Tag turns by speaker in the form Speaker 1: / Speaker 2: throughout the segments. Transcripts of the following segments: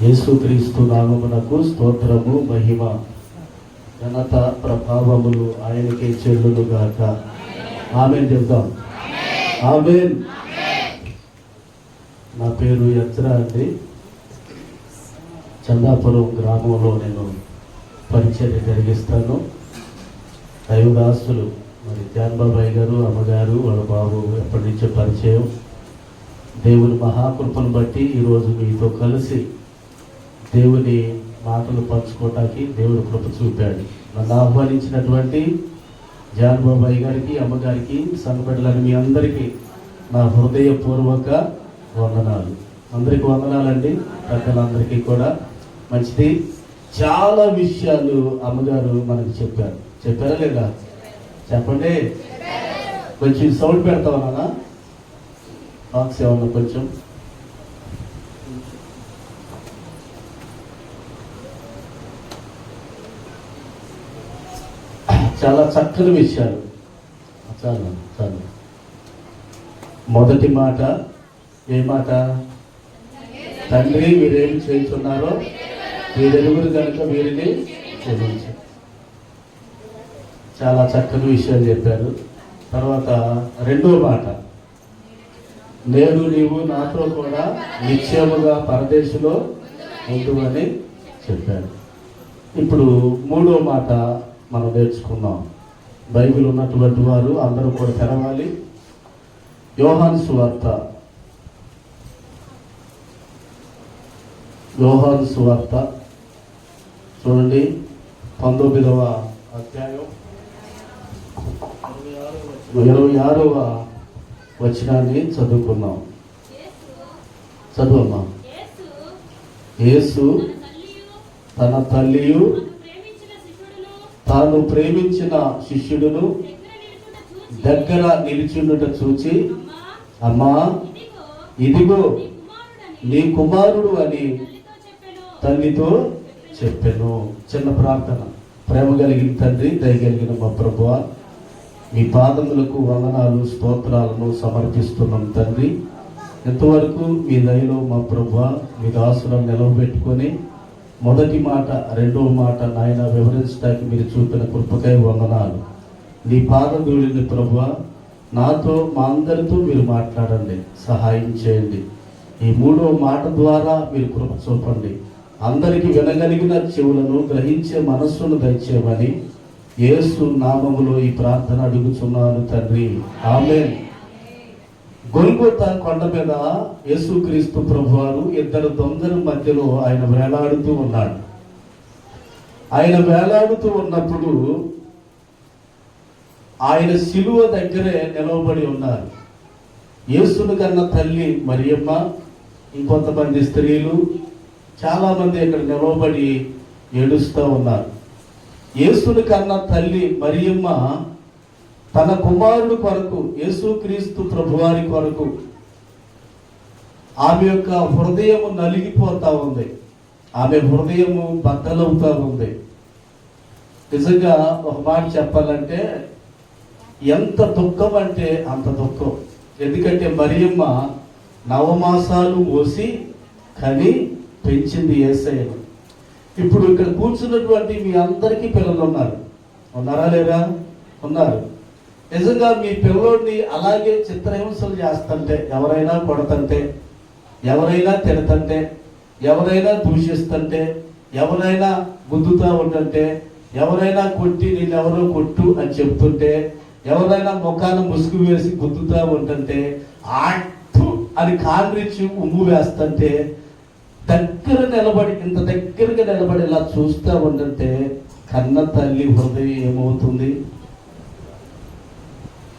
Speaker 1: యేసుక్రీస్తు నామమునకు స్తోత్రము, మహిమ, ఘనత, ప్రభావములు ఆయనకే చెల్లును గాక. ఆమేన్ చెప్దాం. ఆమేన్. నా పేరు యత్రా అండి. చందాపురం గ్రామంలో నేను పరిచర్య జరిగిస్తాను. దైవదాసులు మరి ధ్యాన్ బాబాయ్ గారు, అమ్మగారు, వాళ్ళ బాబు ఎప్పటి నుంచో పరిచయం. దేవుని మహాకృపను బట్టి ఈరోజు మీతో కలిసి దేవుని మాటలు పంచుకోవటానికి దేవుడు కృప చూపాడు. నన్ను ఆహ్వానించినటువంటి ధ్యాన్ బాబాయ్ గారికి, అమ్మగారికి, సంఘబిడ్డలని మీ అందరికీ నా హృదయపూర్వక వందనాలు. అందరికీ వందనాలండి. పెద్దలందరికీ కూడా మంచిది. చాలా విషయాలు అమ్మగారు మనకు చెప్పారా లేదా? చెప్పండి. కొంచెం సౌండ్ పెడతావా నాన్న? బాక్స్ ఏమన్నా కొంచెం. చాలా చక్కని విషయాలు. చాలా చాలా. మొదటి మాట ఏ మాట? తండ్రి, వీరేమి చేస్తున్నారో వీరెరుగురు కనుక వీరిని క్షమించు. చాలా చక్కని విషయాలు చెప్పారు. తర్వాత రెండో మాట, నేను నీవు నాతో కూడా నిశ్చయముగా పరదేశంలో ఉండుమని చెప్పారు. ఇప్పుడు మూడో మాట మనం నేర్చుకున్నాం. బైబిల్ ఉన్నటువంటి వారు అందరూ కూడా తెరవాలి. యోహాను సువార్త, యోహాను సువార్త చూడండి, 19వ అధ్యాయం 26వ వచనాన్ని చదువుకున్నాం. చదువమ్మా. యేసు తన తల్లియు తాను ప్రేమించిన శిష్యుడును దగ్గర నిలిచుండుట చూచి, అమ్మా ఇదిగో నీ కుమారుడు అని తల్లితో చెప్పెను. చిన్న ప్రార్థన. ప్రేమ కలిగిన తండ్రి, దయగలిగిన మా ప్రభువా, మీ పాదములకు వందనాలు, స్తోత్రాలను సమర్పిస్తున్నాం తండ్రి. ఎంతవరకు మీ దయలో మా ప్రభువా మీ దాసులను నిలవబెట్టుకొని మొదటి మాట రెండవ మాట నాయన వివరించడానికి మీరు చూపిన కృపకై వందనాలు. నీ పాదధూళిని ప్రభువా నాతో, మా అందరితో మీరు మాట్లాడండి, సహాయం చేయండి. ఈ మూడవ మాట ద్వారా మీరు కృప చూపండి. అందరికీ వినగలిగిన చెవులను, గ్రహించే మనస్సును దయచేయమని యేసు నామములో ఈ ప్రార్థన అడుగుచున్నాను తండ్రి. ఆమేన్. గొల్గొతా కొండ మీద యేసుక్రీస్తు ప్రభువారు ఇద్దరు దొంగల మధ్యలో ఆయన వేలాడుతూ ఉన్నాడు. ఆయన వేలాడుతూ ఉన్నప్పుడు ఆయన శిలువ దగ్గరే నిలవబడి ఉన్నారు. యేసుని కన్న తల్లి మరియమ్మ, ఇంకొంతమంది స్త్రీలు, చాలా మంది ఇక్కడ నిలవబడి ఏడుస్తూ ఉన్నారు. యేసుని కన్న తల్లి మరియమ్మ తన కుమారుడు కొరకు, యేసుక్రీస్తు ప్రభువారి కొరకు ఆమె యొక్క హృదయము నలిగిపోతా ఉంది. ఆమె హృదయము బద్దలవుతా ఉంది. నిజంగా ఒక మాట చెప్పాలంటే ఎంత దుఃఖం అంటే అంత దుఃఖం. ఎందుకంటే మరియమ్మ నవమాసాలు మోసి కని పెంచింది యేసయ్యను. ఇప్పుడు ఇక్కడ కూర్చున్నటువంటి మీ అందరికీ పిల్లలు ఉన్నారా లేరా? ఉన్నారు. నిజంగా మీ పిల్లోడిని అలాగే చిత్రహింసలు చేస్తుంటే, ఎవరైనా కొడతంటే, ఎవరైనా తిడతంటే, ఎవరైనా దూషిస్తుంటే, ఎవరైనా గుద్దుతూ ఉంటుంటే, ఎవరైనా కొట్టి నిన్నెవరో కొట్టు అని చెప్తుంటే, ఎవరైనా ముఖాన్ని ముసుగు వేసి గుద్దుతూ ఉంటుంటే, అట్టు అని కాండ్రించి ఉమ్ము వేస్తుంటే, దగ్గర నిలబడి, ఇంత దగ్గరగా నిలబడి ఇలా చూస్తూ ఉంటుంటే కన్న తల్లి హృదయం ఏమవుతుంది?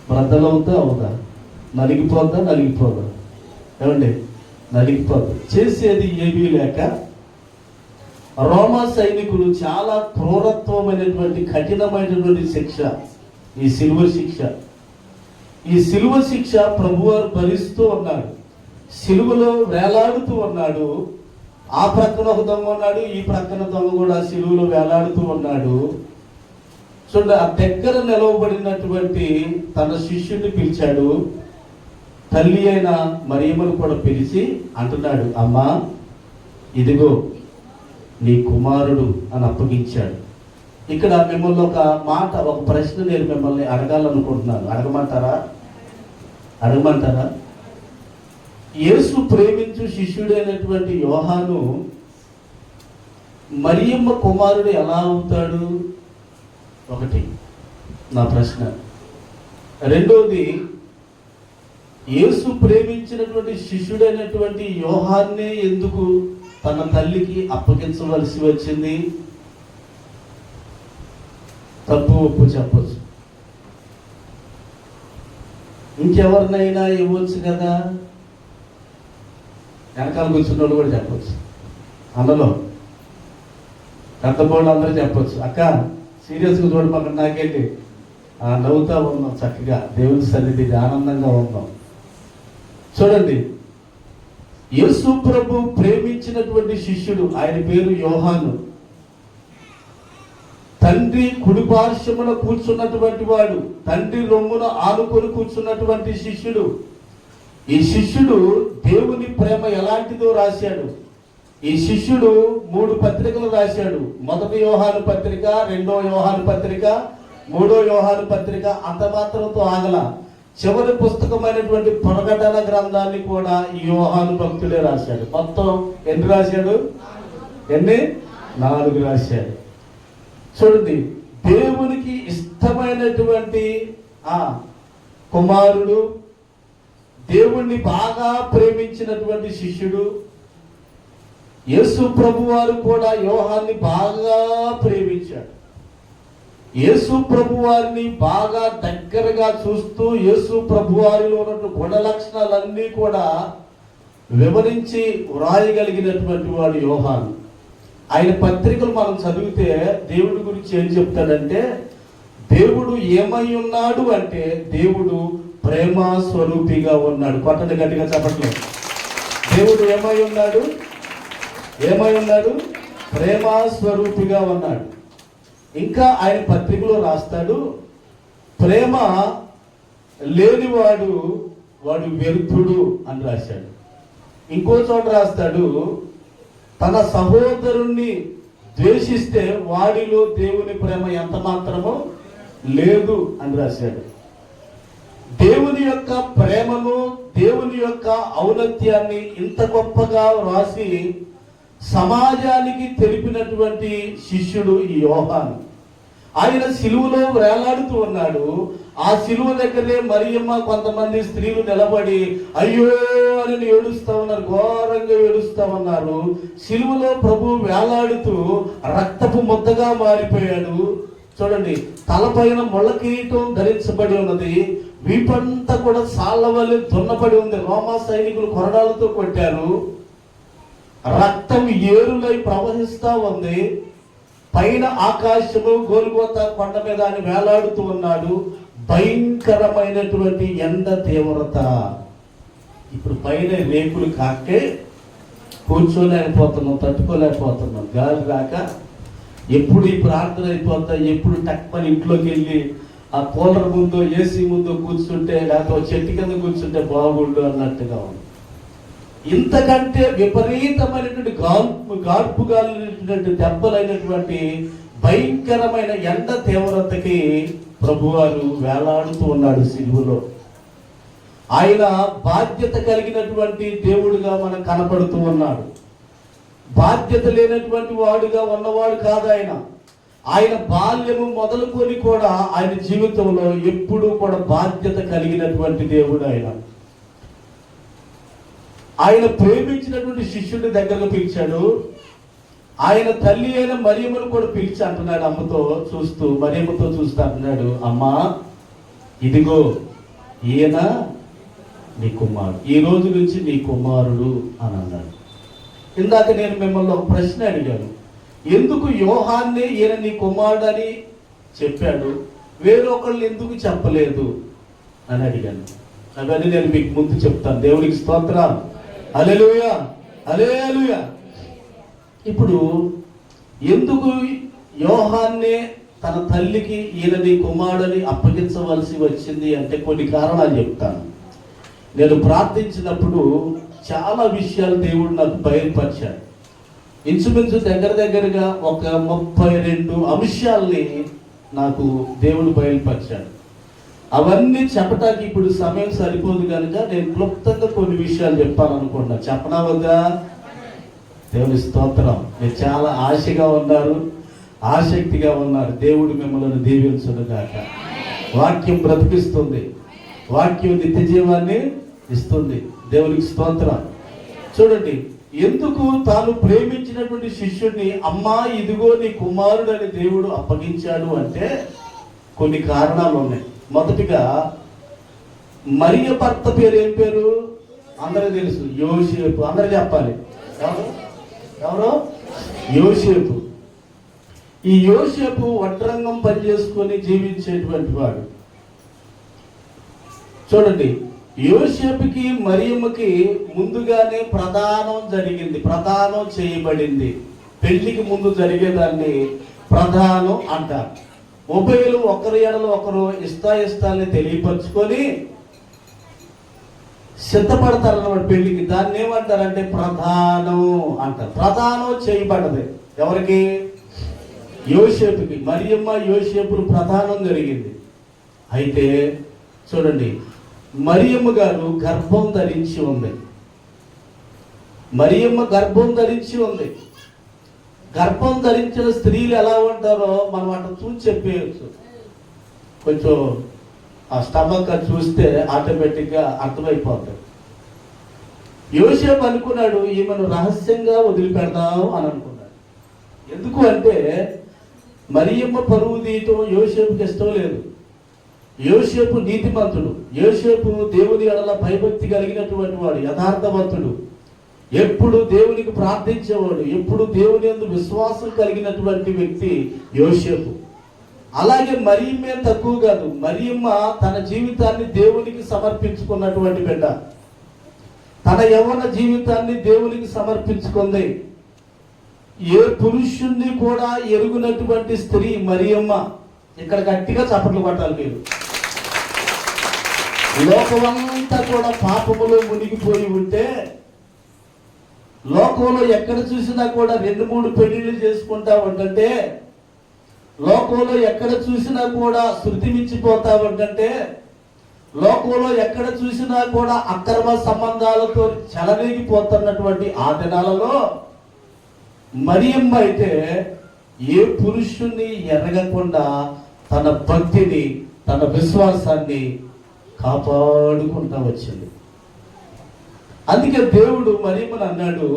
Speaker 1: బ్రద్దలవుతా అవుదా? నలిగిపోద్దా? ఏమండి? నలిగిపోద్దు. చేసేది ఏమీ లేక రోమా సైనికులు చాలా క్రూరత్వమైనటువంటి కఠినమైనటువంటి శిక్ష, ఈ సిలువ శిక్ష. ఈ సిలువ శిక్ష ప్రభువారు భరిస్తూ ఉన్నాడు. సిలువలో వేలాడుతూ ఉన్నాడు. ఆ ప్రక్కన ఒక దొంగ ఉన్నాడు, ఈ ప్రక్కన దొంగ కూడా సిలువలో వేలాడుతూ ఉన్నాడు. చూడండి, ఆ దగ్గర నిలవబడినటువంటి తన శిష్యుడిని పిలిచాడు. తల్లి అయిన మరియమ్మను కూడా పిలిచి అంటున్నాడు, అమ్మా ఇదిగో నీ కుమారుడు అని అప్పగించాడు. ఇక్కడ మిమ్మల్ని ఒక ప్రశ్న నేను మిమ్మల్ని అడగాలనుకుంటున్నాను. అడగమంటారా? యేసు ప్రేమించు శిష్యుడైనటువంటి యోహాను మరియమ్మ కుమారుడు ఎలా అవుతాడు? ఒకటి నా ప్రశ్న. రెండోది, యేసు ప్రేమించినటువంటి శిష్యుడైనటువంటి యోహాన్నే ఎందుకు తన తల్లికి అప్పగించవలసి వచ్చింది? తప్పు ఒప్పు చెప్పచ్చు. ఇంకెవరినైనా ఇవ్వచ్చు కదా. వెనకాల కూర్చున్న వాళ్ళు కూడా చెప్పచ్చు. అందులో పెద్ద బోర్డు అందరూ చెప్పచ్చు. అక్క సీరియస్గా చూడమాక, నాకేంటి నవ్వుతా ఉన్నాం, చక్కగా దేవుని సన్నిధికి ఆనందంగా ఉన్నాం. చూడండి, యేసు ప్రభు ప్రేమించినటువంటి శిష్యుడు, ఆయన పేరు యోహాను. తండ్రి కుడిపార్శ్వమున కూర్చున్నటువంటి వాడు, తండ్రి రొమ్మున ఆనుకొని కూర్చున్నటువంటి శిష్యుడు. ఈ శిష్యుడు దేవుని ప్రేమ ఎలాంటిదో రాశాడు. ఈ శిష్యుడు 3 పత్రికలు రాశాడు. 1 యోహాను పత్రిక, 2 యోహాను పత్రిక, 3 యోహాను పత్రిక. అంత మాత్రంతో ఆగల. చివరి పుస్తకమైనటువంటి ప్రకటన గ్రంథాన్ని కూడా ఈ యోహాను భక్తుడే రాశాడు. మొత్తం ఎన్ని రాశాడు? 4 రాశాడు. చూడండి, దేవునికి ఇష్టమైనటువంటి కుమారుడు, దేవుణ్ణి బాగా ప్రేమించినటువంటి శిష్యుడు. యేసు ప్రభు వారు కూడా యోహాన్ని బాగా ప్రేమించాడు. యేసు ప్రభు వారిని బాగా దగ్గరగా చూస్తూ యేసు ప్రభు వారిలో ఉన్న గుణ లక్షణాలన్నీ కూడా వివరించి వ్రాయగలిగినటువంటి వాడు యోహాను. ఆయన పత్రికలు మనం చదివితే దేవుడి గురించి ఏం చెప్తాడంటే, దేవుడు ఏమై ఉన్నాడు అంటే దేవుడు ప్రేమ స్వరూపిగా ఉన్నాడు. కొట్టండి గట్టిగా చెప్పట్లేదు. దేవుడు ఏమై ఉన్నాడు? ప్రేమ స్వరూపిగా ఉన్నాడు. ఇంకా ఆయన పత్రికలో రాస్తాడు, ప్రేమ లేనివాడు వాడు వ్యర్థుడు అని రాశాడు. ఇంకో చోట రాస్తాడు, తన సహోదరుణ్ణి ద్వేషిస్తే వాడిలో దేవుని ప్రేమ ఎంత మాత్రమో లేదు అని రాశాడు. దేవుని యొక్క ప్రేమను, దేవుని యొక్క ఔన్నత్యాన్ని ఇంత గొప్పగా రాసి సమాజానికి తెలిపినటువంటి శిష్యుడు ఈ యోహాను. ఆయన సిలువలో వేలాడుతూ ఉన్నాడు. ఆ సిలువ దగ్గరే మరియమ్మ కొంతమంది స్త్రీలు నిలబడి అయ్యో అని ఏడుస్తా ఉన్నారు, ఘోరంగా ఏడుస్తా ఉన్నారు. సిలువలో ప్రభు వేలాడుతూ రక్తపు ముద్దగా మారిపోయాడు. చూడండి, తలపైన ముళ్ళ కిరీటం ధరించబడి ఉన్నది. వీపంతా కూడా సాళ్ళ వలె దున్నబడి ఉంది. రోమా సైనికులు కొరడాలతో కొట్టారు. రక్తం ఏరులై ప్రవహిస్తా ఉంది. పైన ఆకాశము గోల్గోతా కొండ మీద అని వేలాడుతూ ఉన్నాడు. భయంకరమైనటువంటి ఎండ తీవ్రత. ఇప్పుడు పైన రేకులు కాకే కూర్చోలేకపోతున్నాం, తట్టుకోలేకపోతున్నాం. గాలి రాక ఎప్పుడు ఈ ప్రార్థన అయిపోతా, ఎప్పుడు టక్మని ఇంట్లోకి వెళ్ళి ఆ కూలర్ ముందు, ఏసీ ముందు కూర్చుంటే, లేకపోతే చెట్టు కింద కూర్చుంటే బాగుండు అన్నట్టుగా ఉంది. ఇంతకంటే విపరీతమైనటువంటి గార్పుగాలినటువంటి దెబ్బలైనటువంటి భయంకరమైన ఎండ తీవ్రతకి ప్రభువారు వేలాడుతూ ఉన్నాడు సిలువలో. ఆయన బాధ్యత కలిగినటువంటి దేవుడుగా మనకు కనపడుతూ ఉన్నాడు. బాధ్యత లేనటువంటి వాడుగా ఉన్నవాడు కాదు ఆయన. ఆయన బాల్యము మొదలుకొని కూడా ఆయన జీవితంలో ఎప్పుడూ కూడా బాధ్యత కలిగినటువంటి దేవుడు ఆయన. ఆయన ప్రేమించినటువంటి శిష్యుడి దగ్గరకు పిలిచాడు. ఆయన తల్లి అయిన మరియమ్మను కూడా పిలిచి అంటున్నాడు, మరియమ్మతో చూస్తూ అంటున్నాడు, అమ్మా ఇదిగో ఈయన నీ కుమారుడు, ఈ రోజు నుంచి నీ కుమారుడు అని అన్నాడు. ఇందాక నేను మిమ్మల్ని ఒక ప్రశ్న అడిగాను, ఎందుకు యోహాన్నే ఈయన నీ కుమారుడు అని చెప్పాడు, వేరొకళ్ళు ఎందుకు చెప్పలేదు అని అడిగాను. అవన్నీ నేను మీకు ముందు చెప్తాను. దేవునికి స్తోత్రం. హల్లెలూయా, హల్లెలూయా. ఇప్పుడు ఎందుకు యోహాన్నే తన తల్లికి ఈయన నీ కుమారుడని అప్పగించవలసి వచ్చింది అంటే కొన్ని కారణాలు చెప్తాను. నేను ప్రార్థించినప్పుడు చాలా విషయాలు దేవుడు నాకు బయలుపరిచాడు. ఇంచుమించు దగ్గరగా ఒక 32 అంశాలని నాకు దేవుడు బయలుపరిచాడు. అవన్నీ చెప్పటానికి ఇప్పుడు సమయం సరిపోదు కనుక నేను క్లుప్తంగా కొన్ని విషయాలు చెప్పాలనుకున్నా. చెప్పనా వద్దా? దేవుని స్తోత్రం. మీరు చాలా ఆశగా ఉన్నారు, ఆసక్తిగా ఉన్నారు. దేవుడు మిమ్మల్ని దీవించును గాక. వాక్యం బ్రతికిస్తుంది, వాక్యం నిత్య జీవాన్ని ఇస్తుంది. దేవునికి స్తోత్రం. చూడండి, ఎందుకు తాను ప్రేమించినటువంటి శిష్యుడిని అమ్మా ఇదిగో నీ కుమారుడు అని దేవుడు అప్పగించాడు అంటే కొన్ని కారణాలు ఉన్నాయి. మొదటిగా మరియ భర్త పేరు ఏం పేరు? అందరికీ తెలుసు, యోసేపు. అందరూ చెప్పాలి. ఎవరు? యోసేపు. ఈ యోసేపు వడ్రంగం పనిచేసుకొని జీవించేటువంటి వాడు. చూడండి, యోసేపుకి మరియమ్మకి ముందుగానే ప్రదానం చేయబడింది. పెళ్లికి ముందు జరిగేదాన్ని ప్రదానం అంటారు. ఉభయులు ఒకరి ఎడలో ఒకరు ఇష్టాయిష్టాలని తెలియపరుచుకొని సిద్ధపడతారన్నమాట పెళ్లికి. దాన్ని ఏమంటారంటే ప్రదానం అంటారు. ప్రదానం చేయబడ్డది ఎవరికి? యోసేపుకి. మరియమ్మ యోసేపులు ప్రదానం జరిగింది. అయితే చూడండి, మరియమ్మ గారు గర్భం ధరించి ఉంది. మరియమ్మ గర్భం ధరించి ఉంది. గర్భం ధరించిన స్త్రీలు ఎలా ఉంటారో మనం అట్లా చూసి చెప్పేయచ్చు. కొంచెం ఆ స్టమక్ చూస్తే ఆటోమేటిక్గా అర్థమైపోతుంది. యోసేపు అనుకున్నాడు ఈమెను రహస్యంగా వదిలిపెడదాం అని అనుకున్నాడు. ఎందుకు అంటే మరియమ్మ పరువు తీయటం యోసేపుకి ఇష్టం లేదు. యోసేపు నీతిమంతుడు, యోసేపు దేవుని ఎడల భయభక్తి కలిగినటువంటి వాడు, యథార్థవంతుడు, ఎప్పుడు దేవునికి ప్రార్థించేవాడు, ఎప్పుడు దేవుని యందు విశ్వాసం కలిగినటువంటి వ్యక్తి యోసేపు. అలాగే మరియమ్మే తక్కువ కాదు. మరియమ్మ తన జీవితాన్ని దేవునికి సమర్పించుకున్నటువంటి బిడ్డ. తన యవ్వన జీవితాన్ని దేవునికి సమర్పించుకుంది. ఏ పురుషుణ్ణి కూడా ఎరుగునటువంటి స్త్రీ మరియమ్మ. ఇక్కడ గట్టిగా చప్పట్లు కొట్టాలి మీరు. లోకమంతా కూడా పాపములో మునిగిపోయి ఉంటే, లోకంలో ఎక్కడ చూసినా కూడా 2-3 పెళ్లిళ్ళు చేసుకుంటా ఉంటే, లోకంలో ఎక్కడ చూసినా కూడా శృతి మించిపోతా ఉంటే, లోకంలో ఎక్కడ చూసినా కూడా అక్రమ సంబంధాలతో చెలరేగిపోతున్నటువంటి ఆ దినాలలో మరియమ్మ అయితే ఏ పురుషుణ్ణి ఎరగకుండా తన భక్తిని, తన విశ్వాసాన్ని కాపాడుకుంటా వచ్చింది. అందుకే దేవుడు మరియమ్మను అన్నాడు,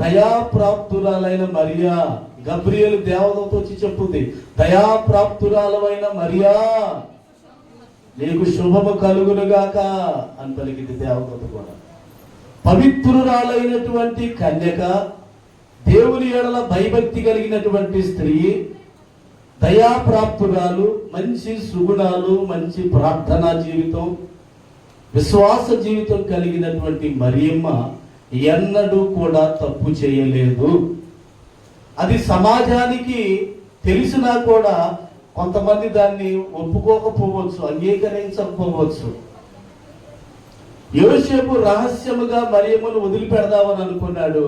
Speaker 1: దయాప్రాప్తురాలైన మరియా. గబ్రియేలు దేవదూత వచ్చి చెప్పుంది, దయాప్రాప్తురాలైన మరియా నీకు శుభము కలుగునుగాక అని పలికింది దేవదూత కూడా. పవిత్రురాలైనటువంటి కన్యక, దేవుని ఎడల భయభక్తి కలిగినటువంటి స్త్రీ, దయాప్రాప్తురాలు, మంచి సుగుణాలు, మంచి ప్రార్థనా జీవితం, విశ్వాస జీవితం కలిగినటువంటి మరియమ్మ ఎన్నడూ కూడా తప్పు చేయలేదు. అది సమాజానికి తెలిసినా కూడా కొంతమంది దాన్ని ఒప్పుకోకపోవచ్చు, అంగీకరించకపోవచ్చు. యోసేపు రహస్యముగా మరియమ్మను వదిలిపెడదామని అనుకున్నాడు.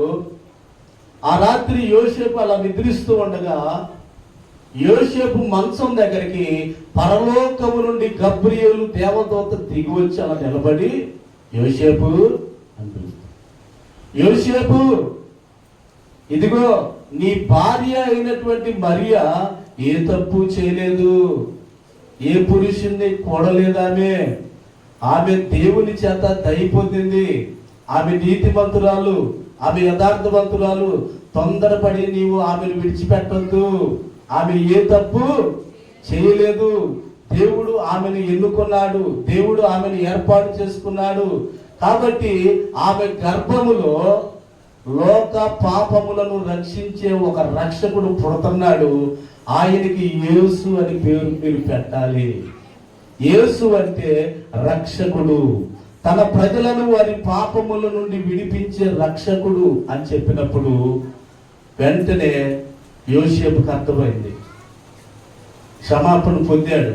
Speaker 1: ఆ రాత్రి యోసేపు అలా నిద్రిస్తూ ఉండగా యోసేపు మంచం దగ్గరికి పరలోకము నుండి గబ్రియేలు దేవదూత దిగి వచ్చి అలా నిలబడి, యోసేపు అని పిలుస్తాడు. యోసేపు, ఇదిగో నీ భార్య అయినటువంటి మరియా ఏ తప్పు చేయలేదు, ఏ పురుషుణ్ణి కూడలేదామె. ఆమె దేవుని చేత దయ పొందింది. ఆమె నీతిమంతురాలు, ఆమె యథార్థవంతురాలు. తొందరపడి నీవు ఆమెను విడిచిపెట్టొద్దు. ఆమె ఏ తప్పు చేయలేదు. దేవుడు ఆమెను ఎన్నుకున్నాడు, దేవుడు ఆమెను ఏర్పాటు చేసుకున్నాడు. కాబట్టి ఆమె గర్భములో లోక పాపములను రక్షించే ఒక రక్షకుడు పుడుతున్నాడు. ఆయనకి యేసు అని పేరు మీరు పెట్టాలి. యేసు అంటే రక్షకుడు, తన ప్రజలను వారి పాపముల నుండి విడిపించే రక్షకుడు అని చెప్పినప్పుడు వెంటనే యోసేపుకు అర్థమైంది. క్షమాపణ పొందాడు.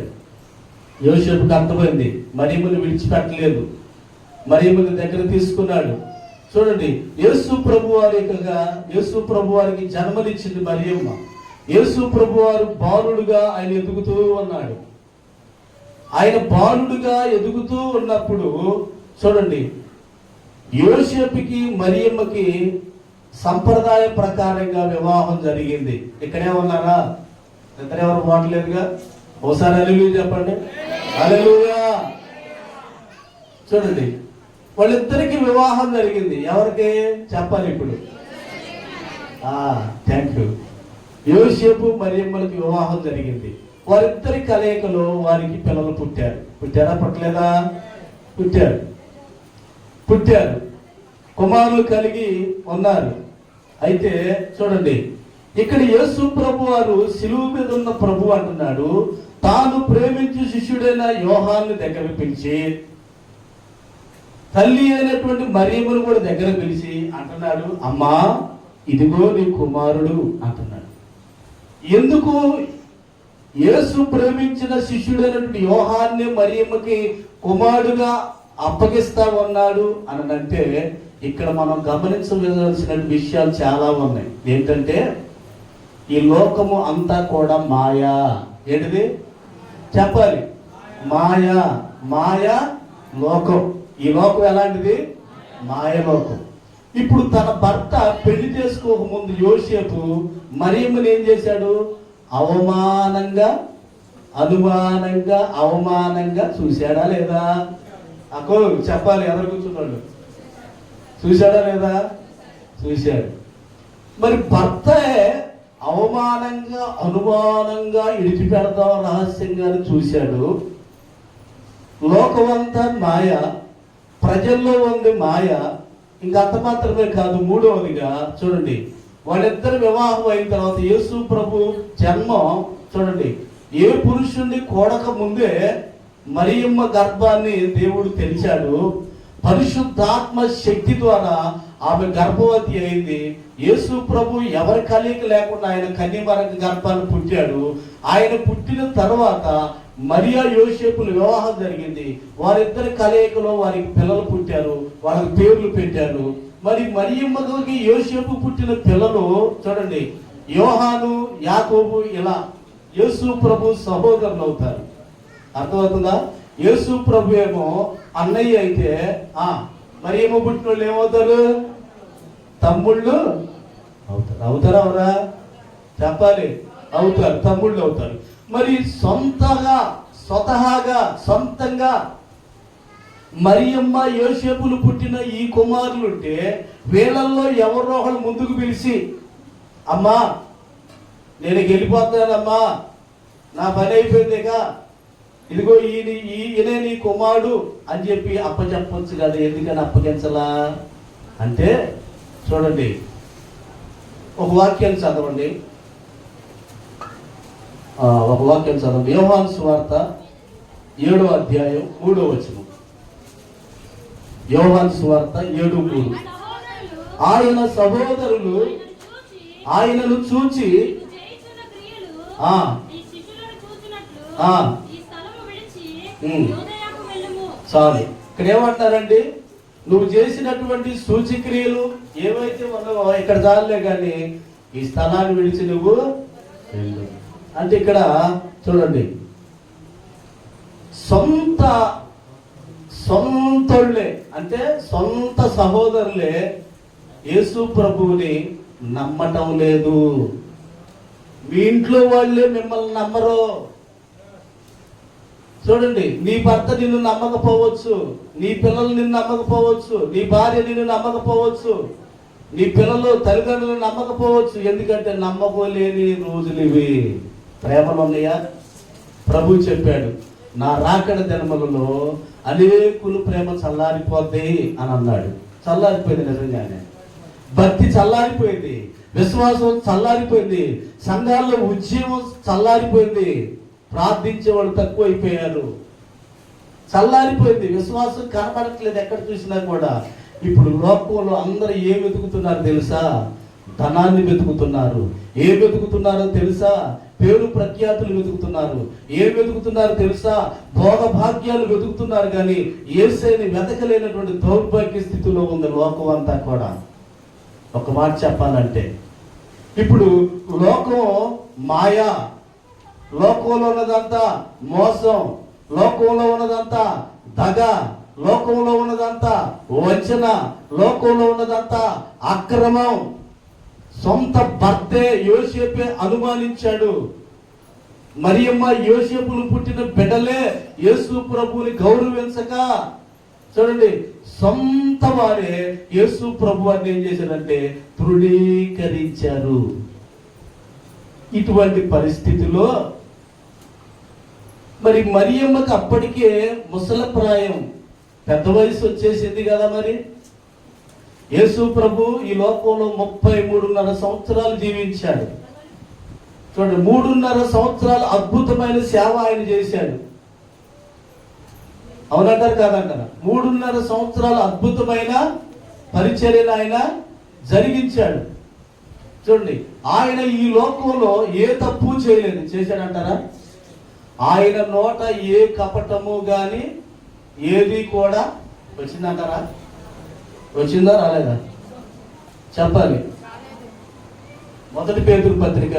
Speaker 1: యోసేపుకు అర్థమైంది, మరియమ్మను విడిచిపెట్టలేదు, మరియమ్మను దగ్గర తీసుకున్నాడు. చూడండి, యేసు ప్రభు వారికి జన్మనిచ్చింది మరియమ్మ. యేసు ప్రభు వారు బాలుడుగా ఆయన ఎదుగుతూ ఉన్నాడు. ఆయన బాలుడుగా ఎదుగుతూ ఉన్నప్పుడు చూడండి, యోసేపుకి మరియమ్మకి సంప్రదాయ ప్రకారంగా వివాహం జరిగింది. ఇక్కడే ఉన్నారా? ఇద్దరెవరు మాటలేదుగా? ఒకసారి హల్లెలూయా చెప్పండి. హల్లెలూయా. చూడండి, వాళ్ళిద్దరికి వివాహం జరిగింది. ఎవరికి చెప్పాలి ఇప్పుడు? Thank you. యోసేపు మరియమ్మలకి వివాహం జరిగింది. వారిద్దరి కలయికలో వారికి పిల్లలు పుట్టారు. పుట్టారా? పుట్టలేదా? పుట్టారు. కుమారులు కలిగి ఉన్నారు. అయితే చూడండి, ఇక్కడ యేసు ప్రభు వారు శిలువ మీద ఉన్న ప్రభు అంటున్నాడు, తాను ప్రేమించు శిష్యుడైన యోహాన్ని దగ్గర పిలిచి, తల్లి అయినటువంటి మరియమ్మను కూడా దగ్గర పిలిచి అంటున్నాడు, అమ్మా ఇదిగో నీ కుమారుడు అంటున్నాడు. ఎందుకు యేసు ప్రేమించిన శిష్యుడైనటువంటి యోహాన్ని మరియమ్మకి కుమారుడుగా అప్పగిస్తా ఉన్నాడు అని అంటే, ఇక్కడ మనం గమనించవలసిన విషయాలు చాలా ఉన్నాయి. ఏంటంటే, ఈ లోకము అంతా కూడా మాయా. ఏంటిది చెప్పాలి? మాయా లోకం. ఈ లోకం ఎలాంటిది? మాయలోకం. ఇప్పుడు తన భర్త పెళ్లి చేసుకోక ముందు యోసేపు మరియమ్మని ఏం చేశాడు? అవమానంగా చూశాడా లేదా? అక్కో చెప్పాలి, ఎదురు కూర్చున్నాడు. చూశాడా లేదా? చూశాడు. మరి భర్త అనుమానంగా ఇడిచిపెడతాం రహస్యంగా చూశాడు. లోకమంతా మాయ, ప్రజల్లో ఉంది మాయ. ఇంకంత మాత్రమే కాదు, మూడవదిగా చూడండి, వాళ్ళిద్దరు వివాహం అయిన తర్వాత యేసు ప్రభు జన్మం చూడండి, ఏ పురుషుణ్ణి కోడక ముందే మరియమ్మ గర్భాన్ని దేవుడు తెరిచాడు. పరిశుద్ధాత్మ శక్తి ద్వారా ఆమె గర్భవతి అయింది. యేసు ప్రభు ఎవరి కలయిక లేకుండా ఆయన కన్యమరక గర్భాన్ని పుట్టాడు. ఆయన పుట్టిన తర్వాత మరియా యోసేపుల వివాహం జరిగింది. వారిద్దరి కలయికలో వారికి పిల్లలు పుట్టారు, వాళ్ళకి పేర్లు పెట్టారు. మరి మరియమ్మకి యోసేపు పుట్టిన పిల్లలు చూడండి, యోహాను, యాకోబు, ఇలా యేసు ప్రభు సహోదరులు అవుతారు. అర్థమవుతుందా? యేసు ప్రభు ఏమో అన్నయ్య అయితే మరియమ్మ పుట్టిన వాళ్ళు ఏమవుతారు? తమ్ముళ్ళు అవుతారు. అవుతారా? అవరా? చెప్పాలి. అవుతారు, తమ్ముళ్ళు అవుతారు. మరి సొంతంగా మరియమ్మ యోసేపులు పుట్టిన ఈ కుమారులుంటే వీళ్ళల్లో ఎవరో ఒకళ్ళు ముందుకు పిలిచి, అమ్మా నేను వెళ్ళిపోతానమ్మా, నా పని అయిపోయిందిగా, ఇదిగో ఈయనే నీ కుమారుడు అని చెప్పి అప్పచెప్పొచ్చు కదా. ఎందుకని అప్పగించలా అంటే చూడండి, ఒక వాక్యాన్ని చదవండి. యోహాను సువార్త 7వ అధ్యాయం 3వ వచనం. యోహాను సువార్త 7:3. ఆయన సహోదరులు ఆయనను చూచి చాలు. ఇక్కడ ఏమంటారండి? నువ్వు చేసినటువంటి సూచక్రియలు ఏవైతే ఉన్నావో ఇక్కడ చాలులే, కానీ ఈ స్థలాన్ని విడిచి నువ్వు వెళ్ళు అంటే, ఇక్కడ చూడండి, సొంతోళ్ళే అంటే సొంత సహోదరులే యేసు ప్రభువుని నమ్మటం లేదు. మీ ఇంట్లో వాళ్ళే మిమ్మల్ని నమ్మరు. చూడండి, నీ భర్త నిన్ను నమ్మకపోవచ్చు, నీ పిల్లలు నిన్ను నమ్మకపోవచ్చు, నీ భార్య నిన్ను నమ్మకపోవచ్చు, నీ పిల్లలు తల్లిదండ్రులు నమ్మకపోవచ్చు. ఎందుకంటే నమ్మకోలేని రోజులు ఇవి. ప్రేమలు ఉన్నాయా? ప్రభు చెప్పాడు, నా రాకడ దినములలో అనేకులు ప్రేమ చల్లారిపోద్ది అని అన్నాడు. చల్లారిపోయింది నిజంగానే. భక్తి చల్లారిపోయింది, విశ్వాసం చల్లారిపోయింది, సంఘాల్లో ఉద్యమం చల్లారిపోయింది, ప్రార్థించే వాళ్ళు తక్కువైపోయారు, చల్లారిపోయింది, విశ్వాసం కనబడట్లేదు ఎక్కడ చూసినా కూడా. ఇప్పుడు లోకంలో అందరూ ఏం వెతుకుతున్నారు తెలుసా? ధనాన్ని వెతుకుతున్నారు. ఏం వెతుకుతున్నారో తెలుసా? పేరు ప్రఖ్యాతులు వెతుకుతున్నారు. ఏం వెతుకుతున్నారో తెలుసా? భోగ భాగ్యాలు వెతుకుతున్నారు. కానీ యేసుని వెతకలేనటువంటి దౌర్భాగ్య స్థితిలో ఉంది లోకం అంతా కూడా. ఒక మాట చెప్పాలంటే, ఇప్పుడు లోకం మాయా, లోకంలో ఉన్నదంతా మోసం, లోకంలో ఉన్నదంతా దగ, లోకంలో ఉన్నదంతా వంచన, లోకంలో ఉన్నదంతా అక్రమం. సొంత భర్తే యోసేపే అనుమానించాడు. మరియమ్మ యోసేపును పుట్టిన బిడ్డలే యేసు ప్రభువుని గౌరవించక, చూడండి, సొంత వారే యేసు ప్రభువాన్ని ఏం చేశారంటే తృణీకరించారు. ఇటువంటి పరిస్థితిలో మరి మరియమ్మకి అప్పటికే ముసలప్రాయం, పెద్ద వయసు వచ్చేసింది కదా. మరి యేసు ప్రభు ఈ లోకంలో 33.5 సంవత్సరాలు జీవించాడు. చూడండి, 3.5 సంవత్సరాలు అద్భుతమైన సేవ ఆయన చేశాడు. అవునంటారు కాదంటారా? 3.5 సంవత్సరాలు అద్భుతమైన పరిచర్యను ఆయన జరిగించాడు. చూడండి, ఆయన ఈ లోకంలో ఏ తప్పు చేయలేదు. చేశాడంటారా? ఆయన నోట ఏ కపటము గాని ఏది కూడా వచ్చిందంటారా? వచ్చిందా రాలేదా? చెప్పాలి. 1 పేతురు పత్రిక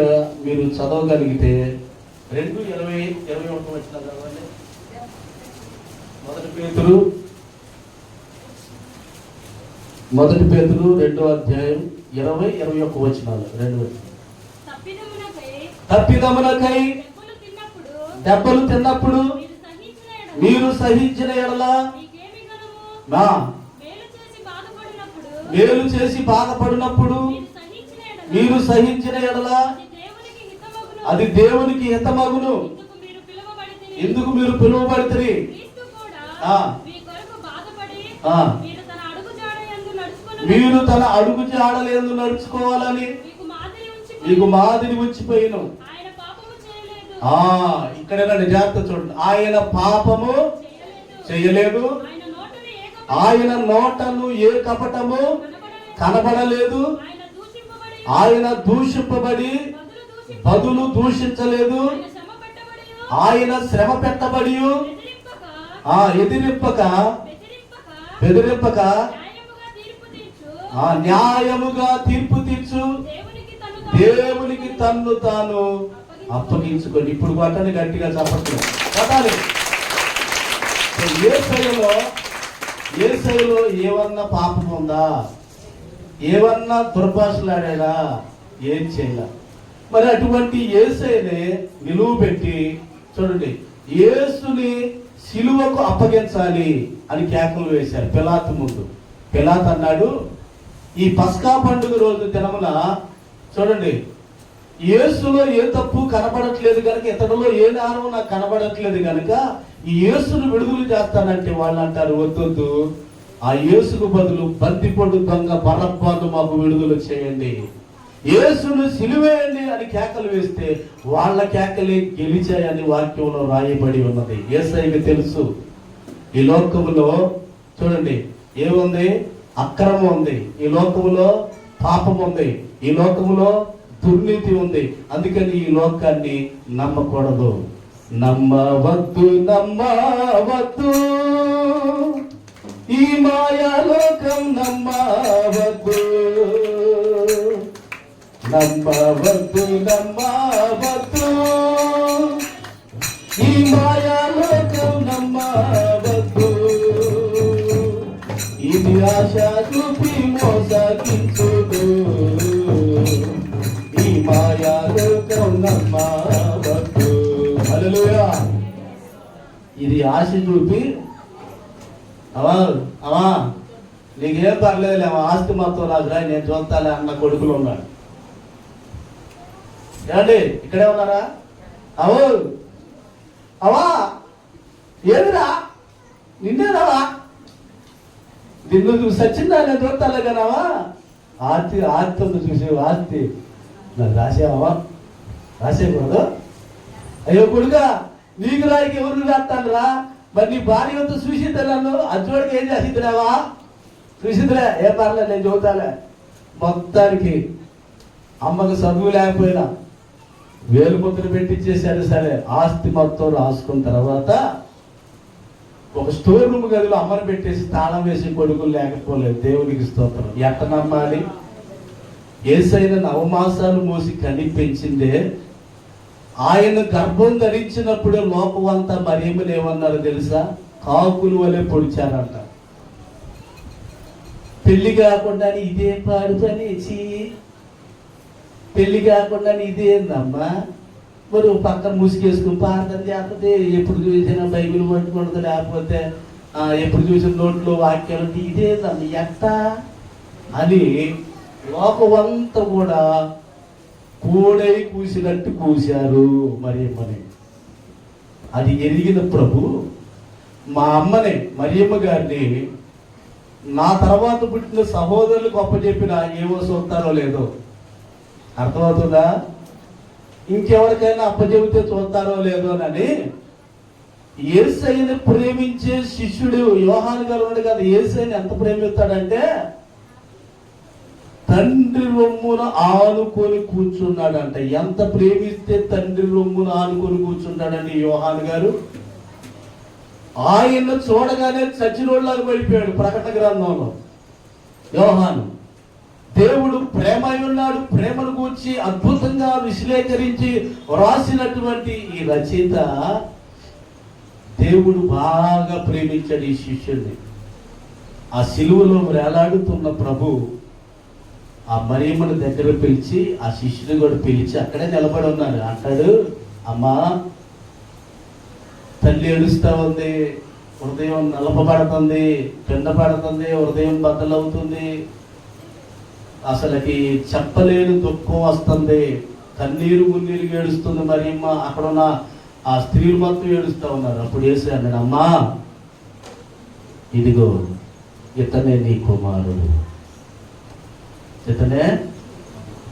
Speaker 1: మీరు చదవగలిగితే 2:20-21 వచ్చిన చదవండి. 1 పేతురు 2వ అధ్యాయం 20-21 వచనాలు. 2 తప్పిదమునకై దెబ్బలు తిన్నప్పుడు మీరు సహించిన ఎడల, మేలు చేసి బాధపడినప్పుడు మీరు సహించిన ఎడల అది దేవునికి హితమగును. ఎందుకు మీరు పిలువబడితే మీరు తన అడుగు జాడలందు నడుచుకోవాలని మీకు మాదిరి ఉంచిపోయిన. ఇక్కడ జాగ్రత్త చూడండి, ఆయన పాపము చేయలేదు, ఆయన నోటను ఏ కపటము కనబడలేదు, ఆయన దూషింపబడి బదులు దూషించలేదు, ఆయన శ్రమ పెట్టబడి బెదిరింపక న్యాయముగా తీర్పు తీర్చు దేవునికి తన్ను తాను అప్పగించుకోండి. ఇప్పుడు కొట్టని గట్టిగా చెప్పట్లేదు, కొట్టాలి. యేసయ్యలో ఏమన్నా పాపం ఉందా? ఏమన్నా దుర్భాషలాడా? ఏం చేయాల? మరి అటువంటి యేసయ్యని నిలువ పెట్టి, చూడండి, యేసుని సిలువకు అప్పగించాలి అని కేకలు వేశారు పిలాతు ముందు. పిలాతు అన్నాడు, ఈ పస్కా పండుగ రోజు దినమున చూడండి, యేసులో ఏ తప్పు కనబడట్లేదు కనుక, ఇతడిలో ఏ నేరం నాకు కనబడట్లేదు కనుక ఈ యేసును విడుదల చేస్తానంటే వాళ్ళు అంటారు, వద్దొద్దు, ఆ యేసుకు బదులు బందిపొడు దొంగ బరబ్బను మాకు విడుదల చేయండి, యేసును సిలువేయండి అని కేకలు వేస్తే వాళ్ళ కేకలే గెలిచాయని వాక్యంలో రాయబడి ఉన్నది. యేసయ్యకి తెలుసు ఈ లోకములో, చూడండి, ఏముంది? అక్రమం ఉంది, ఈ లోకములో పాపం ఉంది, ఈ లోకములో దుర్నీతి ఉంది. అందుకని ఈ లోకాన్ని నమ్మకూడదు, నమ్మవద్దు, నమ్మవద్దు, ఈ మాయాలోకం నమ్మవద్దు, నమ్మవద్దు, నమ్మవద్దు, ఈ మాయాలోకం నమ్మవద్దు, ఇది ఆశ చూపి మోసగించుదు, ఈ మాయాలోకం నమ్మవద్దు. హల్లెలూయా. ఇది ఆశ చూపి, అవా నీకేం పర్లేదులే, ఆస్తి మొత్తం నాకు రా, నేను చూస్తాలే అన్న కొడుకులు ఉన్నాడు. ఏమండి ఇక్కడే ఉన్నారా? అవా ఏదిరా నిన్నేరావా, నిన్ను చూసి సచ్చిందా, నేను చూస్తాలే కనావా, ఆస్తి చూసే ఆస్తి నాకు రాసేవా, రాసేకూడదు. అయ్యో కొడుక, నీకు రాయికి ఎవరు రాస్తాను రా, మరి నీ భార్యతో చూసిద్దాను, అజ్జోడికి ఏం చేసిద్దిరావా, చూసిద్దిరా, ఏ పర్లేదు నేను చూద్దాలే. మొత్తానికి అమ్మకు చదువు లేకపోయినా వేలు ముద్ర పెట్టించేసాడు. సరే, ఆస్తి మొత్తం రాసుకున్న తర్వాత ఒక స్టోర్ రూమ్ గదిలో అమ్మను పెట్టేసి తాళం వేసి కొడుకులు లేకపోలేదు. దేవునికి స్తోత్రం. ఎట్ట నమ్మాలి? యేసయ్యను 9 మాసాలు మోసి కనిపించిందే. ఆయన గర్భం ధరించినప్పుడే లోకం అంతా మరియమ్మను ఏమన్నారు తెలుసా? కాకులు వలె పొడిచారంట. పెళ్లి కాకుండా ఇదే పాడు పని, పెళ్లి కాకుండా ఇదేందమ్మా, మరి పక్కన ముసుగేసుకుని ప్రార్థన చేస్తుంది, ఎప్పుడు చూసినా బైబిల్ పట్టుకుంటుంది, లేకపోతే ఎప్పుడు చూసిన నోట్లో వాక్యాలు, ఇదేందమ్మా ఎట్టా అని లోకమంతా కూడా కోడై కూసినట్టు కూశారు మరియమ్మని. అది ఎరిగిన ప్రభు మా అమ్మని, మరియమ్మ గారిని, నా తర్వాత పుట్టిన సహోదరులకు అప్పచెప్పిన ఏమో చూస్తారో లేదో అర్థమవుతుందా? ఇంకెవరికైనా అప్పచెబితే చూస్తారో లేదో అని యేసయ్యని ప్రేమించే శిష్యుడు యోహాను గారు ఉన్నాడు కదా, యేసయ్యని ఎంత ప్రేమిస్తాడంటే తండ్రి రొమ్మున ఆనుకొని కూర్చున్నాడంట. ఎంత ప్రేమిస్తే తండ్రి రొమ్మున ఆనుకొని కూర్చున్నాడండి యోహాను గారు. ఆయన చూడగానే చచ్చినోళ్ళకి పడిపోయాడు. ప్రకటన గ్రంథంలో యోహాను, దేవుడు ప్రేమ ఉన్నాడు, ప్రేమను గూర్చి అద్భుతంగా విశ్లేషించి రాసినటువంటి ఈ రచయిత దేవుడు బాగా ప్రేమించాడు ఈ శిష్యుడిని. ఆ సిలువలో వేలాడుతున్న ప్రభు ఆ మరియమ్మను దగ్గర పిలిచి, ఆ శిష్యుని కూడా పిలిచి అక్కడే నిలబడి ఉన్నాడు. అంటాడు, అమ్మా, తల్లి ఏడుస్తా ఉంది, హృదయం నలపబడుతుంది, పిండపడుతుంది, హృదయం బద్దలవుతుంది, అసలుకి చెప్పలేని దుఃఖం వస్తుంది, కన్నీరు మున్నీరు ఏడుస్తుంది మరియమ్మ. అక్కడ ఉన్న ఆ స్త్రీలు మొత్తం ఏడుస్తూ ఉన్నారు. అప్పుడు వేసి అన్నాడు, అమ్మా, ఇదిగో ఇతనే నీ కుమారుడు, ఇతనే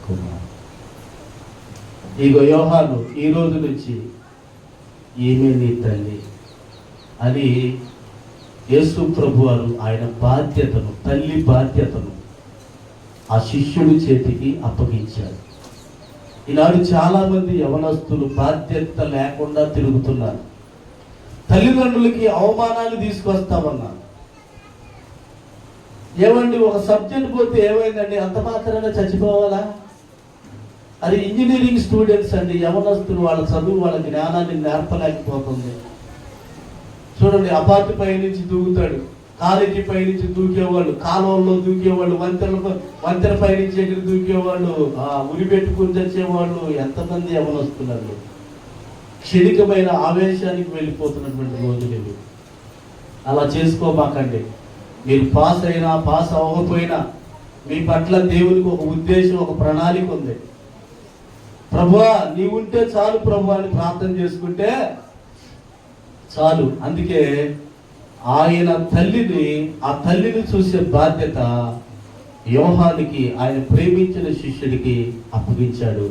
Speaker 1: కుమారుడు. ఇగో యోహాను, ఈ రోజు నుంచి ఈమె నీ తల్లి అని యేసు ప్రభు వారు ఆయన బాధ్యతను, తల్లి బాధ్యతను ఆ శిష్యుడి చేతికి అప్పగించాడు. ఈనాడు చాలా మంది యవనస్తులు బాధ్యత లేకుండా తిరుగుతున్నారు. తల్లిదండ్రులకి అవమానాలు తీసుకొస్తామన్నారు. ఏమండి, ఒక సబ్జెక్ట్ పోతే ఏమైందండి, అంత మాత్రాన చచ్చిపోవాలా? అది ఇంజనీరింగ్ స్టూడెంట్స్ అండి, యవనస్తులు, వాళ్ళ చదువు, వాళ్ళ జ్ఞానాన్ని నేర్పలేకపోతుంది. చూడండి, అపార్ట్ పై నుంచి దూకుతాడు, కాలేజీ పై నుంచి దూకేవాళ్ళు, కాలువల్లో దూకేవాళ్ళు, వంతెన పై నుంచి ఎగిరి దూకేవాళ్ళు, ఉరి పెట్టుకుని తెచ్చేవాళ్ళు ఎంతమంది యవనస్తున్నారు. క్షణికమైన ఆవేశానికి వెళ్ళిపోతున్నటువంటి రోజులు ఇవి. అలా చేసుకోమాకండి. మీరు పాస్ అయినా పాస్ అవ్వకపోయినా మీ పట్ల దేవునికి ఒక ఉద్దేశం, ఒక ప్రణాళిక ఉంది. ప్రభువా, నీవుంటే చాలు ప్రభువా అని ప్రార్థన చేసుకుంటే చాలు. అందుకే ఆయన ఆ తల్లిని చూసే బాధ్యత యోహానుకి, ఆయన ప్రేమించిన శిష్యుడికి అప్పగించాడు.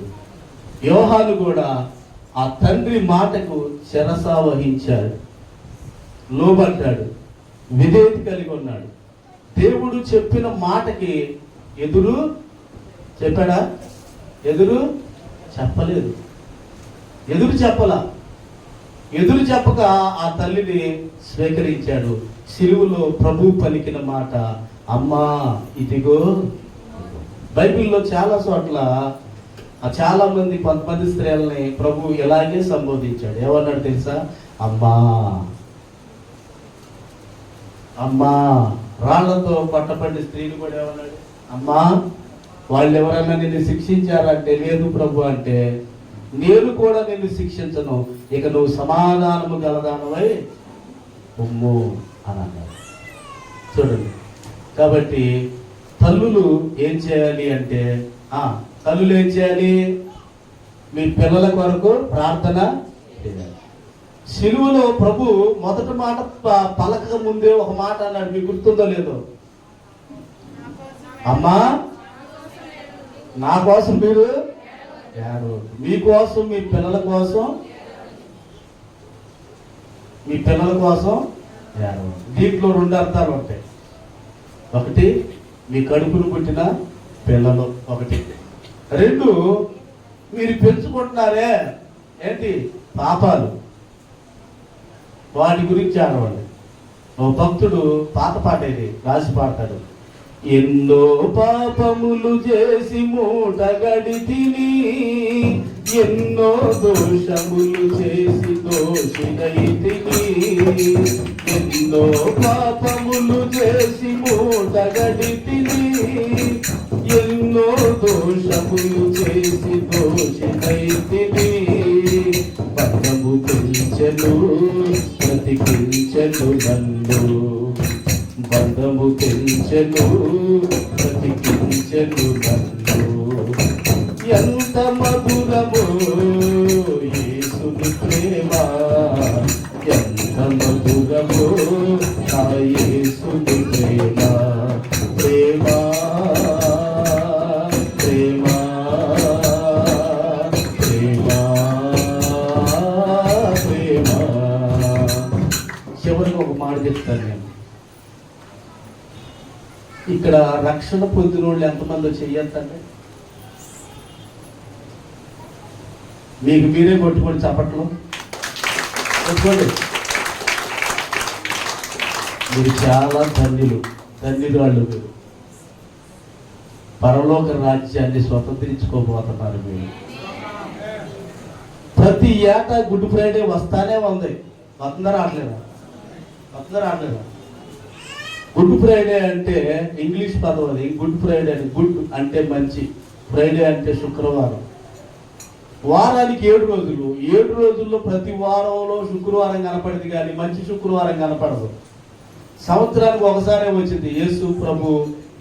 Speaker 1: యోహాను కూడా ఆ తండ్రి మాటకు శిరస వహించాడు, లోబడ్డాడు, విధేయత కలిగి ఉన్నాడు. దేవుడు చెప్పిన మాటకి ఎదురు చెప్పాడా? ఎదురు చెప్పలేదు. ఎదురు చెప్పక ఆ తల్లిని స్వీకరించాడు. సిలువలో ప్రభు పలికిన మాట, అమ్మా, ఇదిగో. బైబిల్లో చాలా చోట్ల చాలా మంది, కొంతమంది స్త్రీలని ప్రభు ఇలాగే సంబోధించాడు. ఏమన్నాడు తెలుసా? అమ్మా, అమ్మా. రాళ్లతో పట్టబడిన స్త్రీలు కూడా ఏమన్నాడు? అమ్మా. వాళ్ళు ఎవరైనా నిన్ను శిక్షించారంటే, లేదు ప్రభు అంటే, నేను కూడా నిన్ను శిక్షించను, ఇక నువ్వు సమాధానము గలదానవై ఉమ్ము అని అన్నాడు. చూడండి, కాబట్టి తల్లులు ఏం చేయాలి అంటే, తల్లులు ఏం చేయాలి? మీ పిల్లల కొరకు ప్రార్థన చేయాలి. సిలువలో ప్రభు మొదటి మాట పలకక ముందే ఒక మాట అన్నాడు, మీకు గుర్తుందో లేదో? అమ్మా, నా కోసం మీరు మీకోసం, మీ పిల్లల కోసం దీంట్లో 2 అర్థాలు ఉంటాయి. ఒకటి, మీ కడుపును పుట్టిన పిల్లలు ఒకటి, రెండు, మీరు పెంచుకుంటున్నారే ఏంటి పాపాలు, వాటి గురించి ఆడవాలి. ఓ భక్తుడు పాత పాట ఇది రాసి పాడతాడు. ఎన్నో పాపములు చేసి మూటగడి తిని, ఎన్నో దోషములు చేసి దోషినై తిని, ఎన్నో పాపములు చేసి మూటగడి తిని, ఎన్నో దోషములు చేసి దోషినై తిని, పదము పెంచెను బ్రతికించెను నన్ను, బంధము పెంచెను బ్రతికించెను నన్ను. ఎంత మధురమో యేసుని ప్రేమ, ఎంత మధురమో నా యేసుని ప్రేమ. ప్రేమ ప్రేమ ప్రేమ ప్రేమ. చివరికి ఒక మాట చెప్తాను నేను. ఇక్కడ రక్షణ పొందిన వాళ్ళు ఎంతమంది చెయ్యొద్దండి? మీకు మీరే కొట్టుకోండి చప్పట్లు కొట్టుకోండి. మీరు చాలా ధన్యురాళ్ళు. మీరు పరలోక రాజ్యాన్ని స్వతంత్రించుకోబోతున్నారు. మీరు ప్రతి ఏటా గుడ్ ఫ్రైడే వస్తానే ఉంది. వస్తుందా రావట్లేదా? గుడ్ ఫ్రైడే అంటే ఇంగ్లీష్ పదం అది. గుడ్ ఫ్రైడే అని, గుడ్ అంటే మంచి, ఫ్రైడే అంటే శుక్రవారం. వారానికి 7 రోజులు. 7 రోజుల్లో ప్రతి వారంలో శుక్రవారం కనపడింది, కానీ మంచి శుక్రవారం కనపడదు. సంవత్సరానికి ఒకసారి వచ్చింది. యేసు ప్రభు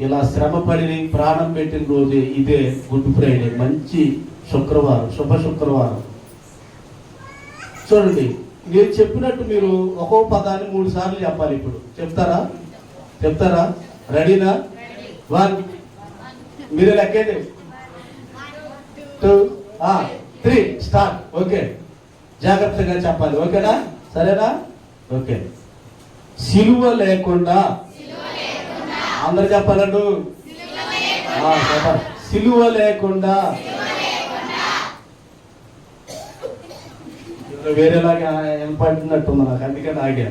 Speaker 1: ఇలా శ్రమపడి ప్రాణం పెట్టిన రోజే ఇదే గుడ్ ఫ్రైడే, మంచి శుక్రవారం, శుభ శుక్రవారం. చూడండి, నేను చెప్పినట్టు మీరు ఒక్కో పదాన్ని 3 సార్లు చెప్పాలి. ఇప్పుడు చెప్తారా? రెడీనా? 1, మీరే లెక్కండి. 2, 3 స్టార్ట్. ఓకే, జాగ్రత్తగా చెప్పాలి. ఓకేనా? సరేనా? ఓకే. సిలువ లేకుండా, అందరు చెప్పాలండు. సిలువ లేకుండా. వేరేలాగా వినపడినట్టుంది నాకు, అందుకని ఆగా.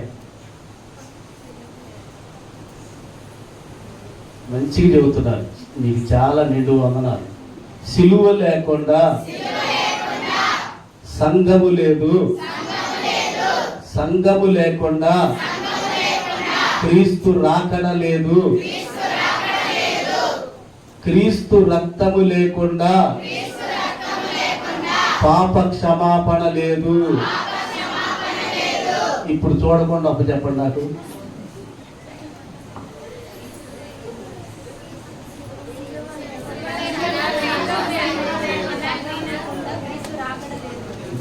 Speaker 1: మంచిగా చెబుతున్నారు, మీకు చాలా నిండు వందనాలు. సిలువ లేకుండా సంఘము లేదు, సంఘము లేకుండా క్రీస్తు రాకడ లేదు, క్రీస్తు రక్తము లేకుండా పాప క్షమాపణ లేదు. ఇప్పుడు చూడకుండా ఒక చెప్పండి నాకు.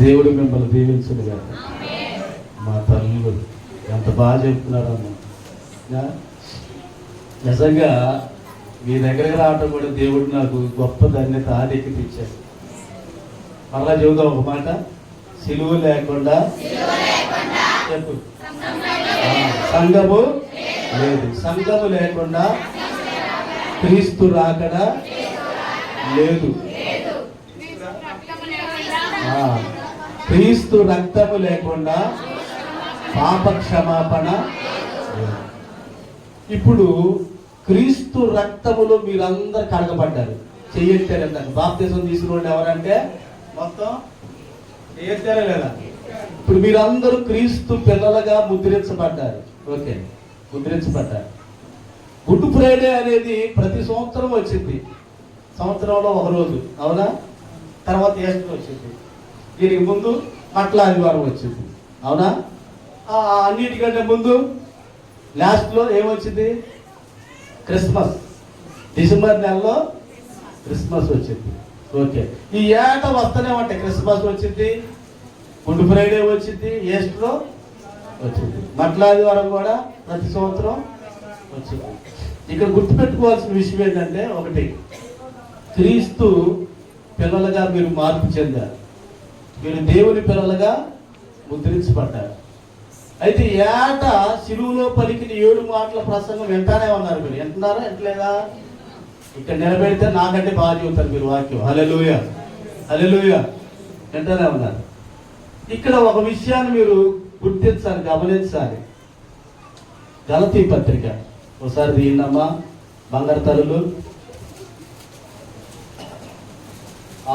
Speaker 1: దేవుడు మిమ్మల్ని దీవించడు కదా. మా తల్లులు ఎంత బాగా చెప్తున్నారమ్మా. నిజంగా మీ దగ్గరకు రావటం కూడా దేవుడు నాకు గొప్ప ధన్యత ఆధిక్యతిచ్చాడు. మరలా చెబుదాం ఒక మాట. సిలువ లేకుండా చెప్పు. సంఘము లేదు, సంఘము లేకుండా క్రీస్తు రాకడ లేదు, క్రీస్తు రక్తము లేకుండా పాప క్షమాపణ. ఇప్పుడు క్రీస్తు రక్తములో మీరందరూ కడగబడ్డారు. చెయ్యట్టారంట. బాప్తిసం తీసుకున్న వాళ్ళు ఎవరంటే మొత్తం చెయ్యట్టారా లేదా? ఇప్పుడు మీరందరూ క్రీస్తు పిల్లలుగా ముద్రించబడ్డారు. ఓకే, ముద్రించబడ్డారు. గుడ్ ఫ్రైడే అనేది ప్రతి సంవత్సరం వచ్చింది. సంవత్సరంలో ఒక రోజు, అవునా? తర్వాత ఈస్టర్ వచ్చింది. దీనికి ముందు మట్ల ఆదివారం వచ్చింది, అవునా? అన్నిటికంటే ముందు లాస్ట్లో ఏమొచ్చింది? క్రిస్మస్. డిసెంబర్ నెలలో క్రిస్మస్ వచ్చింది. ఓకే, ఈ ఏట వస్తూనే ఉంటాయి. క్రిస్మస్ వచ్చింది, గుడ్ ఫ్రైడే వచ్చింది, ఈస్టర్ వచ్చింది, మట్ల ఆదివారం కూడా ప్రతి సంవత్సరం వచ్చింది. ఇక్కడ గుర్తుపెట్టుకోవాల్సిన విషయం ఏంటంటే, ఒకటి, క్రీస్తు పిల్లలుగా మీరు మార్పు చెందారు. మీరు దేవుని పిల్లలుగా ముద్రించబడ్డారు. అయితే ఏట సిలువలో పలికిన 7 మాటల ప్రసంగం వింటానే ఉన్నారు. మీరు వింటున్నారా? వింటలేదా? ఇక్కడ నిలబెడితే నాకంటే బాగా చెబుతారు మీరు వాక్యం. హల్లెలూయా, హల్లెలూయా. వింటూనే ఉన్నారు. ఇక్కడ ఒక విషయాన్ని మీరు గుర్తించాలి, గమనించాలి. గలతీ పత్రిక ఒకసారి తీయండమ్మా, బంగారు తల్లులు.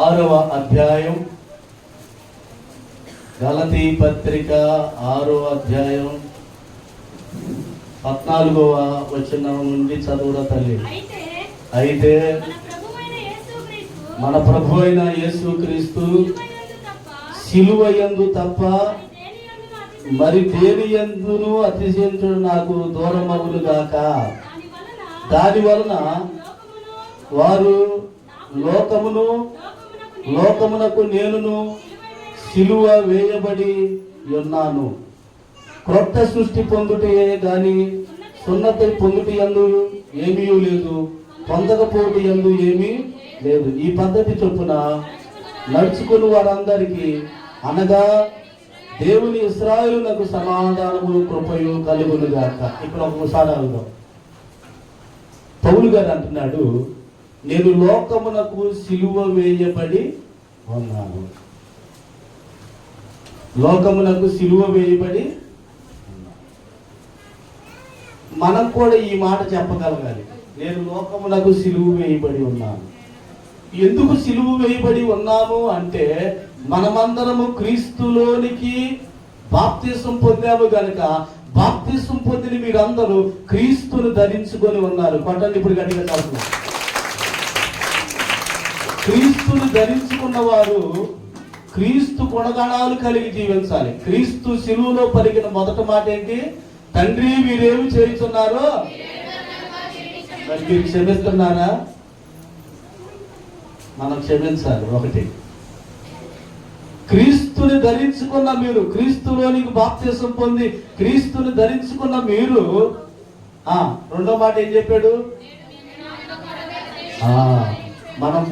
Speaker 1: 6వ అధ్యాయం, గలతీ పత్రిక 6వ అధ్యాయం 14వ వచనం నుండి చదువురా తల్లి. అయితే మన ప్రభు అయిన యేసుక్రీస్తు సిలువయందు తప్ప మరి దేని యందును అతిశయించుడు నాకు దూరమగును గాక. దాని వలన వారు లోకమునకు నేనును సిలువ వేయబడి ఉన్నాను. క్రొత్త సృష్టి పొందుటే గాని సున్నతి పొందుటి యందు ఏమీ లేదు, పొందకపోటి యందు ఏమీ లేదు. ఈ పద్ధతి చొప్పున నడుచుకుని వారందరికీ అనగా దేవుని ఇశ్రాయేలునకు సమాధానము కృపయు కలుగును గాక. ఇక్కడ ఒక ఉదాహరణ పౌలు గారు అంటున్నాడు, నేను లోకమునకు సిలువ వేయబడి ఉన్నాను. లోకమునకు సిలువ వేయబడి. మనం కూడా ఈ మాట చెప్పగలగాలి, నేను లోకమునకు సిలువ వేయబడి ఉన్నాను. ఎందుకు సిలువ వేయబడి ఉన్నాము అంటే మనమందరము క్రీస్తులోనికి బాప్తిసం పొందాము గనుక, బాప్తిసం పొందిన మీరందరూ క్రీస్తును ధరించుకొని ఉన్నారు. కొట్టండి ఇప్పుడు గట్టిగా చదువు. క్రీస్తును ధరించుకున్న వారు క్రీస్తు గుణగణాలు కలిగి జీవించాలి. క్రీస్తు సిలువలో పలికిన మొదటి మాట ఏంటి? తండ్రి మీరేమి చేయుచున్నారో మరి మీరు క్షమిస్తున్నారా? మనం క్షమించాలి. ఒకటి, క్రీస్తుని ధరించుకున్న మీరు, క్రీస్తులోనికి బాప్తిసం పొంది క్రీస్తుని ధరించుకున్న మీరు, రెండో మాట ఏం చెప్పాడు? మనం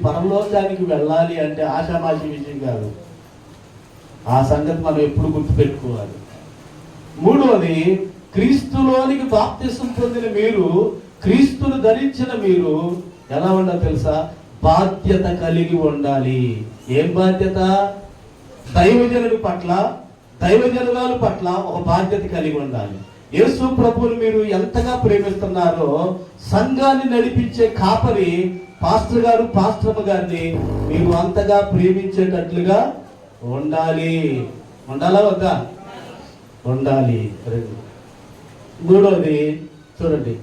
Speaker 1: పరలోకానికి వెళ్ళాలి అంటే ఆషామాషి విషయం కాదు. ఆ సంగతి మనం ఎప్పుడు గుర్తుపెట్టుకోవాలి. మూడవది, క్రీస్తులోనికి బాప్తిసం పొందిన మీరు, క్రీస్తును ధరించిన మీరు ఎలా ఉండాలి తెలుసా? బాధ్యత కలిగి ఉండాలి. ఏం బాధ్యత? దైవజనుడి పట్ల, దైవజనుల పట్ల ఒక బాధ్యత కలిగి ఉండాలి. యేసు ప్రభువుని మీరు ఎంతగా ప్రేమిస్తున్నారో సంఘాన్ని నడిపించే కాపరి పాస్టర్ గారు, పాస్టర్మ గారిని మీరు అంతగా ప్రేమించేటట్లుగా ఉండాలి. ఉండాలా వద్దా? ఉండాలి. మూడవది చూడండి,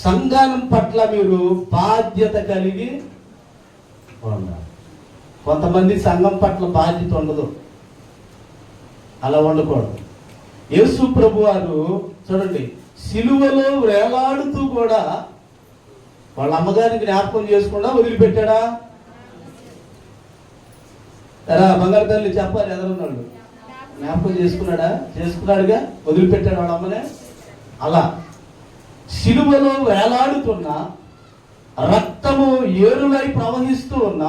Speaker 1: సంఘం పట్ల మీరు బాధ్యత కలిగి ఉండాలి. కొంతమంది సంఘం పట్ల బాధ్యత ఉండదు, అలా ఉండకూడదు. యేసు ప్రభు వారు చూడండి, సిలువలో వేలాడుతూ కూడా వాళ్ళ అమ్మగారిని జ్ఞాపకం చేసుకుండా వదిలిపెట్టాడా? ఎరా బంగారు తల్లి చెప్పాలి, ఎదురున్నాడు జ్ఞాపకం చేసుకున్నాడుగా, వదిలిపెట్టాడు వాళ్ళ అమ్మనే. అలా సిలువలో వేలాడుతున్న, రక్తము ఏరులై ప్రవహిస్తూ ఉన్న,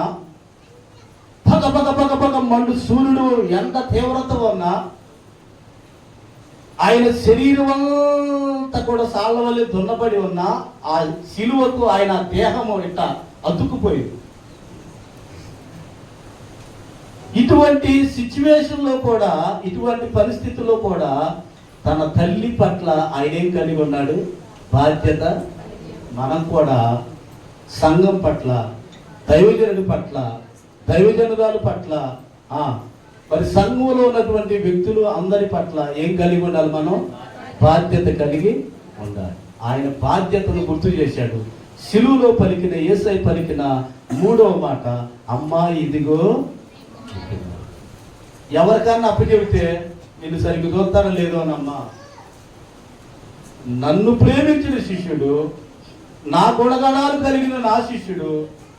Speaker 1: పగ పగ పగ పగ మండు సూర్యుడు ఎంత తీవ్రత ఉన్నా, ఆయన శరీరం అంతా కూడా సాళ్ళ వల్లే దున్నబడి ఉన్న ఆ సిలువకు ఆయన దేహము ఇట్ట అతుక్కుపోయింది. ఇటువంటి సిచ్యువేషన్లో కూడా, ఇటువంటి పరిస్థితుల్లో కూడా తన తల్లి పట్ల ఆయన ఏం కలిగి ఉన్నాడు? బాధ్యత. మనం కూడా సంఘం పట్ల, దైవజనుడి పట్ల, దైవజనురాల పట్ల, మరి సంఘంలో ఉన్నటువంటి వ్యక్తులు అందరి పట్ల ఏం కలిగి ఉండాలి? మనం బాధ్యత కలిగి ఉండాలి. ఆయన బాధ్యతను గుర్తు చేశాడు. సిలువలో పలికిన, యేసయ్య పలికిన మూడవ మాట, అమ్మా ఇదిగో. ఎవరికన్నా అప్పచెబితే నిన్ను సరిగ్గా చూస్తానో లేదో అనమ్మా, నన్ను ప్రేమించిన శిష్యుడు, నా గుణగణాలు కలిగిన నా శిష్యుడు,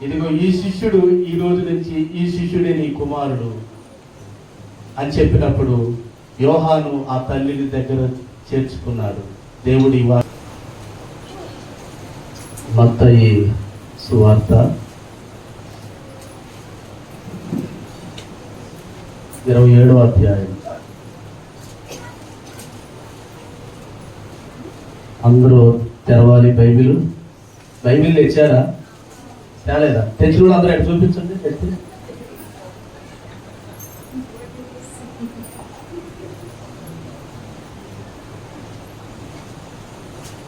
Speaker 1: ఇదిగో ఈ శిష్యుడు, ఈ రోజు నుంచి ఈ శిష్యుడే నీ కుమారుడు అని చెప్పినప్పుడు యోహాను ఆ తల్లిని దగ్గర చేర్చుకున్నాడు. దేవుడి మత్తయి సువార్త 27వ అధ్యాయం. అందరూ తెరవాలి బైబిల్. బైబిల్ తెచ్చారా? తేలేదా? తెచ్చిన వాళ్ళు అందరూ ఎక్కడ చూపించండి. తెచ్చి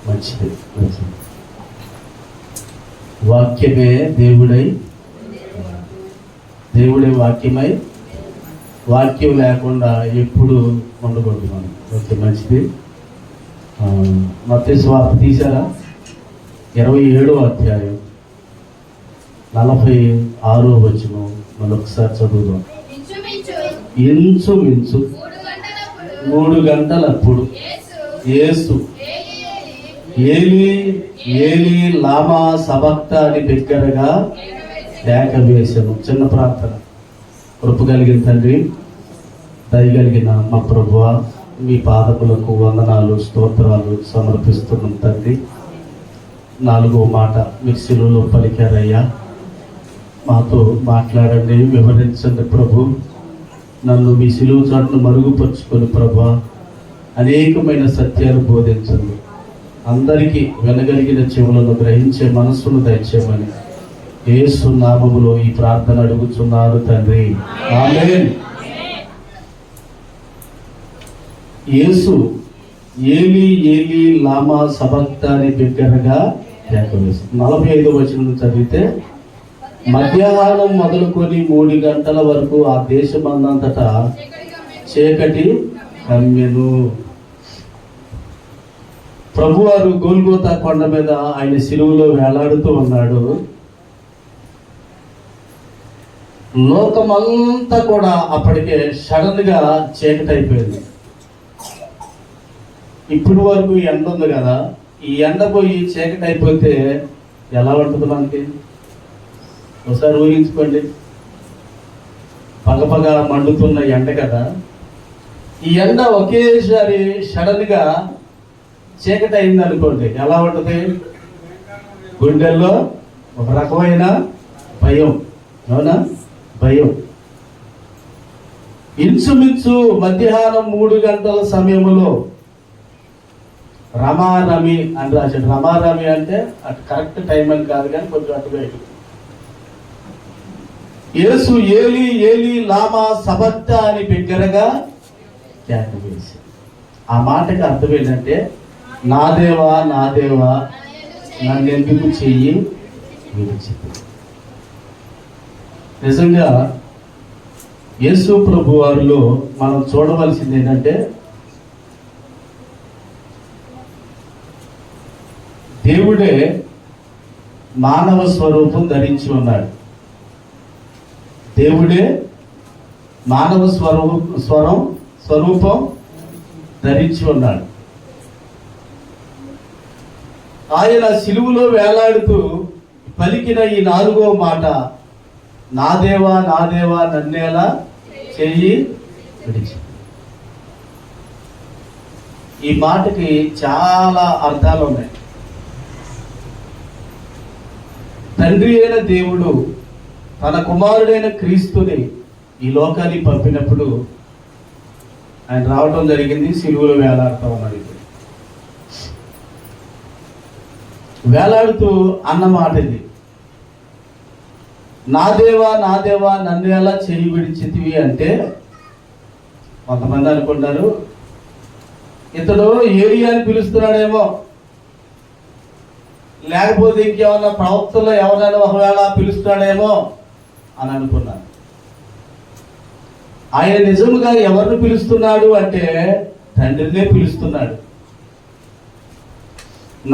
Speaker 1: మంచిది మంచిది. వాక్యమే దేవుడై వాక్యమై వాక్యం లేకుండా ఎప్పుడు ఉండకూడదు మనం. ఓకే, మంచిది. మత్తయి సువార్త తీశారా? 27వ అధ్యాయం 46వ వచనం మరొకసారి చదువుదాం. ఇంచుమించు 3 గంటలప్పుడు యేసు ఏలీ ఏలీ లామా సబక్తాని బిగ్గరగా కేక వేసెను. చిన్న ప్రార్థన. కృప కలిగిన తండ్రి, దయగలిగిన మా ప్రభువా, మీ పాదములకు వందనాలు స్తోత్రాలు సమర్పిస్తున్నాం తండ్రి. 4వ మాట మీరు శిలువలో పలికారయ్యా. మాతో మాట్లాడండి, వివరించండి ప్రభు. నన్ను మీ శిలువ చాటును మరుగుపరుచుకొని ప్రభా అనేకమైన సత్యాలు బోధించండి. అందరికీ వినగలిగిన చెవులను గ్రహించే మనస్సును దయచేయమని యేసు నామములో ఈ ప్రార్థన అడుగుచున్నాను తండ్రి, ఆమేన్. యేసు ఏలీ ఏలీ లామా సబక్తాని బిగ్గరగా కేక వేశాడు. 45వ వచనం చదివితే, మధ్యాహ్నం మొదలుకొని 3 గంటల వరకు ఆ దేశమందంతటా చీకటి కమ్మెను. ప్రభువారు గోల్గోతా కొండ మీద ఆయన శిలువలో వేలాడుతూ ఉన్నాడు. లోకమంతా కూడా అప్పటికే సడన్ గా చీకటి అయిపోయింది. ఇప్పుడు వరకు ఎండ ఉంది కదా, ఈ ఎండ పోయి చీకటి అయిపోతే ఎలా ఉంటుంది మనకి? ఒకసారి ఊహించుకోండి. పగపగ మండుతున్న ఎండ కదా, ఈ ఎండ ఒకేసారి సడన్ గా చీకటి అయింది అనుకోండి, ఎలా ఉంటుంది? గుండెల్లో ఒక రకమైన భయం, అవునా? భయం. ఇంచుమించు మధ్యాహ్నం 3 గంటల సమయంలో రమారమి అని రాశాడు. రమారమి అంటే అటు కరెక్ట్ టైం అని కాదు, కానీ కొంచెం అటుగా ఇటు. యేసు ఏలీ ఏలీ లామా సబక్తా అని బిగ్గరగా కేక వేసి. ఆ మాటకి అర్థం ఏంటంటే, నా దేవా నా దేవా నన్నెందుకు చెయ్యి విడిచితివి. నిజంగా యేసు ప్రభు వారిలో మనం చూడవలసింది ఏంటంటే, దేవుడే మానవ స్వరూపం ధరించి ఉన్నాడు. దేవుడే మానవ స్వరూపం ధరించి ఉన్నాడు. ఆయన శిలువలో వేలాడుతూ పలికిన ఈ 4వ మాట, నా దేవా నా దేవా నన్నేలా చెయ్యి విడిచి. ఈ మాటకి చాలా అర్థాలు ఉన్నాయి. తండ్రి అయిన దేవుడు తన కుమారుడైన క్రీస్తుని ఈ లోకానికి పంపినప్పుడు ఆయన రావటం జరిగింది. శిలువలో వేలాడుతూ ఉన్నాడు. వేలాడుతూ అన్న మాట ఇది, నా దేవా నన్ను ఎలా చెయ్యి విడిచితివి అంటే, కొంతమంది అనుకుంటారు ఇతడు ఏలియా అని పిలుస్తున్నాడేమో, లేకపోతే ఇంకేమన్నా ప్రవక్తలో ఎవరైనా ఒకవేళ పిలుస్తున్నాడేమో అని అనుకున్నారు. ఆయన నిజముగా ఎవరిని పిలుస్తున్నాడు అంటే తండ్రినే పిలుస్తున్నాడు.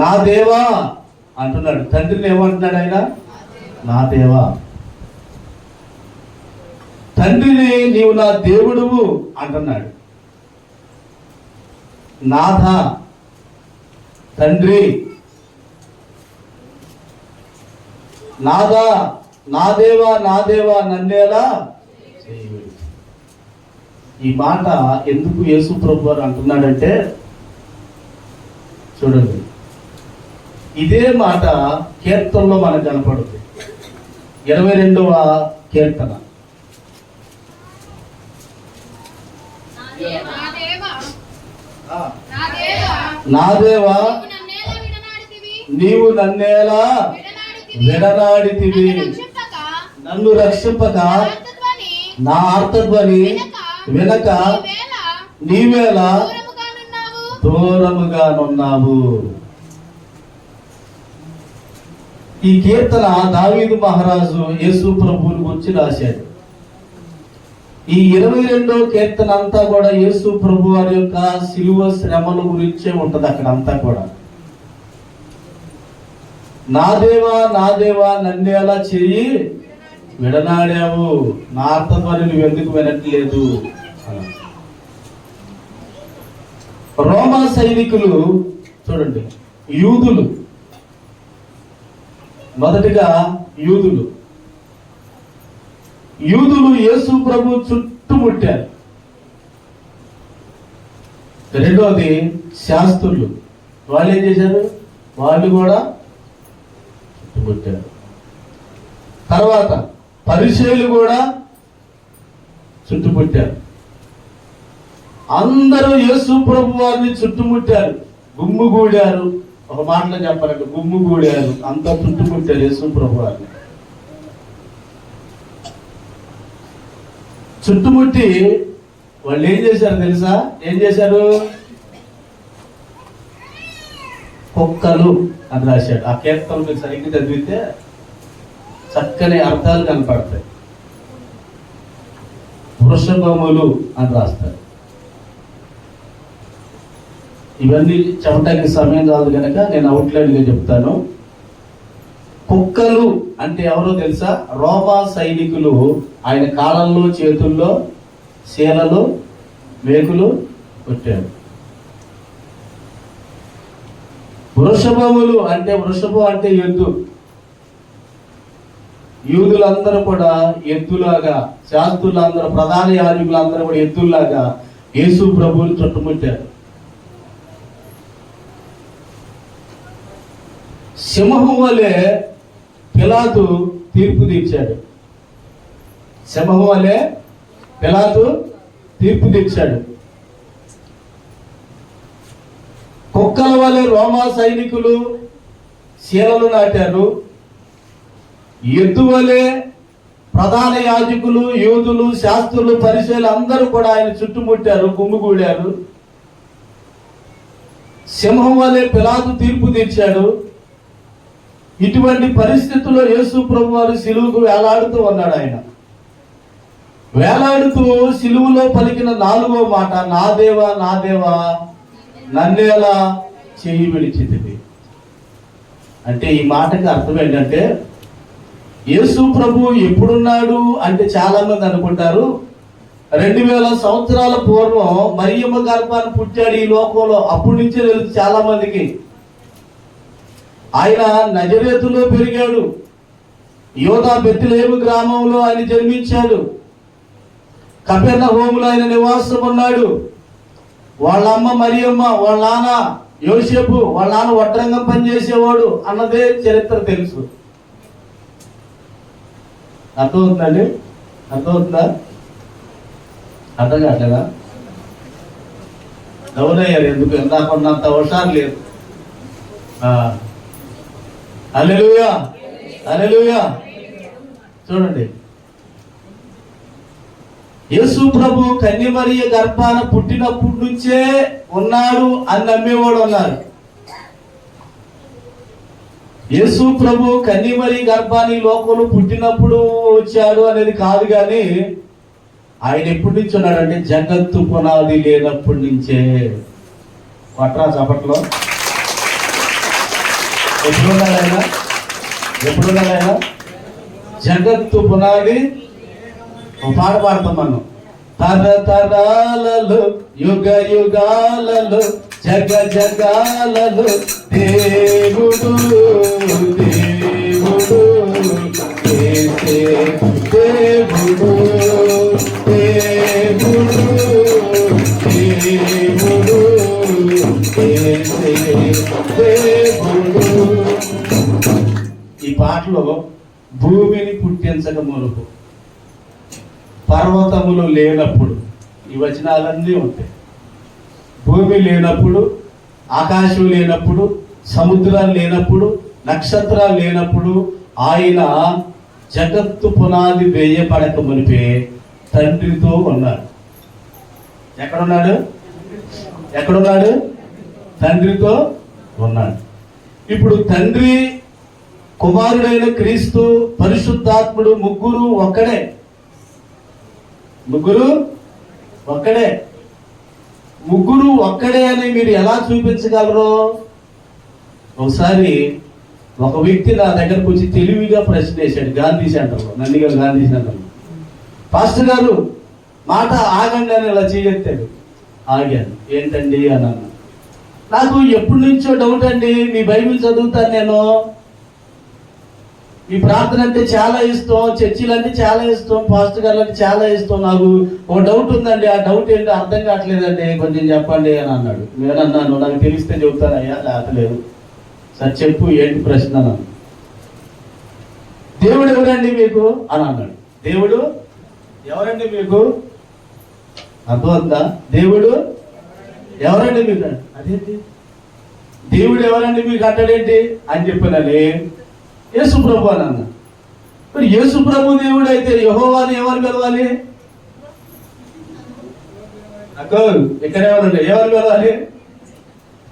Speaker 1: నా దేవా అంటున్నాడు. తండ్రిని ఏమంటున్నాడు ఆయన? నా దేవా. తండ్రిని నీవు నా దేవుడువు అంటున్నాడు. నాథ, తండ్రి, నాదా, నా దేవా నన్నేలా. ఈ మాట ఎందుకు యేసు ప్రభు వారు అంటున్నాడంటే, చూడండి, ఇదే మాట కీర్తనలో మనకు కనపడుతుంది. 22వ కీర్తన. నా దేవా నీవు నన్నేలా విడనాడితివి, నన్ను రక్షింపక నా ఆర్తధ్వని వినక నీవేలా దూరముగానున్నావు. ఈ కీర్తన దావీదు మహారాజు యేసు ప్రభువుని గురించి రాశాడు. ఈ 22వ కీర్తన అంతా కూడా యేసు ప్రభు వారి యొక్క శిలువ శ్రమల గురించే ఉంటది. అక్కడ అంతా కూడా నా దేవా నా దేవా నన్నేలా చెయ్యి విడనాడావు, నా ఆర్తధ్వని నువ్వు ఎందుకు వినట్లేదు. రోమా సైనికులు చూడండి, యూదులు, మొదటిగా యూదులు యేసు ప్రభు చుట్టుముట్టారు. రెండోది శాస్త్రులు, వాళ్ళు ఏం చేశారు, వాళ్ళు కూడా చుట్టుముట్టారు. తర్వాత పరిసయ్యులు కూడా చుట్టుముట్టారు. అందరూ యేసు ప్రభు వారిని చుట్టుముట్టారు, గుమ్ముగూడారు. ఒక మాటలో చెప్పాలంటే గుమ్ముగూడారు, అంతా చుట్టుముట్టారు యేసు ప్రభు వారిని. చుట్టుముట్టి వాళ్ళు ఏం చేశారు తెలుసా? ఏం చేశారు? కుక్కలు అని రాశాడు. ఆ కీర్తనలు మీరు సరిగ్గా చదివితే చక్కని అర్థాలు కనపడతాయి. వృషభములు అని రాస్తారు. ఇవన్నీ చెప్పడానికి సమయం కాదు కనుక నేను అవుట్లైన్గా చెప్తాను. కుక్కలు అంటే ఎవరో తెలుసా? రోమా సైనికులు ఆయన కాళ్ళల్లో చేతుల్లో శీలలు మేకులు కొట్టారు. వృషభములు అంటే వృషభం అంటే ఎద్దు. యూదులందరూ కూడా ఎద్దులాగా, శాస్త్రులందరూ, ప్రధాన యాజకులందరూ కూడా ఎద్దుల్లాగా యేసు ప్రభువుని చుట్టుముట్టారు. సింహం వలె పిలాతు తీర్పు తీర్చాడు. సింహం వలె పిలాతు తీర్పు తీర్చాడు. కుక్కల వలె రోమా సైనికులు శీలలు నాటారు. ఎద్దు వలె ప్రధాన యాజకులు, యూదులు, శాస్త్రులు, పరిసయ్యులు అందరూ కూడా ఆయన చుట్టుముట్టారు, గుమ్మిగూడారు. సింహం వలె పిలాతు తీర్పు తీర్చాడు. ఇటువంటి పరిస్థితుల్లో యేసు ప్రభు వారు సిలువకు వేలాడుతూ ఉన్నాడు. ఆయన వేలాడుతూ సిలువలో పలికిన 4వ మాట, నా దేవా నా దేవా నన్నేలా చెయ్యి విడిచితివి. అంటే ఈ మాటకి అర్థం ఏంటంటే, యేసు ప్రభు ఎప్పుడున్నాడు అంటే చాలా మంది అనుకుంటారు 2000 సంవత్సరాల పూర్వం మరియమ్మ గర్భాన్ని పుట్టాడు ఈ లోకంలో. అప్పటి నుంచే తెలుసు చాలా మందికి. ఆయన నజరేతులో పెరిగాడు. యోధా బెత్లెహేము గ్రామంలో ఆయన జన్మించాడు. కపెర్నహూములో ఆయన నివాసం ఉన్నాడు. వాళ్ళ అమ్మ మరియమ్మ, వాళ్ళ నాన్న యోసేపు, వాళ్ళ నాన్న వడ్రంగం పనిచేసేవాడు అన్నదే చరిత్ర తెలుసు. అర్థమవుతుందండి? అర్థమవుతుందా? అర్థం కావట్లేదా? డౌనయ్యారు. ఎందుకు? నాకున్నంత హుషారు లేదు. హల్లెలూయా హల్లెలూయా. చూడండి, యేసు ప్రభు కన్యమరియ గర్భాన పుట్టినప్పటి నుంచే ఉన్నాడు అని నమ్మేవాడు ఉన్నారు. యేసు ప్రభు కన్యమరియ గర్భాన్ని లోకంలో పుట్టినప్పుడు వచ్చాడు అనేది కాదు, కానీ ఆయన ఎప్పటి నుంచి ఉన్నాడంటే జగత్తు పునాది లేనప్పటి నుంచే. పట్రా చప్పట్లో. ఎప్పుడున్నాడు ఆయన? ఎప్పుడున్నాడు ఆయన? జగత్తు పునాది. పాట పాడతాం మనం. తరతరాలలో యుగ యుగాలలో జగ జగాలలో దేవుడు దేవుడు యేసే దేవుడు దేవుడు దేవుడు యేసే దేవుడు. ఈ పాటలో భూమిని పుట్టించక మునుపు, పర్వతములు లేనప్పుడు, ఈ వచనాలన్నీ ఉంటాయి. భూమి లేనప్పుడు, ఆకాశం లేనప్పుడు, సముద్రాలు లేనప్పుడు, నక్షత్రాలు లేనప్పుడు ఆయన జగత్తు పునాది వేయబడక మునిపే తండ్రితో ఉన్నాడు. ఎక్కడున్నాడు? తండ్రితో ఉన్నాడు. ఇప్పుడు తండ్రి, కుమారుడైన క్రీస్తు, పరిశుద్ధాత్ముడు ముగ్గురు ఒక్కడే. ముగ్గురు ఒక్కడే అని మీరు ఎలా చూపించగలరు? ఒకసారి ఒక వ్యక్తి నా దగ్గరకు వచ్చి తెలివిగా ప్రశ్న వేశాడు గాంధీ సెంటర్లో, నందిగారు గాంధీ సెంటర్లో. పాస్టర్ గారు మాట ఆగండి అని ఇలా చేయెత్తాడు. ఆగాను. ఏంటండి అని అన్నా. నాకు ఎప్పటి నుంచో డౌట్ అండి, మీ బైబిల్ చదువుతాను నేను, ఈ ప్రార్థన అంటే చాలా ఇష్టం, చర్చిలు అంటే చాలా ఇష్టం, పాస్టర్ గారు అంటే చాలా ఇష్టం. నాకు ఒక డౌట్ ఉందండి, ఆ డౌట్ ఏంటో అర్థం కావట్లేదండి, కొంచెం చెప్పండి అని అన్నాడు. నేనన్నాను, నాకు తెలిస్తే చెబుతానయ్యా, లేకపోలేదు. సరే చెప్పు, ఏంటి ప్రశ్న అన్నాను. దేవుడు ఎవరండి మీకు అని అన్నాడు. దేవుడు ఎవరండి మీకు? అర్థమవుతుందా? దేవుడు ఎవరండి మీకు? అదేంటి దేవుడు ఎవరండి మీకు అంటాడేంటి అని చెప్పానని, యేసు ప్రభు అని అన్నా. మరి యేసు ప్రభు దేవుడు అయితే యెహోవాని ఎవరు పిలవాలి? ఇక్కడ ఎవరు పిలవాలి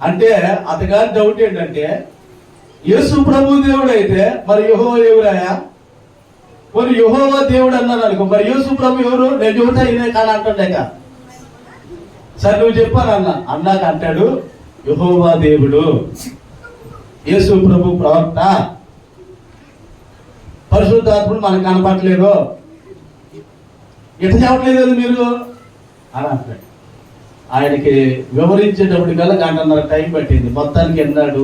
Speaker 1: అంటే, అతగారి డౌట్ ఏంటంటే, యేసు ప్రభు దేవుడు అయితే మరి యెహోవా ఎవరాయా? మరి యెహోవా దేవుడు అన్నాను అనుకో, మరి యేసు ప్రభు ఎవరు? నేను చెబుతా ఇదే కానీ అంటాక, సరే నువ్వు చెప్పాను అన్నాక అంటాడు, యెహోవా దేవుడు, యేసు ప్రభు ప్రవక్త, పరిశుద్ధాత్ముడు మనకు కనపడలేదు, ఎట్లా చెప్పట్లేదు మీరు అని అంటాడు. ఆయనకి వివరించేటప్పటికల్లా గంటన్నర టైం పట్టింది. మొత్తానికి ఎన్నాడు,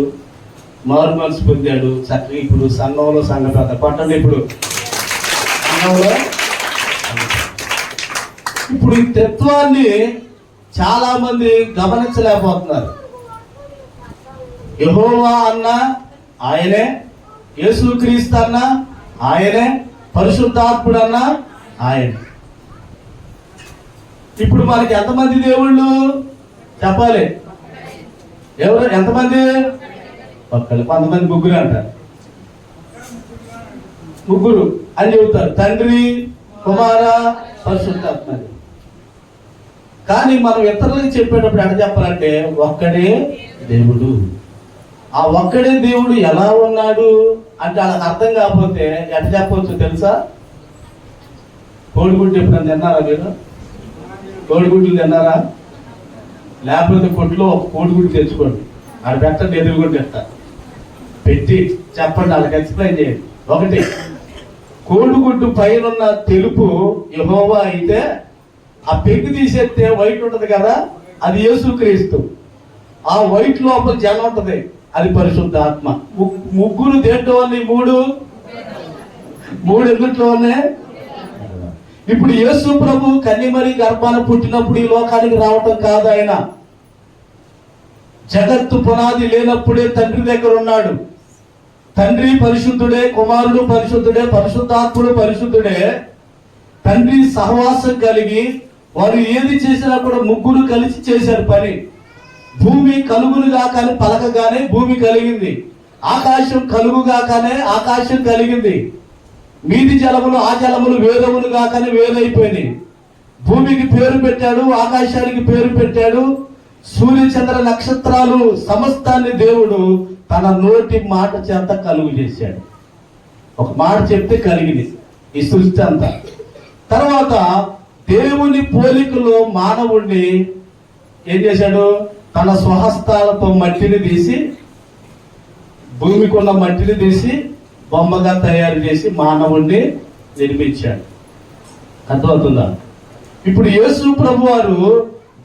Speaker 1: మారు మనసు పొందాడు. చక్కగా ఇప్పుడు సంఘంలో సంఘపేత పట్టండి. ఇప్పుడు ఈ తత్వాన్ని చాలా మంది గమనించలేకపోతున్నారు. యెహోవా అన్న ఆయనే, యేసుక్రీస్తు అన్న ఆయనే, పరిశుద్ధాత్ముడు అన్న ఆయనే. ఇప్పుడు మనకి ఎంతమంది దేవుళ్ళు చెప్పాలి? ఎవరు? ఎంతమంది? ఒక్కళ్ళు. కొంతమంది ముగ్గురు అంటారు. ముగ్గురు అని చెబుతారు, తండ్రి, కుమార, పరిశుద్ధాత్మ. కానీ మనం ఇతరులకు చెప్పేటప్పుడు ఎట్లా చెప్పాలంటే, ఒక్కడే దేవుడు. ఆ ఒక్కడే దేవుడు ఎలా ఉన్నాడు అంటే వాళ్ళకి అర్థం కాకపోతే ఎట్లా చెప్పవచ్చు తెలుసా? కోడిగుడ్డు ఎప్పుడైనా తిన్నారా మీరు? కోడిగుడ్లు తిన్నారా? లేకపోతే కొట్లో ఒక కోడిగుడ్డు తెచ్చుకోండి, ఆడ పెట్టండి, ఎదురుగుడ్డు పెట్టి చెప్పండి, వాళ్ళకి ఎక్స్ప్లెయిన్ చేయండి. ఒకటి, కోడిగుడ్డు పైన తెలుపు యెహోవా అయితే, ఆ పెగ్గు తీసేస్తే వైట్ ఉంటది కదా, అది యేసుక్రీస్తు. ఆ వైట్ లోపల జనం ఉంటది, అది పరిశుద్ధాత్మ. ముగ్గురు దేంట్లో ఉన్నాయి? మూడు ఎందుట్లో ఉన్నాయి? ఇప్పుడు యేసు ప్రభు కన్యమరి గర్భాన పుట్టినప్పుడు ఈ లోకానికి రావటం కాదు. ఆయన జగత్తు పునాది లేనప్పుడే తండ్రి దగ్గర ఉన్నాడు. తండ్రి పరిశుద్ధుడే, కుమారుడు పరిశుద్ధుడే, పరిశుద్ధాత్ముడు పరిశుద్ధుడే. తండ్రి సహవాసం కలిగి వారు ఏది చేసినా కూడా ముగ్గురు కలిసి చేశారు పని. భూమి కలుగునుగా కానీ పలకగానే భూమి కలిగింది, ఆకాశం కలుగుగా కానీ ఆకాశం కలిగింది. మీది జలములు ఆ జలములు వేదములుగా కానీ వేదైపోయినాయి. భూమికి పేరు పెట్టాడు, ఆకాశానికి పేరు పెట్టాడు. సూర్య చంద్ర నక్షత్రాలు సమస్తాన్ని దేవుడు తన నోటి మాట చేత కలుగు చేశాడు. ఒక మాట చెప్తే కలిగింది ఈ సృష్టి అంతా. తర్వాత దేవుని పోలికలో మానవుణ్ణి ఏం చేశాడు? తన స్వహస్తాలతో మట్టిని తీసి, భూమికి ఉన్న మట్టిని తీసి బొమ్మగా తయారు చేసి మానవుణ్ణి నిర్మించాడు. అర్థమవుతుందా? ఇప్పుడు యేసు ప్రభు వారు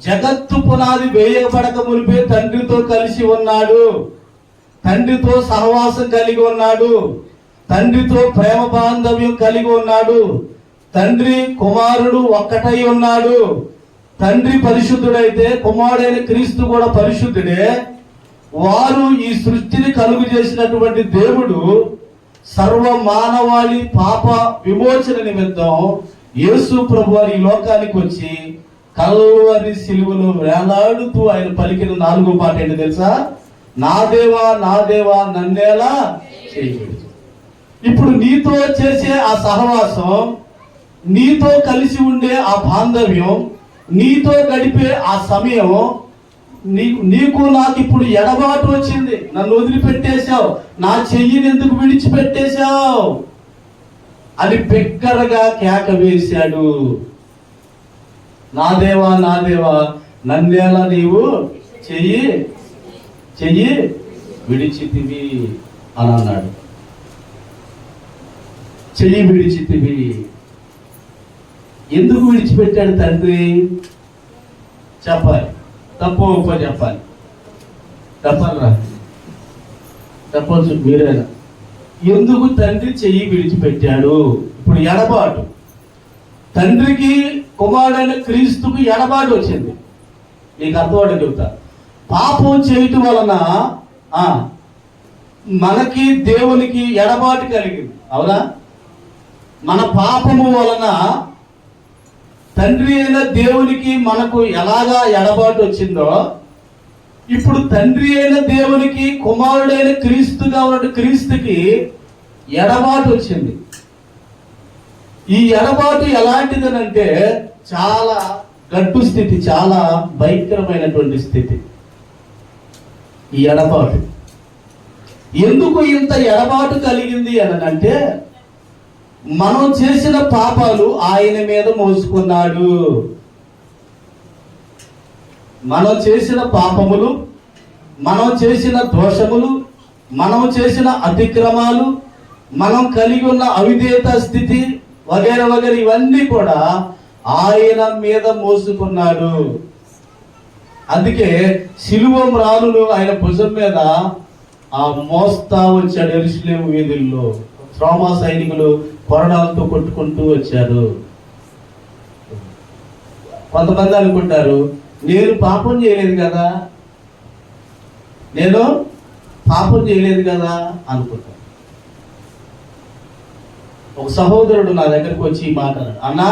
Speaker 1: జగత్తు పునాది వేయబడక మునిపే తండ్రితో కలిసి ఉన్నాడు, తండ్రితో సహవాసం కలిగి ఉన్నాడు, తండ్రితో ప్రేమ బాంధవ్యం కలిగి ఉన్నాడు. తండ్రి కుమారుడు ఒక్కటై ఉన్నాడు. తండ్రి పరిశుద్ధుడైతే కుమారుడైన క్రీస్తు కూడా పరిశుద్ధుడే. వారు ఈ సృష్టిని కలుగు చేసినటువంటి దేవుడు సర్వ మానవాళి పాప విమోచన నిమిత్తం యేసు ప్రభు వారి ఈ లోకానికి వచ్చి కల్వరి సిలువలో వేలాడుతూ ఆయన పలికిన 4వ మాట ఏంటి తెలుసా? నా దేవా నన్నేలా చేయబడి. ఇప్పుడు నీతో చేసే ఆ సహవాసం, నీతో కలిసి ఉండే ఆ బాంధవ్యం, నీతో గడిపే ఆ సమయం, నీకు నాకు ఇప్పుడు ఎడబాటు వచ్చింది. నన్ను వదిలిపెట్టేశావు, నా చెయ్యిని ఎందుకు విడిచిపెట్టేశావు అని బిగ్గరగా కేక వేశాడు. నా దేవా నన్నేలా నీవు చెయ్యి విడిచితివి అని అన్నాడు. చెయ్యి విడిచితివి. ఎందుకు విడిచిపెట్టాడు తండ్రి? చెప్పాలి. తప్పు ఒప్ప చెప్పాలి. చెప్పాలరా, చెప్పచ్చు మీరేనా. ఎందుకు తండ్రి చెయ్యి విడిచిపెట్టాడు? ఇప్పుడు ఎడబాటు, తండ్రికి కుమారుడైన క్రీస్తుకు ఎడబాటు వచ్చింది. నీకు అర్థం చెబుతా. పాపం చేయటం వలన మనకి దేవునికి ఎడబాటు కలిగింది, అవునా? మన పాపము వలన తండ్రి అయిన దేవునికి మనకు ఎలాగా ఎడబాటు వచ్చిందో, ఇప్పుడు తండ్రి అయిన దేవునికి కుమారుడైన క్రీస్తుగా ఉన్న క్రీస్తుకి ఎడబాటు వచ్చింది. ఈ ఎడబాటు ఎలాంటిదనంటే చాలా గడ్డు స్థితి, చాలా భయంకరమైనటువంటి స్థితి ఈ ఎడబాటు. ఎందుకు ఇంత ఎడబాటు కలిగింది అని అంటే, మనం చేసిన పాపాలు ఆయన మీద మోసుకున్నాడు. మనం చేసిన పాపములు, మనం చేసిన దోషములు, మనం చేసిన అతిక్రమాలు, మనం కలిగి ఉన్న అవిధేయత స్థితి వగైరా ఇవన్నీ కూడా ఆయన మీద మోసుకున్నాడు. అందుకే శిలువ మ్రానులు ఆయన భుజం మీద మోస్తా వచ్చాడు. యెరూషలేము వీధుల్లో రోమా సైనికులు కొరడాలతో కొట్టుకుంటూ వచ్చారు. కొంతమంది అనుకుంటారు, నేను పాపం చేయలేదు కదా అనుకుంటారు. ఒక సహోదరుడు నా దగ్గరకు వచ్చి ఈ మాట అన్నాడు. అన్నా,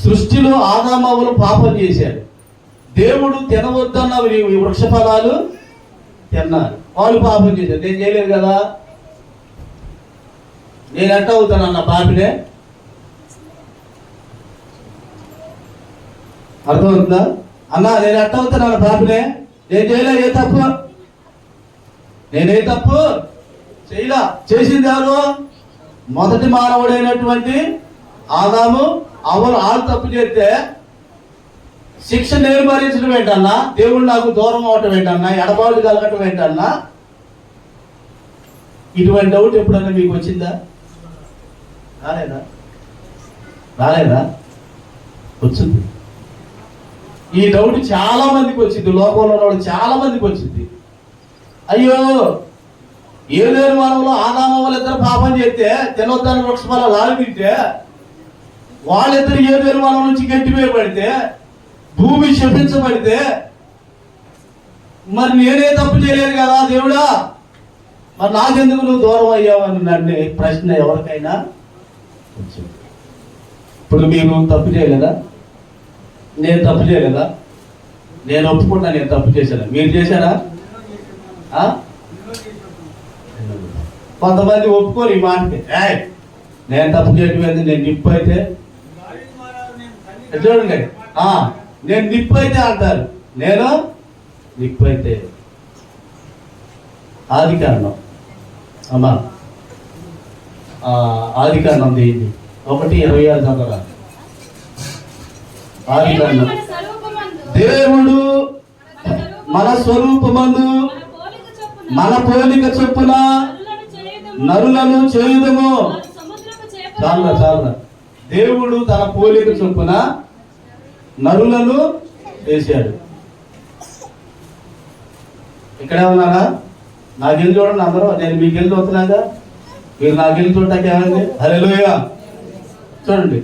Speaker 1: సృష్టిలో ఆదామవ్వలు పాపం చేశారు, దేవుడు తినవద్దన్న ఈ వృక్ష ఫలాలు తిన్నారు, వాళ్ళు పాపం చేశారు, నేను చేయలేదు కదా. నేను ఎట్ట అవుతానన్న పాపినే? అర్థమవుతుందా అన్నా? నేను ఎట్ట అవుతానన్న పాపినే? నేను చేయలేదు. నేనే తప్పు చేయలా. చేసింది ఎవరు? మొదటి మానవుడైనటువంటి ఆదాము అవ్వలు. వాళ్ళు తప్పు చేస్తే శిక్ష నేను భరించడం ఏంటన్నా? దేవుడు నాకు దూరం అవటం ఏంటన్నా? ఎడబాటు కలగటం ఏంటన్నా? ఇటువంటి డౌట్ ఎప్పుడన్నా మీకు వచ్చిందా? రాలేదా? వచ్చింది. ఈ డౌట్ చాలా మందికి వచ్చింది. లోకంలో ఉన్న చాలా మందికి వచ్చింది. అయ్యో, ఏదేను వనంలో ఆదాము వాళ్ళిద్దరు పాపం చేస్తే తినొద్దని వృక్షఫలాలు లాగి తింటే, వాళ్ళిద్దరు ఏదేను వనం నుంచి గట్టివేయబడితే, భూమి శపించబడితే, మరి నేనే తప్పు చేయలేదు కదా దేవుడా, మరి నాకెందుకు నువ్వు దూరం అయ్యావని నన్ను ప్రశ్న ఎవరికైనా వచ్చింది. ఇప్పుడు మీరు తప్పు చేయలేదా? నేను తప్పు చేయలేదా? నేను ఒప్పుకుంటా, నేను తప్పు చేశాను. మీరు చేశారా? కొంతమంది ఒప్పుకోరు ఈ మాటకి. నేను తప్పు చేయటం ఏంది? నేను నిప్పు అయితే చూడండి, నేను నిప్పు అయితే అంటారు, నేను నిప్పు అయితే. ఆదికాండం అమ్మా, ఆదికాండం ఏంటి 1:26 చదవరా. ఆదికాండం, దేవుడు మన స్వరూపమందు మన పోలిక చొప్పున నరులను చేయుదము. చాలా దేవుడు తన పోలిక చొప్పున నరులను చేశాడు. ఇక్కడే ఉన్నారా? నాకెళ్ళి చూడండి అందరూ. నేను మీకు వెళ్ళి చూస్తున్నాగా, మీరు నాకెళ్ళి చూడటానికి ఏమైంది? హల్లెలూయా. చూడండి,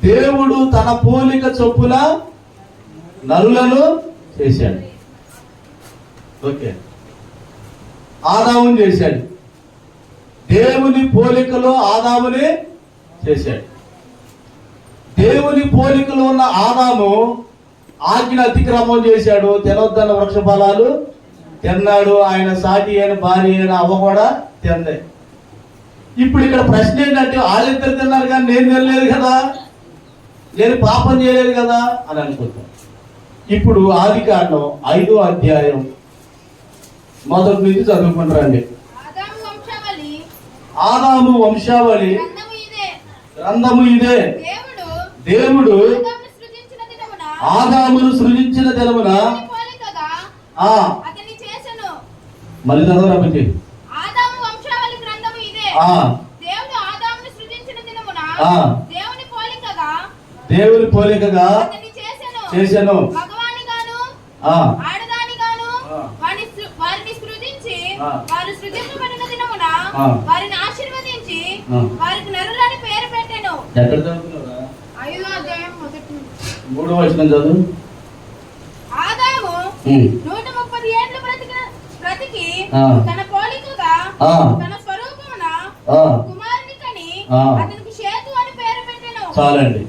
Speaker 1: దేవుడు తన పోలిక చొప్పున నరులను చేశాడు. ఓకే, ఆదాముని చేశాడు. దేవుని పోలికలో ఆదాముని చేశాడు. దేవుని పోలికలో ఉన్న ఆదాము ఆజ్ఞ అతిక్రమం చేశాడు, తినొద్దన్న వృక్ష ఫలాలు తిన్నాడు, ఆయన సాటి అయిన భార్య అయిన అవ్వ కూడా తింది. ఇప్పుడు ఇక్కడ ప్రశ్న ఏంటంటే వాళ్ళిద్దరు తిన్నారు కానీ నేను తినలేదు కదా, నేను పాపం చేయలేదు కదా అని అనుకుంటాం. ఇప్పుడు ఆదికాండం 5వ అధ్యాయం మొదటి నుంచి చదువుకుంటారండి. ఆదాము వంశావళి గ్రంథము ఇదే. దేవుడు ఆదామును సృజించిన దినమున మళ్ళీ చదవరాబట్టి దేవుని పోలికగా చేశాను,
Speaker 2: వారిని ఆశీర్వదించి వారికి నరులని పేరు పెట్టెను.
Speaker 1: ఎక్కడ చదువుతున్నారా?
Speaker 2: 5వ అధ్యాయం
Speaker 1: 3వ వచనం చదువు.
Speaker 2: ఆదాము 130 ఏళ్ళు బ్రతికి తన పోలికగా తన స్వరూపమున కుమారుని కని అతనికి షేతు అని పేరు పెట్టెను.
Speaker 1: చాలండి.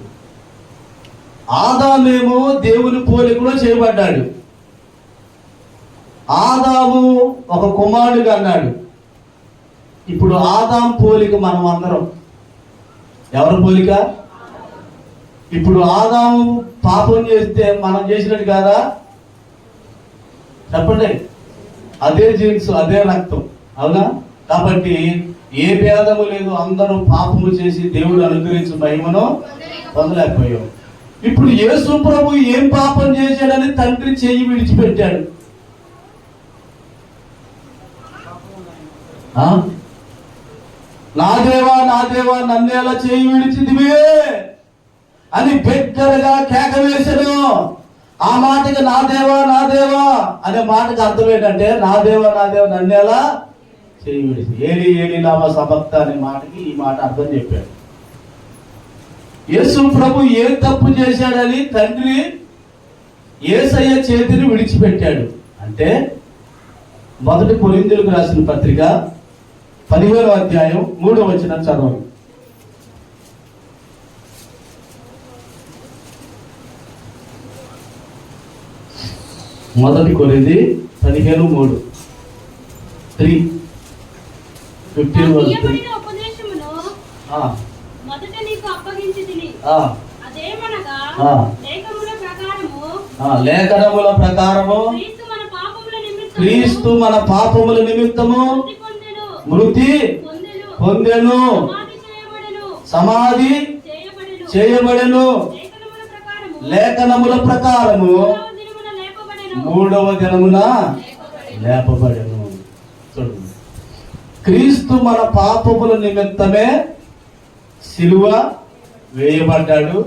Speaker 1: ఆదామేమో దేవుని పోలికలో చేయబడ్డాడు. ఆదాము ఒక కుమారుడిగా అన్నాడు. ఇప్పుడు ఆదాం పోలిక మనం అందరం ఎవరి పోలిక? ఇప్పుడు ఆదాము పాపం చేస్తే మనం చేసినట్టు కాదా? చెప్పండి. అదే జీన్స్, అదే రక్తం, అవునా? కాబట్టి ఏ భేదము లేదు, అందరూ పాపము చేసి దేవుడు అనుగ్రహించిన మహిమను పొందలేకపోయాం. ఇప్పుడు యేసు ప్రభు ఏం పాపం చేశాడని తండ్రి చెయ్యి విడిచిపెట్టాడు. నా దేవా నా దేవా నన్నేలా చేయి విడిచిదివే అని బిగ్గరగా కేక వేశాను. ఆ మాటకి నా దేవా అనే మాటకి అర్థం ఏంటంటే నా దేవా నన్నేలా చేయి విడిచి, ఏలి ఏలి లామా సబక్తా అనే మాటకి ఈ మాట అర్థం చెప్పాడు. యేసు ప్రభు ఏం తప్పు చేశాడని తండ్రి యేసయ్య చేతిని విడిచిపెట్టాడు అంటే 1 కొరింథీయులకు రాసిన పత్రిక 15వ అధ్యాయం 3వ వచనం చదవండి. 1 కొరింథీ 15:3 లేఖనముల ప్రకారము క్రీస్తు మన పాపముల నిమిత్తము మృతి పొందెను, సమాధి చేయబడెను, లేఖనముల ప్రకారము 3వ దినమున లేపబడెను. చూడండి, క్రీస్తు మన పాపముల నిమిత్తమే సిలువ వేయబడ్డాడు,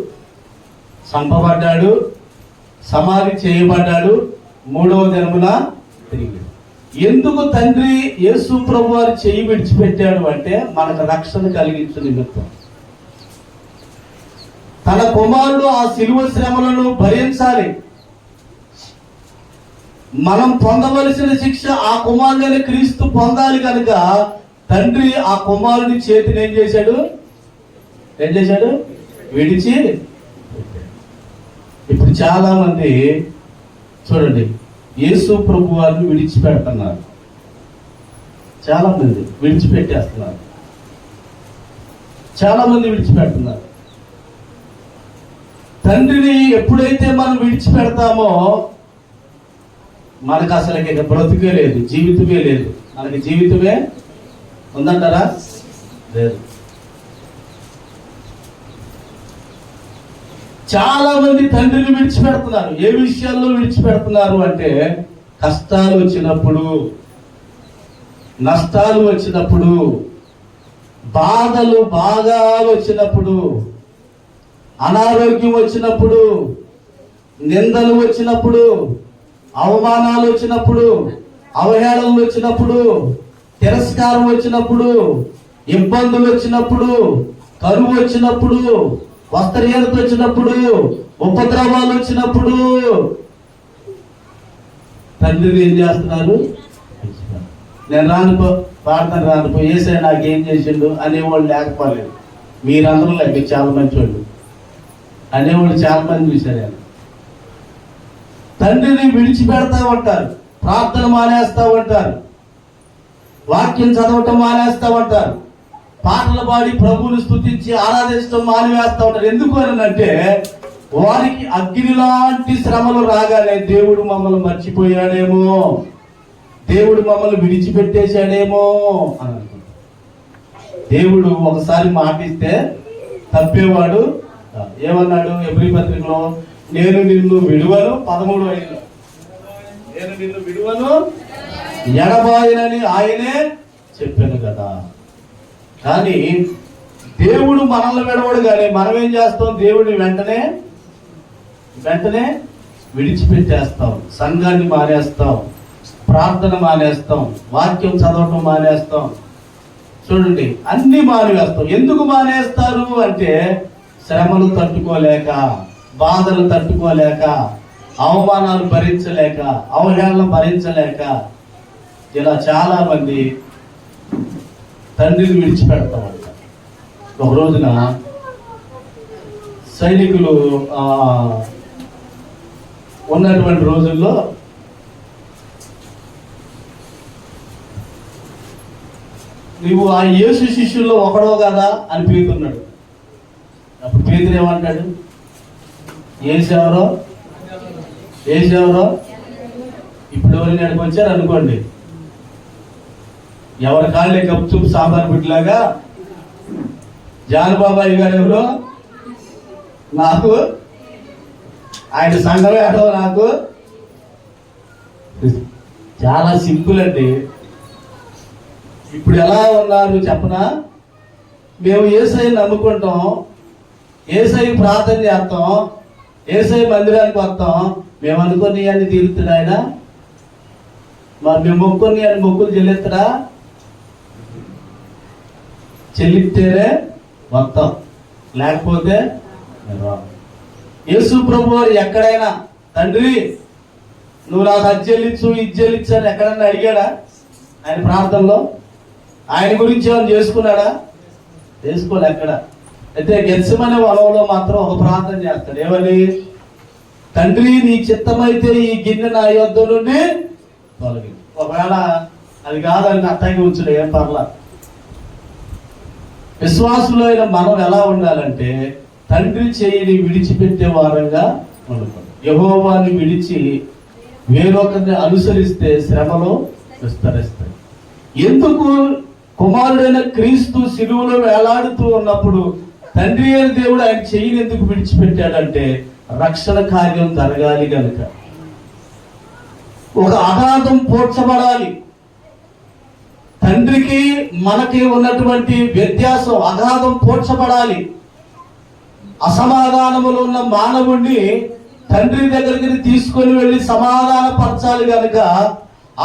Speaker 1: చంపబడ్డాడు, సమాధి చేయబడ్డాడు, 3వ దినమున తిరిగి. ఎందుకు తండ్రి యేసు ప్రభు వారి చెయ్యి విడిచిపెట్టాడు అంటే మనకు రక్షణ కలిగించు నిమిత్తం. తన కుమారుడు ఆ శిలువ శ్రమలను భరించాలి. మనం పొందవలసిన శిక్ష ఆ కుమారుడైన క్రీస్తు పొందాలి కనుక తండ్రి ఆ కుమారుడి చేతిని ఏం చేశాడు? విడిచి. ఇప్పుడు చాలా మంది చూడండి యేసు ప్రభు వారిని విడిచిపెడుతున్నారు. చాలా మంది విడిచిపెట్టేస్తున్నారు. చాలా మంది విడిచిపెడుతున్నారు. తండ్రిని ఎప్పుడైతే మనం విడిచిపెడతామో మనకు అసలు ఇక బ్రతుకే లేదు, జీవితమే లేదు. మనకి జీవితమే ఉందంటారా? లేదు. చాలా మంది తండ్రిని విడిచిపెడుతున్నారు. ఏ విషయాల్లో విడిచిపెడుతున్నారు అంటే కష్టాలు వచ్చినప్పుడు, నష్టాలు వచ్చినప్పుడు, బాధలు బాగా వచ్చినప్పుడు, అనారోగ్యం వచ్చినప్పుడు, నిందలు వచ్చినప్పుడు, అవమానాలు వచ్చినప్పుడు, అవహేళనలు వచ్చినప్పుడు, తిరస్కారం వచ్చినప్పుడు, ఇబ్బందులు వచ్చినప్పుడు, కరువు వచ్చినప్పుడు, వస్త్రహీనత వచ్చినప్పుడు, ఉపద్రవాలు వచ్చినప్పుడు తండ్రిని ఏం చేస్తున్నారు? నేను రానుకో పాడతాను, రానుకో ఏసై నాకేం చేసిండు అనేవాళ్ళు లేకపోలేదు. మీరందరూ లేక చాలా మంచి వాళ్ళు అనేవాళ్ళు చాలా మంది చూశారు. తండ్రిని విడిచిపెడతా ఉంటారు. ప్రార్థన మానేస్తా ఉంటారు, వాక్యం చదవటం మానేస్తా ఉంటారు, పాటలు పాడి ప్రభువుని స్తుతించి ఆరాధించడం మానివేస్తా ఉంటారు. ఎందుకు అంటే వారికి అగ్ని లాంటి శ్రమలు రాగానే దేవుడు మమ్మల్ని మర్చిపోయాడేమో, దేవుడు మమ్మల్ని విడిచిపెట్టేశాడేమో అని అనుకుంటారు. దేవుడు ఒకసారి మాటిస్తే తప్పేవాడు ఏమన్నాడు ఎబ్రీ పత్రికలో, నేను నిన్ను విడువను 13 నేను నిన్ను విడువను ఎడబాయనని ఆయనే చెప్పాను కదా. కానీ దేవుడు మనల్ని విడవడు, కానీ మనం ఏం చేస్తాం, దేవుడిని వెంటనే విడిచిపెట్టేస్తాం, సంఘాన్ని మానేస్తాం, ప్రార్థన మానేస్తాం, వాక్యం చదవటం మానేస్తాం. చూడండి, అన్ని మానేస్తాం. ఎందుకు మానేస్తారు అంటే శ్రమలు తట్టుకోలేక, బాధలు తట్టుకోలేక, అవమానాలు భరించలేక, అవహేళన భరించలేక ఇలా చాలా మంది తండ్రిని విడిచిపెడతామంట. ఒక రోజున సైనికులు ఉన్నటువంటి రోజుల్లో నువ్వు ఆ యేసు శిష్యుల్లో ఒకడో కదా అని పేతున్నాడు. అప్పుడు పేతురు ఏమంటాడు, ఏసేవరో ఇప్పుడు ఎవరిని అడిగి వచ్చారు అనుకోండి, ఎవరి కాళ్ళే గప్చుప్ సాంబార్ బిడ్డలాగా జానబాబాయి గారు ఎవరో నాకు, ఆయన సంఘమే అడవ నాకు. చాలా సింపుల్ అండి. ఇప్పుడు ఎలా ఉన్నారు చెప్పనా, మేము యేసయ్యని నమ్ముకుంటాం, యేసయ్య ప్రార్థన చేస్తాం, యేసయ్య మందిరానికి వస్తాం, మేము అనుకుని అన్ని తీరుతాడు ఆయన, మరి మేము మొక్కుని అని మొక్కులు చెల్లిస్తాడా? చెల్లిస్తేనే వస్తాం, లేకపోతే యేసు ప్రభు వారు ఎక్కడైనా తండ్రి నువ్వు నాకు అది చెల్లించు ఇది చెల్లించు అని ఎక్కడన్నా అడిగాడా? ఆయన ప్రార్థనలో ఆయన గురించి ఏమైనా చేసుకున్నాడా? చేసుకోలే ఎక్కడ. అయితే గెత్సెమనే వనంలో మాత్రం ఒక ప్రార్థన చేస్తాడు, ఏమని, తండ్రి నీ చిత్తమైతే ఈ గిన్నె నా యొద్ద నుండి తొలగి. ఒకవేళ అది కాదని అట్టగి ఉంచుడు ఏం పర్లా. విశ్వాసులో అయిన మనం ఎలా ఉండాలంటే తండ్రి చేయిని విడిచిపెట్టే వారంగా ఉండకూడదు. యెహోవాని విడిచి వేరొకరిని అనుసరిస్తే శ్రమలో విస్తరిస్తాయి. ఎందుకు కుమారుడైన క్రీస్తు శిలువలో వేలాడుతూ ఉన్నప్పుడు తండ్రి అయిన దేవుడు ఆయన చెయ్యిని ఎందుకు విడిచిపెట్టాడంటే రక్షణ కార్యం జరగాలి గనుక, ఒక అగాధం పోడ్చబడాలి. తండ్రికి మనకి ఉన్నటువంటి వ్యత్యాసం అగాధం పోడ్చబడాలి. అసమాధానములు ఉన్న మానవుణ్ణి తండ్రి దగ్గరికి తీసుకొని వెళ్ళి సమాధాన పరచాలి గనుక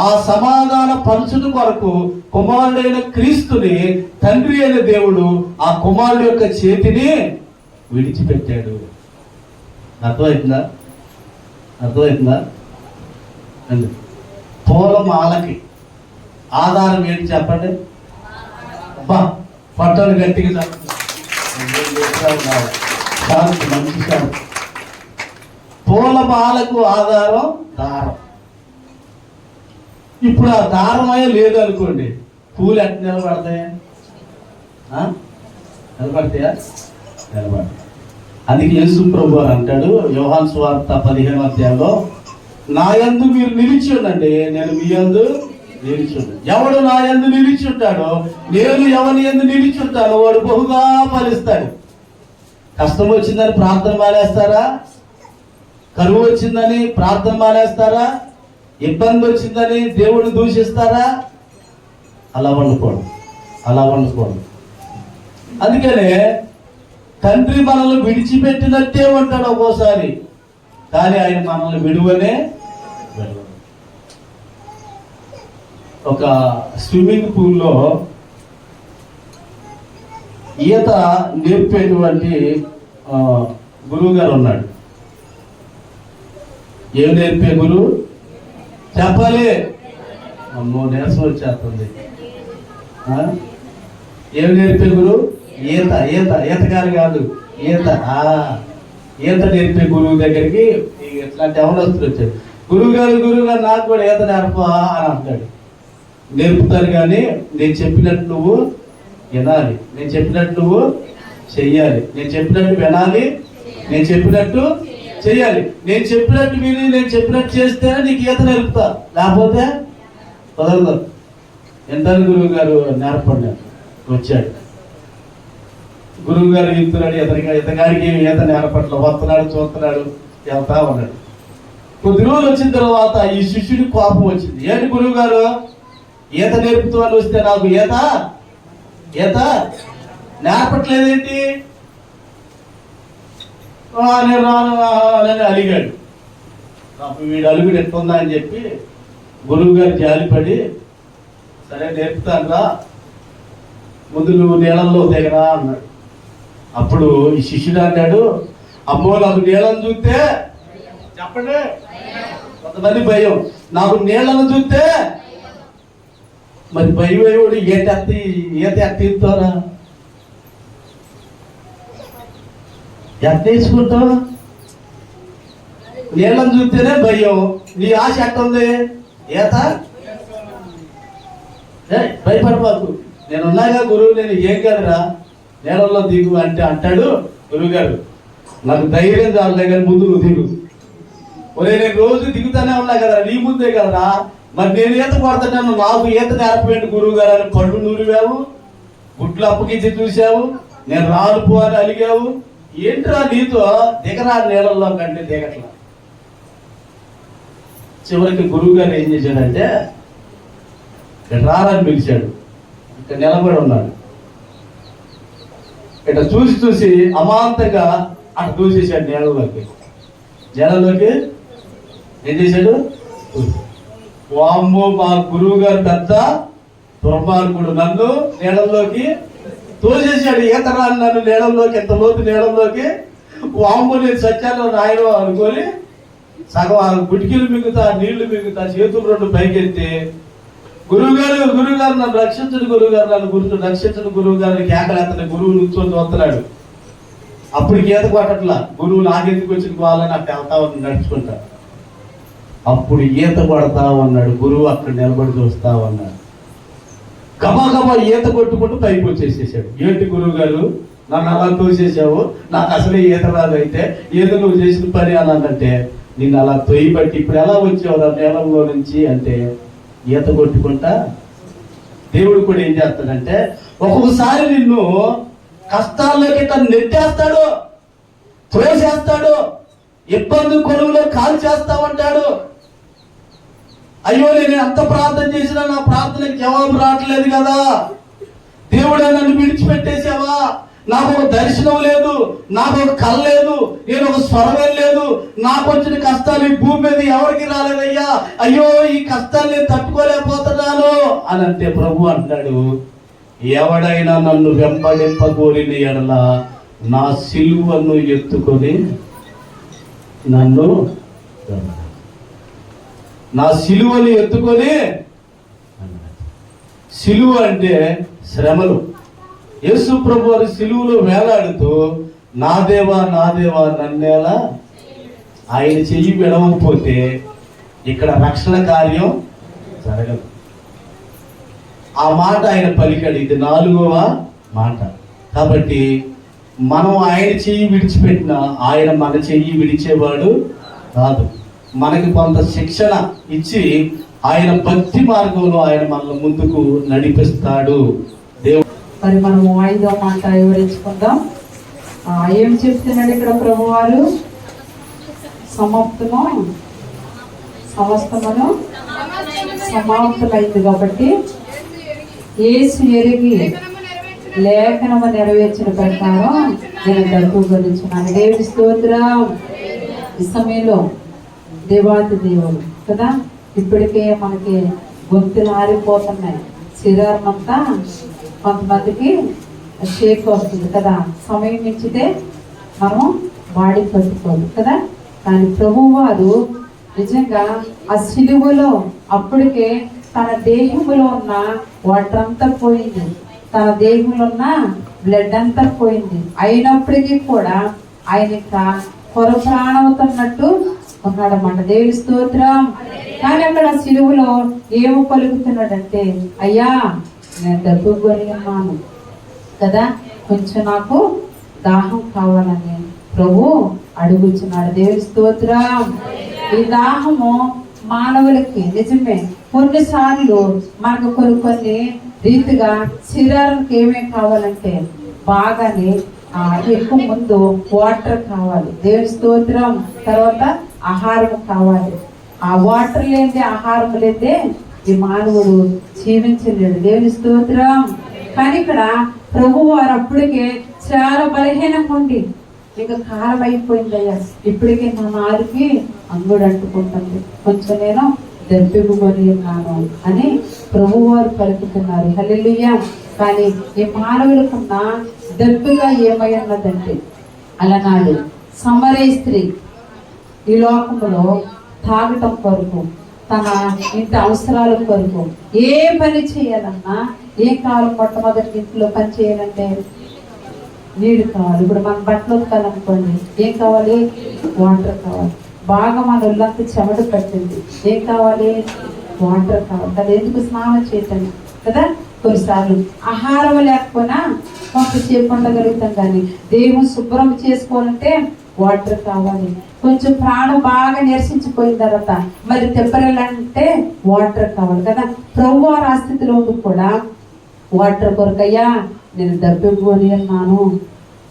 Speaker 1: ఆ సమాధాన పరచుట కొరకు కుమారుడైన క్రీస్తుని తండ్రి అయిన దేవుడు ఆ కుమారుడు యొక్క చేతిని విడిచిపెట్టాడు. అర్థమవుతుందా? పూలమాలకి ఆధారం ఏంటి చెప్పండి? పట్టలు గట్టిగా మంచి పూలమాలకు ఆధారం దారం. ఇప్పుడు ఆ దారమయ్య లేదు అనుకోండి, పూలు ఎట్లా నిలబడతాయా? నిలబడతాయా? నిలబడతాయి. అందుకే యేసు ప్రభువు అంటాడు యోహాను సువార్త 15వ అధ్యాయంలో, నా యందు మీరు నిలిచి ఉండండి, నేను మీ యందు నిలిచి ఉంటాను. ఎవడు నా యందు నిలిచి ఉంటాడో నేను ఎవరి యందు నిలిచి ఉంటానో వాడు బహుగా ఫలిస్తాడు. కష్టం వచ్చిందని ప్రార్థన మానేస్తారా? కరువు వచ్చిందని ప్రార్థన మానేస్తారా? ఇబ్బంది వచ్చిందని దేవుడు దూషిస్తారా? అలా వండుకోడు. అందుకనే తండ్రి మనల్ని విడిచిపెట్టినట్టే ఉంటాడు ఒక్కోసారి, కానీ ఆయన మనల్ని విడువనే. ఒక స్విమ్మింగ్ పూల్లో ఈత నేర్పేటువంటి గురువు గారు ఉన్నాడు. ఏం నేర్పే గురువు చెప్పాలి? అమ్మో నీరసం వచ్చేస్తుంది. ఏం నేర్పే గురువు? ఈతగారు కాదు, ఈత నేర్పే గురువు దగ్గరికి ఇట్లాంటి అవనస్తులు వచ్చారు. గురువుగారు నాకు కూడా ఈత నేర్పా అని అంటాడు. నేర్పుతారు, కానీ నేను చెప్పినట్టు నువ్వు వినాలి, నేను చెప్పినట్టు నువ్వు చెయ్యాలి, నేను చెప్పినట్టు వినాలి, నేను చెప్పినట్టు చెయ్యాలి. నేను చెప్పినట్టు విని నేను చెప్పినట్టు చేస్తేనే నీకు ఈత నేర్పుతా, లేకపోతే కుదరదు. ఎంతని గురువు గారు నేర్పండి వచ్చాడు. గురువు గారు ఇస్తున్నాడు, ఇతగాడికి ఈత నేర్పట్ల వస్తున్నాడు, చూస్తున్నాడు, వెళ్తా ఉన్నాడు. కొద్ది రోజులు వచ్చిన తర్వాత ఈ శిష్యుడి కోపం వచ్చింది. ఏంటి గురువు గారు ఈత నేర్పుతూ అని వస్తే నాకు ఈత నేర్పట్లేదేంటి? నేను రాను అని అలిగాడు. వీడు అలుగుడు ఎట్టుందా అని చెప్పి గురువు గారు జాలిపడి, సరే నేర్పుతాను రా, ముందు నువ్వు నీళ్ళల్లో దిగరా అన్నాడు. అప్పుడు ఈ శిష్యుడు అన్నాడు, అమ్మో నాకు నీళ్ళను చూస్తే, చెప్పండి కొంతమంది భయం, నాకు నీళ్ళను చూస్తే మరి భయం అయ్యోడు ఈత ఎత్తిస్తారా? ఎంత తీసుకుంటావు? నీళ్ళని చూస్తేనే భయం. నీ ఆశ ఎట్టుంది? ఈత భయపడబాకు, నేనున్నాగా గురువు, నేను ఏం కదరా నీళ్ళల్లో దిగు అంటే అంటాడు గురువు గారు, నాకు ధైర్యం చాలే కానీ ముందు నువ్వు దిగు. ఒరే నేను రోజు దిగుతానే ఉన్నా కదరా, నీ ముందే కదరా, మరి నేను ఈత కొడతాను, నాకు ఈత నేర్పేంటి గురువు గారు అని పళ్ళు నూరివావు, గుడ్లు అప్పగించి చూసావు, నేను రాలుపో అని అలిగావు. ఏంట్రా నీతో దిగరా నీళ్ళల్లో కంటే దిగట్లా. చివరికి గురువు గారు ఏం చేశాడంటే రారని పిలిచాడు. ఇక్కడ నిలబడి ఉన్నాడు. ఇట్లా చూసి అమాంతంగా అటు దూసేసాడు నీళ్ళలోకి. ఏం చేశాడు? వామ్మో మా గురువు గారు పెద్ద దుర్మార్గుడు, నన్ను నీళ్ళలోకి తోసేసాడు. ఈత రాని నన్ను నీళ్ళలోకి, ఎంత లోతు నీళ్ళలోకి. వామ్మో నేను సత్యాన్ని రాయడం అనుకొని సగం గుటికీలు మిగుతా, నీళ్లు మిగుతా, చేతులు రెండు పైకెత్తి, గురువుగారు నన్ను రక్షించడు, గురువుగారు నన్ను రక్షించడు, గురువు గారిని కేకలేస్తాడు. గురువు నుంచొని చూస్తున్నాడు. అప్పుడు ఈత కొట్టట్లా. గురువు నాకెందుకు వచ్చిన వాళ్ళని అక్కడ వెళ్తా ఉన్నాడు నడుచుకుంటా. అప్పుడు ఈత కొడతా ఉన్నాడు. గురువు అక్కడ నిలబడి చూస్తా ఉన్నాడు. గబా ఈత కొట్టుకుంటూ పైకి వచ్చేసేసాడు. ఏంటి గురువు గారు నన్ను అలా తోసేసావు, నాకు అసలే ఈత రాదైతే ఏదో నువ్వు చేసిన పని అని అంటే, నిన్ను అలా తొయ్యి బట్టి ఇప్పుడు ఎలా వచ్చావు నా నేలంలో నుంచి అంటే, ఈత కొట్టుకుంటా. దేవుడు కూడా ఏం చేస్తాడంటే ఒక్కొక్కసారి నిన్ను కష్టాల్లోకి తను నెట్టేస్తాడు, తోసేస్తాడు, ఇబ్బంది కొలువులో కాల్ చేస్తామంటాడు. అయ్యో నేను ఎంత ప్రార్థన చేసినా నా ప్రార్థనకి జవాబు రావట్లేదు కదా, దేవుడే నన్ను విడిచిపెట్టేసావా, నాకు ఒక దర్శనం లేదు, నాకు ఒక కళ లేదు, నేను ఒక స్వరం లేదు, నాకు వచ్చిన కష్టాలు ఈ భూమి మీద ఎవరికి రాలేదయ్యా, అయ్యో ఈ కష్టాలు నేను తట్టుకోలేకపోతున్నాను అని అంటే ప్రభు అంటాడు, ఎవడైనా నన్ను వెంబడింపగోరిన ఎడల నా సిలువను ఎత్తుకొని నన్ను ఎత్తుకొని. సిలువ అంటే శ్రమలు. యేసు ప్రభు వారి సిలువలో వేలాడుతూ నా దేవా నన్నేలా, ఆయన చెయ్యి విడవకపోతే ఇక్కడ రక్షణ కార్యం జరగదు. ఆ మాట ఆయన పలికాడు. ఇది 4వ మాట. కాబట్టి మనం ఆయన చెయ్యి విడిచిపెట్టినా ఆయన మన చెయ్యి విడిచేవాడు కాదు. మనకి కొంత శిక్షణ ఇచ్చి ఆయన భక్తి మార్గంలో ఆయన మనల్ని ముందుకు నడిపిస్తాడు. దేవుడు
Speaker 3: మరి మనము 5వ మాట వివరించుకుందాం. ఏం చెప్తున్నాడు ఇక్కడ ప్రభువారు? సమస్తమును సమాప్తమైంది కాబట్టి యేసు ఎరిగి లేఖనము నెరవేర్చిన ప్రకారం నేను డబ్బు గురించున్నాను. దేవుడి స్తోత్రం. ఈ సమయంలో దేవాతి దేవుడు కదా, ఇప్పటికే మనకి గొంతులు ఆరిపోతున్నాయి, శరీరం అంతా కొంతమందికి షేక్ వస్తుంది కదా, సమయం ఇచ్చితే మనం బాడీ పట్టుకోదు కదా. కానీ ప్రభువు వారు నిజంగా ఆ సిలువలో అప్పటికే తన దేహంలో ఉన్న వాటర్ అంతా పోయింది, తన దేహంలో ఉన్న బ్లడ్ అంతా పోయింది. అయినప్పటికీ కూడా ఆయన కొర ప్రాణవుతున్నట్టు ఉన్నాడన్నమాట. దేవుని స్తోత్రం. కానీ అక్కడ సిలువలో ఏమో పలుకుతున్నాడంటే, అయ్యా నేను డబ్బు కొని ఉన్నాను కదా, కొంచెం నాకు దాహం కావాలని ప్రభు అడుగుచున్నాడు. దేవుని స్తోత్రం. ఈ దాహము మానవులకి నిజమే కొన్నిసార్లు మనకు కొన్ని రీతిగా శరీరానికి ఏమేమి కావాలంటే బాగానే ఎక్కువ ముందు వాటర్ కావాలి. దేవుని స్తోత్రం. తర్వాత ఆహారం కావాలి. ఆ వాటర్ లేదే, ఆహారం లేదే ఈ మానవుడు జీవించలేడు. దేవుని స్తోత్రం. కానీ ఇక్కడ ప్రభు వారు అప్పటికే చాలా బలహీనంగా ఉండి, ఇక కాలం అయిపోయిందయ్యా, ఇప్పటికే నా నాలుకి అంగుడు అంటుకుంటుంది, కొంచెం నేను దెబ్బకొని ఉన్నాను అని ప్రభు వారు పలుకుతున్నారు. హల్లెలూయా. కానీ ఈ మానవులకున్న దెబ్బగా ఏమై ఉన్నదంటే, అలనాడు సమరయ స్త్రీ ఈ లోకంలో తాగటం కొరకు, తన ఇంటి అవసరాల కొరకు ఏ పని చేయాలన్నా, ఏ కాలం మొట్టమొదటి ఇంట్లో పని చేయాలంటే నీళ్ళు కావాలి. ఇప్పుడు మన బట్టలు ఉతకాలనుకోండి, ఏం కావాలి? వాటర్ కావాలి. బాగా మన ఒళ్ళంతా చెమట పట్టింది, ఏం కావాలి? వాటర్ కావాలి. అది ఎందుకు? స్నానం చేయటం కదా. కొన్నిసార్లు ఆహారం లేకపోయినా కొంతసేపు ఉండగలుగుతాం, కానీ దేవుని శుభ్రం చేసుకోవాలంటే వాటర్ కావాలి. కొంచెం ప్రాణం బాగా నిరసించిపోయిన తర్వాత మరి తెప్పరాలంటే వాటర్ కావాలి కదా. ప్రభు వారి ఆ స్థితిలో కూడా వాటర్ కొరకయ్యా నేను దబ్బిపోని అన్నాను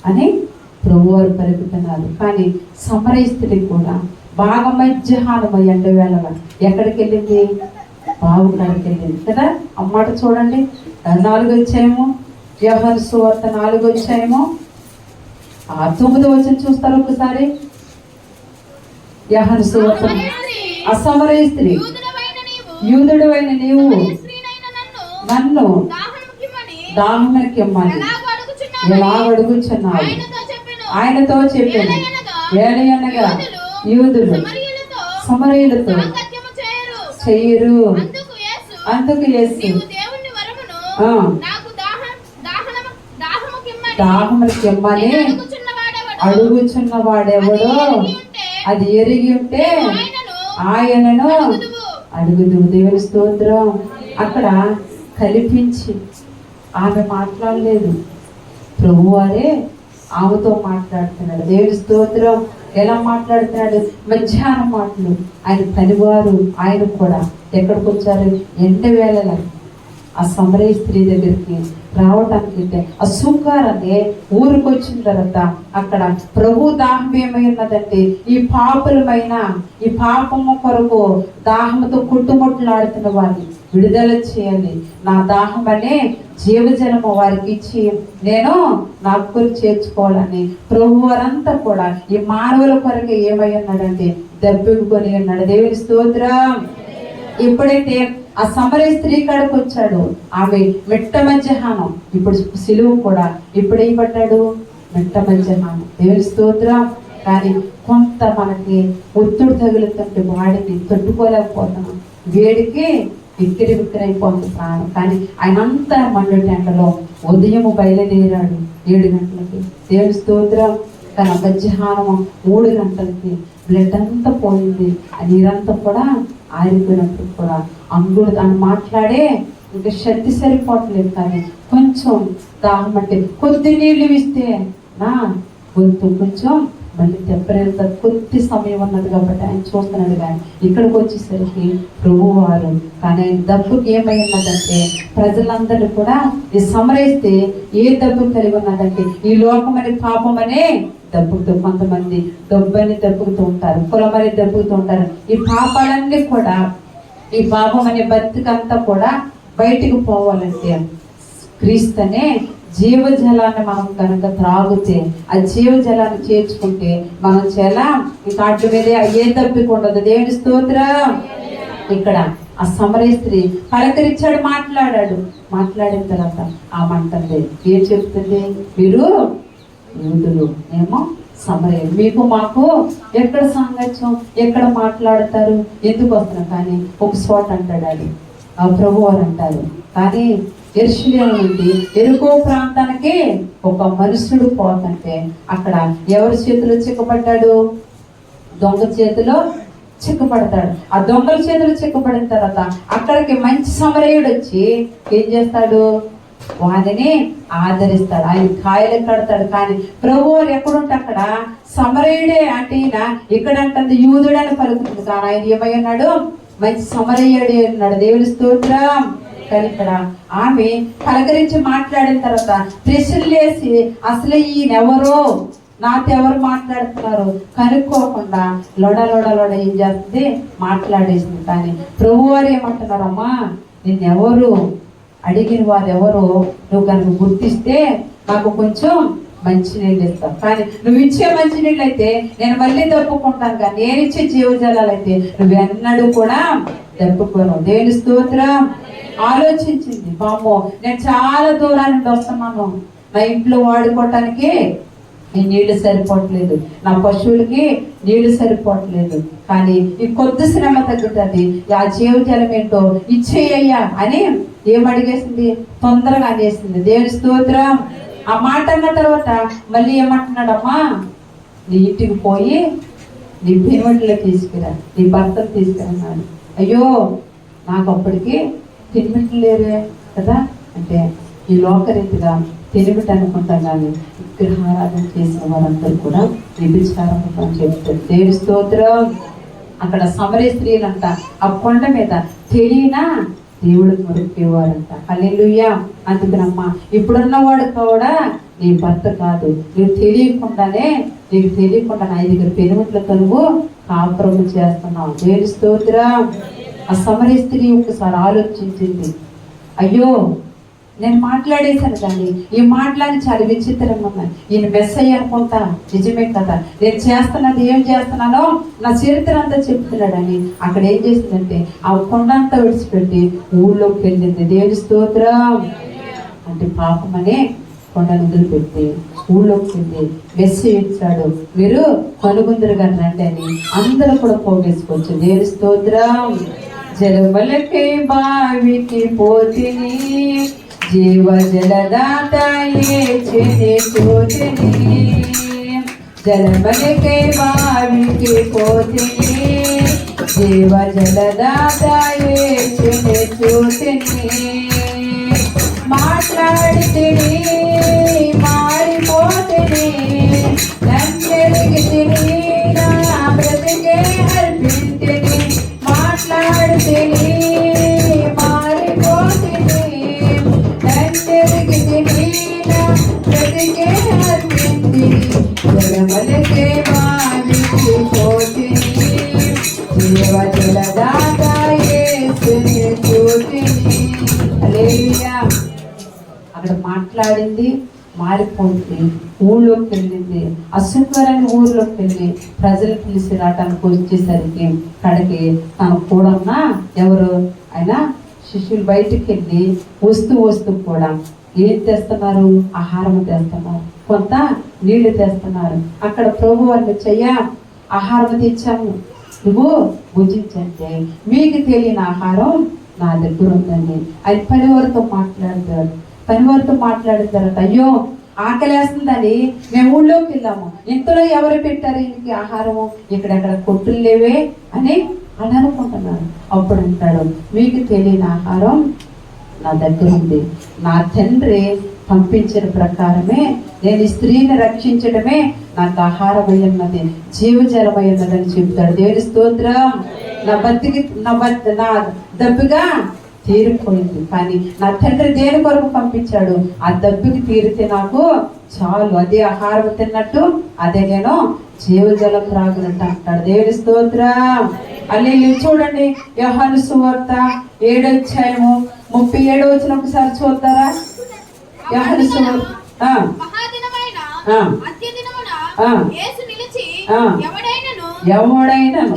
Speaker 3: అని ప్రభు వారు పలుకుతున్నారు. కానీ సమరయ స్త్రీ కూడా బాగా మధ్యాహ్నం ఎండ వేళ ఎక్కడికి వెళ్ళింది? బావు కాడికి వెళ్ళింది కదా. అమ్మాట చూడండి, 4వ అధ్యాయము, యోహాను సువార్త 4వ అధ్యాయము 9వ వచనం చూస్తారు ఒకసారి. యోహాను సువార్త. ఆ సమరయ స్త్రీ, యూదుడు అయిన నీవు నన్ను దాహముకిమ్మని ఎలా అడుగుచున్నావు? ఆయనతో చెప్పాను, ఏలయనగా యూదులు సమరయులతో చెయ్యరు. అందుకు యేసు దాహముకిమ్మని అడుగుచున్న వాడెవడో అది ఎరిగి ఉంటే ఆయనను అడుగుదు. దేవుని స్తోత్రం. అక్కడ కల్పించి ఆమె మాట్లాడలేదు, ప్రభువారే ఆమెతో మాట్లాడుతున్నాడు. దేవుని స్తోత్రం. ఎలా మాట్లాడుతున్నాడు? మధ్యాహ్నం మాటలు. ఆయన పనివారు ఆయన కూడా ఎక్కడికి వచ్చారు? ఎండ వేళల ఆ సమరయ స్త్రీ దగ్గరికి రావటానికి ఆ సుంకారనే ఊరికి వచ్చిన తర్వాత అక్కడ ప్రభు దాహం ఏమై ఉన్నదంటే, ఈ పాపులమైన ఈ పాపము కొరకు దాహంతో కుట్టుముట్లాడుతున్న వారిని విడుదల చేయాలి. నా దాహం అనే జీవజలము వారికి ఇచ్చి నేను నా కొరకు చేర్చుకోవాలని ప్రభు వారంతా కూడా ఈ మానవుల కొరకు ఏమై ఉన్నాడంటే దెబ్బకొని ఉన్నాడు. దేవుని స్తోత్రం. ఎప్పుడైతే ఆ సమరయ స్త్రీ కాడికి వచ్చాడు, ఆమె మిట్ట మధ్యాహ్నం, ఇప్పుడు సిలువ కూడా ఇప్పుడు ఏం పడ్డాడు? మిట్ట మధ్యాహ్నం. దేవుని స్తోత్రం. కానీ కొంత మనకి ఒత్తిడి తగులుతుంటే వాడిని తట్టుకోలేకపోతున్నాం, వేడికి విక్కిరి విక్కిరైపోతుంది ప్రాణం. కానీ ఆయన అంతా మండు ఎండలో ఉదయం బయలుదేరాడు 7 గంటలకి. దేవుని స్తోత్రం. కానీ మధ్యాహ్నం 3 గంటలకి బ్లడ్ అంతా పోయింది, ఆ నీరంతా కూడా ఆరిపోయినప్పుడు కూడా అంగుడు తను మాట్లాడే ఇంకా శక్తి సరిపోవట్లేదు. కానీ కొంచెం దాహం అంటే కొద్ది నీళ్లు ఇస్తే నా గొంతు కొంచెం మళ్ళీ తెప్పరేంత కొద్ది సమయం ఉన్నది కాబట్టి ఆయన చూస్తున్నాడు. కానీ ఇక్కడికి వచ్చేసరికి ప్రభు వారు కానీ ఆయన దెబ్బకి ఏమై ఉన్నదంటే, ప్రజలందరూ కూడా ఈ సమరేస్తే ఏ దెబ్బ కలిగి ఉన్నదంటే, ఈ లోకమని పాపమనే దెబ్బతో కొంతమంది డబ్బని దెబ్బకుతూ ఉంటారు, కులమని దెబ్బకుతూ ఉంటారు. ఈ పాపాలన్నీ కూడా, ఈ పాపం అనే బతుకంతా కూడా బయటికి పోవాలంటే క్రీస్తునే జీవజలాన్ని మనం కనుక త్రాగితే, ఆ జీవజలాన్ని చేర్చుకుంటే మనం చాలా ఇక అడ్డు మీద ఏ దెబ్బకి ఉండదు. దేవుని స్తోత్రం. ఇక్కడ ఆ సమరయ స్త్రీ పలకరించాడు, మాట్లాడాడు. మాట్లాడిన తర్వాత ఆ మంటంది ఏం చెప్తుంది? మీరు యూదులు, ఏమో సమరయులు, మీకు మాకు ఎక్కడ సాంగత్యం, ఎక్కడ మాట్లాడతారు, ఎందుకు వస్తున్నాం? కానీ ఒక చోట అంటాడు, అది ఆ ప్రభు వారు అంటారు. కానీ యెరూషలేము నుండి యెరికో ప్రాంతానికి ఒక మనుషుడు పోతుంటే అక్కడ ఎవరి చేతిలో చిక్కబడ్డాడు? దొంగ చేతిలో చిక్కుపడతాడు. ఆ దొంగల చేతులు చిక్కుపడిన తర్వాత అక్కడికి మంచి సమరయుడు వచ్చి ఏం చేస్తాడు, వారిని ఆదరిస్తాడు, ఆయన కాయలు కడతాడు. కానీ ప్రభు వారు ఎక్కడుంటే అక్కడ సమరయుడే అంటే ఇక్కడ అంటుంది యూదుడని పలుకుతుంది, కానీ ఆయన ఏమై ఉన్నాడు, మంచి సమరయుడే ఉన్నాడు. దేవుని స్తోత్రం. కానీ ఇక్కడ ఆమె పలకరించి మాట్లాడిన తర్వాత ప్రశ్నలు వేసి అసలు ఈయనెవరో నాతో ఎవరు మాట్లాడుతున్నారు కనుక్కోకుండా లొడ ఏం చేస్తుంది, మాట్లాడేసింది. కానీ ప్రభు వారు ఏమంటున్నారమ్మా, నిన్నెవరు అడిగిన వారు ఎవరో నువ్వు కనుక గుర్తిస్తే నాకు కొంచెం మంచినీళ్ళు ఇస్తావు, కానీ నువ్వు ఇచ్చే మంచినీళ్ళు అయితే నేను మళ్ళీ తప్పుకుంటాను, కానీ నేను ఇచ్చే జీవజలాలు అయితే నువ్వు ఎన్నడూ కూడా తప్పుకోను. దేవుని స్తోత్రం. ఆలోచించింది, బామ్మో నేను చాలా దూరం నుండి వస్తున్నాను, నా ఇంట్లో వాడుకోవటానికి ఈ నీళ్లు సరిపోవట్లేదు, నా పశువులకి నీళ్లు సరిపోవట్లేదు, కానీ ఈ కొద్ది శ్రమ తగ్గుతుంది, ఆ జీవజలం ఏంటో ఇచ్చేయ్యా అని ఏమడిగేసింది, తొందరగా అనేసింది. దేవుని స్తోత్రం. ఆ మాట అన్న తర్వాత మళ్ళీ ఏమంటున్నాడమ్మా, నీ ఇంటికి పోయి నీ పెనుమిటిలో తీసుకురా, నీ భర్తను తీసుకురన్నాడు. అయ్యో నాకు అప్పటికి పెనుమిట్లు లేవే కదా అంటే ఈ లోకరీతిగా తెలివిటి అనుకుంటాం, కానీ విగ్రహారాధన చేసిన వారందరూ కూడా వ్యభిచారం అని చెప్తారు. దేవుని స్తోత్రం. అక్కడ సమరయ స్త్రీలంట ఆ కొండ మీద తెలియనా దేవుడికి మొరికేవారంట. హల్లెలూయా. అందుకనమ్మా ఇప్పుడున్నవాడు కూడా నీ భర్త కాదు, నీకు తెలియకుండా 5 పెనుమిట్లతో నువ్వు కాపురము చేస్తున్నావు. దేవుని స్తోత్రం. ఆ సమరయ స్త్రీ ఒకసారి ఆలోచించింది, అయ్యో నేను మాట్లాడేశాను, కానీ ఈ మాటలని చాలా విచిత్రంగా ఉన్నాయి, ఈయన మెస్సయ్య అనుకుంటా, నిజమే కదా, నేను చేస్తున్నది ఏం చేస్తున్నానో నా చరిత్ర అంతా చెప్తున్నాడని అక్కడ ఏం చేసిందంటే ఆ కొండ అంతా విడిచిపెట్టి ఊళ్ళోకి వెళ్ళింది. దేవుని స్తోత్రం. అంటే పాపమనే కొండను వదిలిపెట్టి ఊళ్ళోకి వెళ్ళి మెస్సయ్య ఇచ్చాడు, మీరు కనుగొందరుగా రండి అని అందరూ కూడా పోగేసుకోవచ్చు. దేవుని స్తోత్రం. జలమలకే బావికి పోతిని, జీవ జలదాత యేసుని చూతిని, జలమలకే బావికి పోతిని, జీవ జలదాత యేసుని చూతిని, మాట్లాడితిని మారిపోతిని, నన్నెరిగితిని నా బ్రతికే అర్పింతిని, మాట్లాడితిని మారిపోతిని, నన్నెరిగితిని నా బ్రతికే అర్పింతిని, జలమలకే బావికి పోతిని, జీవ జలదాత యేసుని చూతిని. హల్లెలూయా. అక్కడ మాట్లాడింది మారిపోయింది, ఊళ్ళోకి వెళ్ళింది, అశుభ్రమైన ఊర్లోకి వెళ్ళి ప్రజలు పిలిచి రావటానికి వచ్చేసరికి కడకి తన కూడా ఎవరు ఆయన శిష్యులు బయటికి వెళ్ళి వస్తూ కూడా ఏం తెస్తున్నారు, ఆహారం తెస్తున్నారు, కొంత నీళ్లు తెస్తున్నారు. అక్కడ ప్రభు వారిని ఆహారం తెచ్చాము, నువ్వు భుజించండి, మీకు తెలియని ఆహారం నా దగ్గర ఉందండి. ఆయన పనివారితో మాట్లాడతాడు. పనివారితో మాట్లాడిన తర్వాత అయ్యో ఆకలేస్తుందని మేము ఊళ్ళోకి వెళ్ళాము, ఇంతలో ఎవరు పెట్టారు ఈయనకి ఆహారము, ఇక్కడెక్కడ కొట్టులు లేవే అని అనుకుంటున్నాను. అప్పుడు అంటాడు, మీకు తెలియని ఆహారం నా దగ్గర ఉంది, నా తండ్రి పంపించిన ప్రకారమే నేను ఈ స్త్రీని రక్షించడమే నాకు ఆహారమై ఉన్నది, జీవజలమై ఉన్నదని చెప్తాడు. దేవుని స్తోత్రం. నా దప్పిగా తీరిపోయింది, కానీ నా తండ్రి దేని కొరకు పంపించాడు, ఆ దప్పికి తీరితే నాకు చాలు, అదే ఆహారం తిన్నట్టు అదే నేను జీవజలం త్రాగునట్టు అంటాడు. దేవుని స్తోత్రం. అల్లెల్లి చూడండి, యోహాను సువార్త 7వ అధ్యాయము 37వ వచనం ఒకసారి చూద్దారా. యోహాను సువార్త ఎవడైనను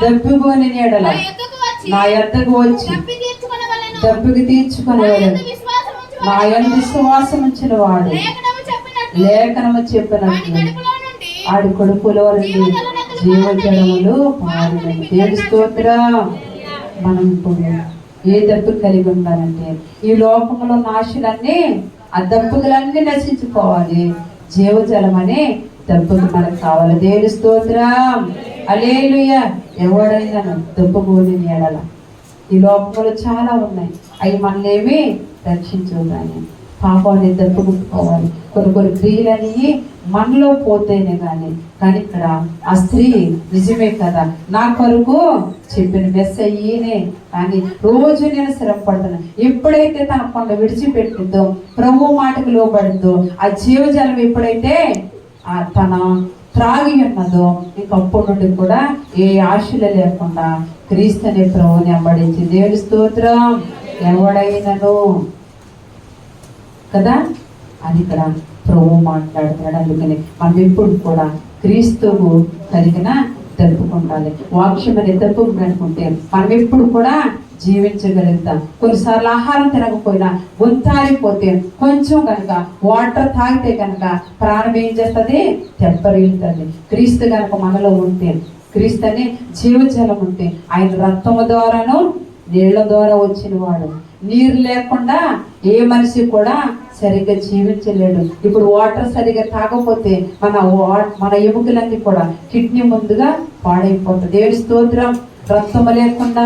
Speaker 3: దప్పిగొని ఎడల నా యొద్దకు వచ్చి దప్పికి తీర్చుకునేవాడు, నా యందు విశ్వాసం ఉంచిన వాడు లేఖనము చెప్పినట్లు ఆడి కొడుకులో జీవజలములు పారినవి. దేవుని స్తోత్రం. మనం ఇప్పుడు ఏ దప్పు కలిగి ఉండాలంటే ఈ లోకంలో నాశులన్నీ ఆ దప్పులన్నీ నశించుకోవాలి, జీవజలం అనే దెబ్బకు మనకు కావాలి. దేవుని స్తోత్రం, హల్లెలూయా. ఎవడైనా దెబ్బకోని ఎడల ఈ లోకంలో చాలా ఉన్నాయి, అవి మనల్ని రక్షించవు. కానీ పాపాన్ని దెబ్బకుట్టుకోవాలి. కొన్ని క్రియలని మనలో పోతేనే కానీ ఇక్కడ ఆ స్త్రీ నిజమే కదా, నా కొరకు చెప్పిన మెస్సయ్యనే, కానీ రోజు నేను శ్రమ పడుతున్నాను. ఎప్పుడైతే తన కొండ విడిచిపెట్టిందో, ప్రభు మాటకు లోబడిందో, ఆ జీవజలం ఎప్పుడైతే తన త్రాగి ఉన్నదో, ఇంకప్పటి నుండి కూడా ఏ ఆశలు లేకుండా క్రీస్తుని ప్రభుని వెంబడించి దేవుని స్తోత్రం. ఎవడైనను కదా అని ఇక్కడ ప్రభు మాట్లాడుతున్నాడు. అందుకని మనం ఎప్పుడు కూడా క్రీస్తువు కలిగిన దెబ్బకుండాలి. వాక్యం అనే దెబ్బకు కనుకుంటే మనం ఎప్పుడు కూడా జీవించగలుగుతాం. కొన్నిసార్లు ఆహారం తినకపోయినా గొంతారిపోతే కొంచెం కనుక వాటర్ తాగితే కనుక ప్రాణం ఏం చేస్తుంది? తెప్పరిల్లుతుంది. క్రీస్తు కనుక మనలో ఉంటే, క్రీస్తు అనే జీవజలం ఉంటే, ఆయన రక్తము ద్వారాను నీళ్ల ద్వారా వచ్చిన వాడు. నీరు లేకుండా ఏ మనిషి కూడా సరిగ్గా జీవించలేడు. ఇప్పుడు వాటర్ సరిగ్గా తాగకపోతే మన ఎముకలన్నీ కూడా కిడ్నీ ముందుగా పాడైపోతుంది. దేవుని స్తోత్రం. రక్తము లేకుండా,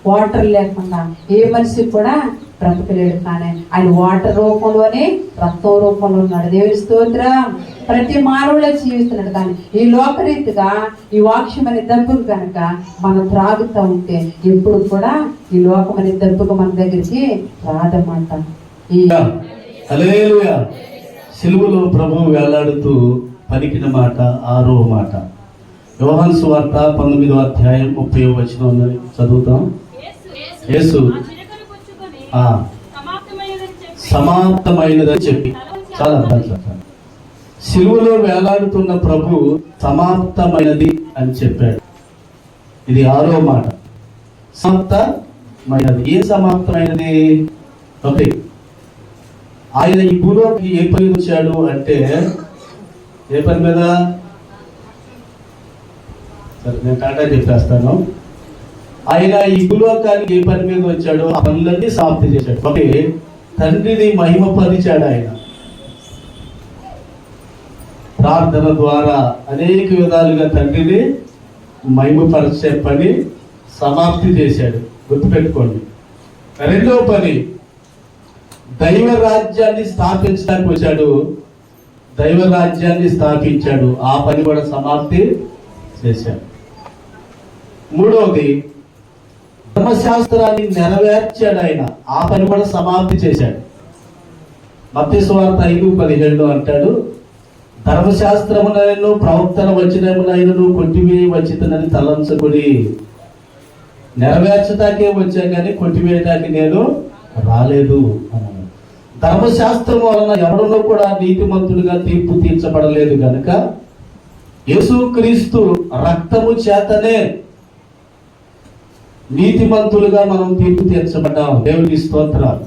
Speaker 3: వాటర్ లేకుండా ఏ మనిషి కూడా బ్రతకలేడు. కానీ ఆయన వాటర్ రూపంలోనే రక్తం రూపంలో ఉన్నాడు. దేవుని స్తోత్రం. ప్రతి మానవులే జీవిస్తున్నాడు. కానీ ఈ లోకరీతిగా ఈ వాక్యం అనే దెబ్బకు కనుక మనం త్రాగుతూ ఉంటే ఎప్పుడు కూడా ఈ లోకం అనే దెబ్బకు మన దగ్గరికి రాదన్నమాట.
Speaker 1: హల్లెలూయా. సిలువలో ప్రభువు వేలాడుతూ పలికిన మాట 6వ మాట. యోహాను సువార్త 19వ అధ్యాయం 30వ వచనం చదువుతాం. యేసు సమాప్తమైనదని చెప్పి, చాలా అర్థం. సిలువలో వేలాడుతున్న ప్రభు సమాప్తమైనది అని చెప్పాడు. ఇది 6వ మాట. సమాప్తమైనది. ఏ సమాప్తమైనది? ఓకే, ఆయన ఈ భూలోకి ఏ పని వచ్చాడు అంటే, ఏ పని మీద? సరే, నేను టాటా చెప్పేస్తాను. ఆయన ఈ భూలోకానికి ఏ పని మీద వచ్చాడో ఆ పనులన్నీ సమాప్తి చేశాడు. ఓకే, తండ్రిని మహిమపరిచాడు. ఆయన ప్రార్థన ద్వారా అనేక విధాలుగా తండ్రిని మహిమపరిచే పని సమాప్తి చేశాడు. గుర్తుపెట్టుకోండి. రెండవ పని, దైవ రాజ్యాన్ని స్థాపించడానికి వచ్చాడు. దైవ రాజ్యాన్ని స్థాపించాడు. ఆ పని కూడా సమాప్తి చేశాడు. మూడవది, ధర్మశాస్త్రాన్ని నెరవేర్చాడు. ఆయన ఆ పని కూడా సమాప్తి చేశాడు. మత్తయి సువార్త 5:17 అంటాడు, ధర్మశాస్త్రమునైనను ప్రవక్తల వచనమునైనను కొట్టివేయ వచ్చిందని తలంచకుడి. నెరవేర్చటాకే వచ్చా కానీ కొట్టివేయటానికి నేను రాలేదు అన్నాడు. ధర్మశాస్త్రం వలన ఎవరిలో కూడా నీతిమంతుడిగా తీర్పు తీర్చబడలేదు కనుక యేసుక్రీస్తు రక్తము చేతనే నీతిమంతులుగా మనం తీర్పు తీర్చబడ్డాం. దేవుని స్తోత్రం.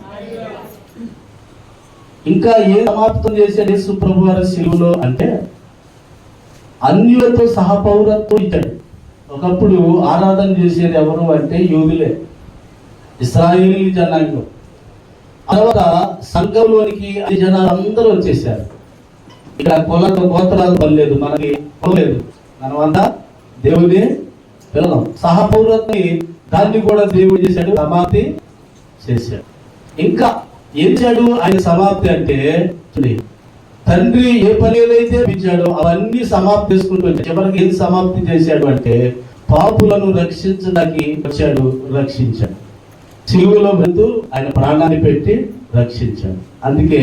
Speaker 1: ఇంకా ఏ సమాప్తం చేశాడు యేసు ప్రభు వారి సిలువలో అంటే, అన్యులతో సహపౌరత్వం ఇచ్చాడు. ఒకప్పుడు ఆరాధన చేసేది ఎవరు అంటే యూదులే, ఇశ్రాయేలీ జనాంగం. తర్వాత సంఘంలోనికి అన్ని జనాలు అందరూ వచ్చేసారు. ఇక్కడ కులతో గోత్రాలు పనిలేదు, మనకి లేదు. మనమంతా దేవుని పిల్లలం. సహపౌరత్వం దాన్ని కూడా దేవుడు చేశాడు, సమాప్తి చేశాడు. ఇంకా ఏం చేశాడు ఆయన సమాప్తి అంటే, తండ్రి ఏ పని ఏదైతే ఇచ్చాడో అవన్నీ సమాప్తి చేసుకుంటూ వచ్చాడు. చివరికి ఏం సమాప్తి చేశాడు అంటే, పాపులను రక్షించడానికి వచ్చాడు, రక్షించాడు. సిలువలో వెళ్తూ ఆయన ప్రాణాన్ని పెట్టి రక్షించాడు. అందుకే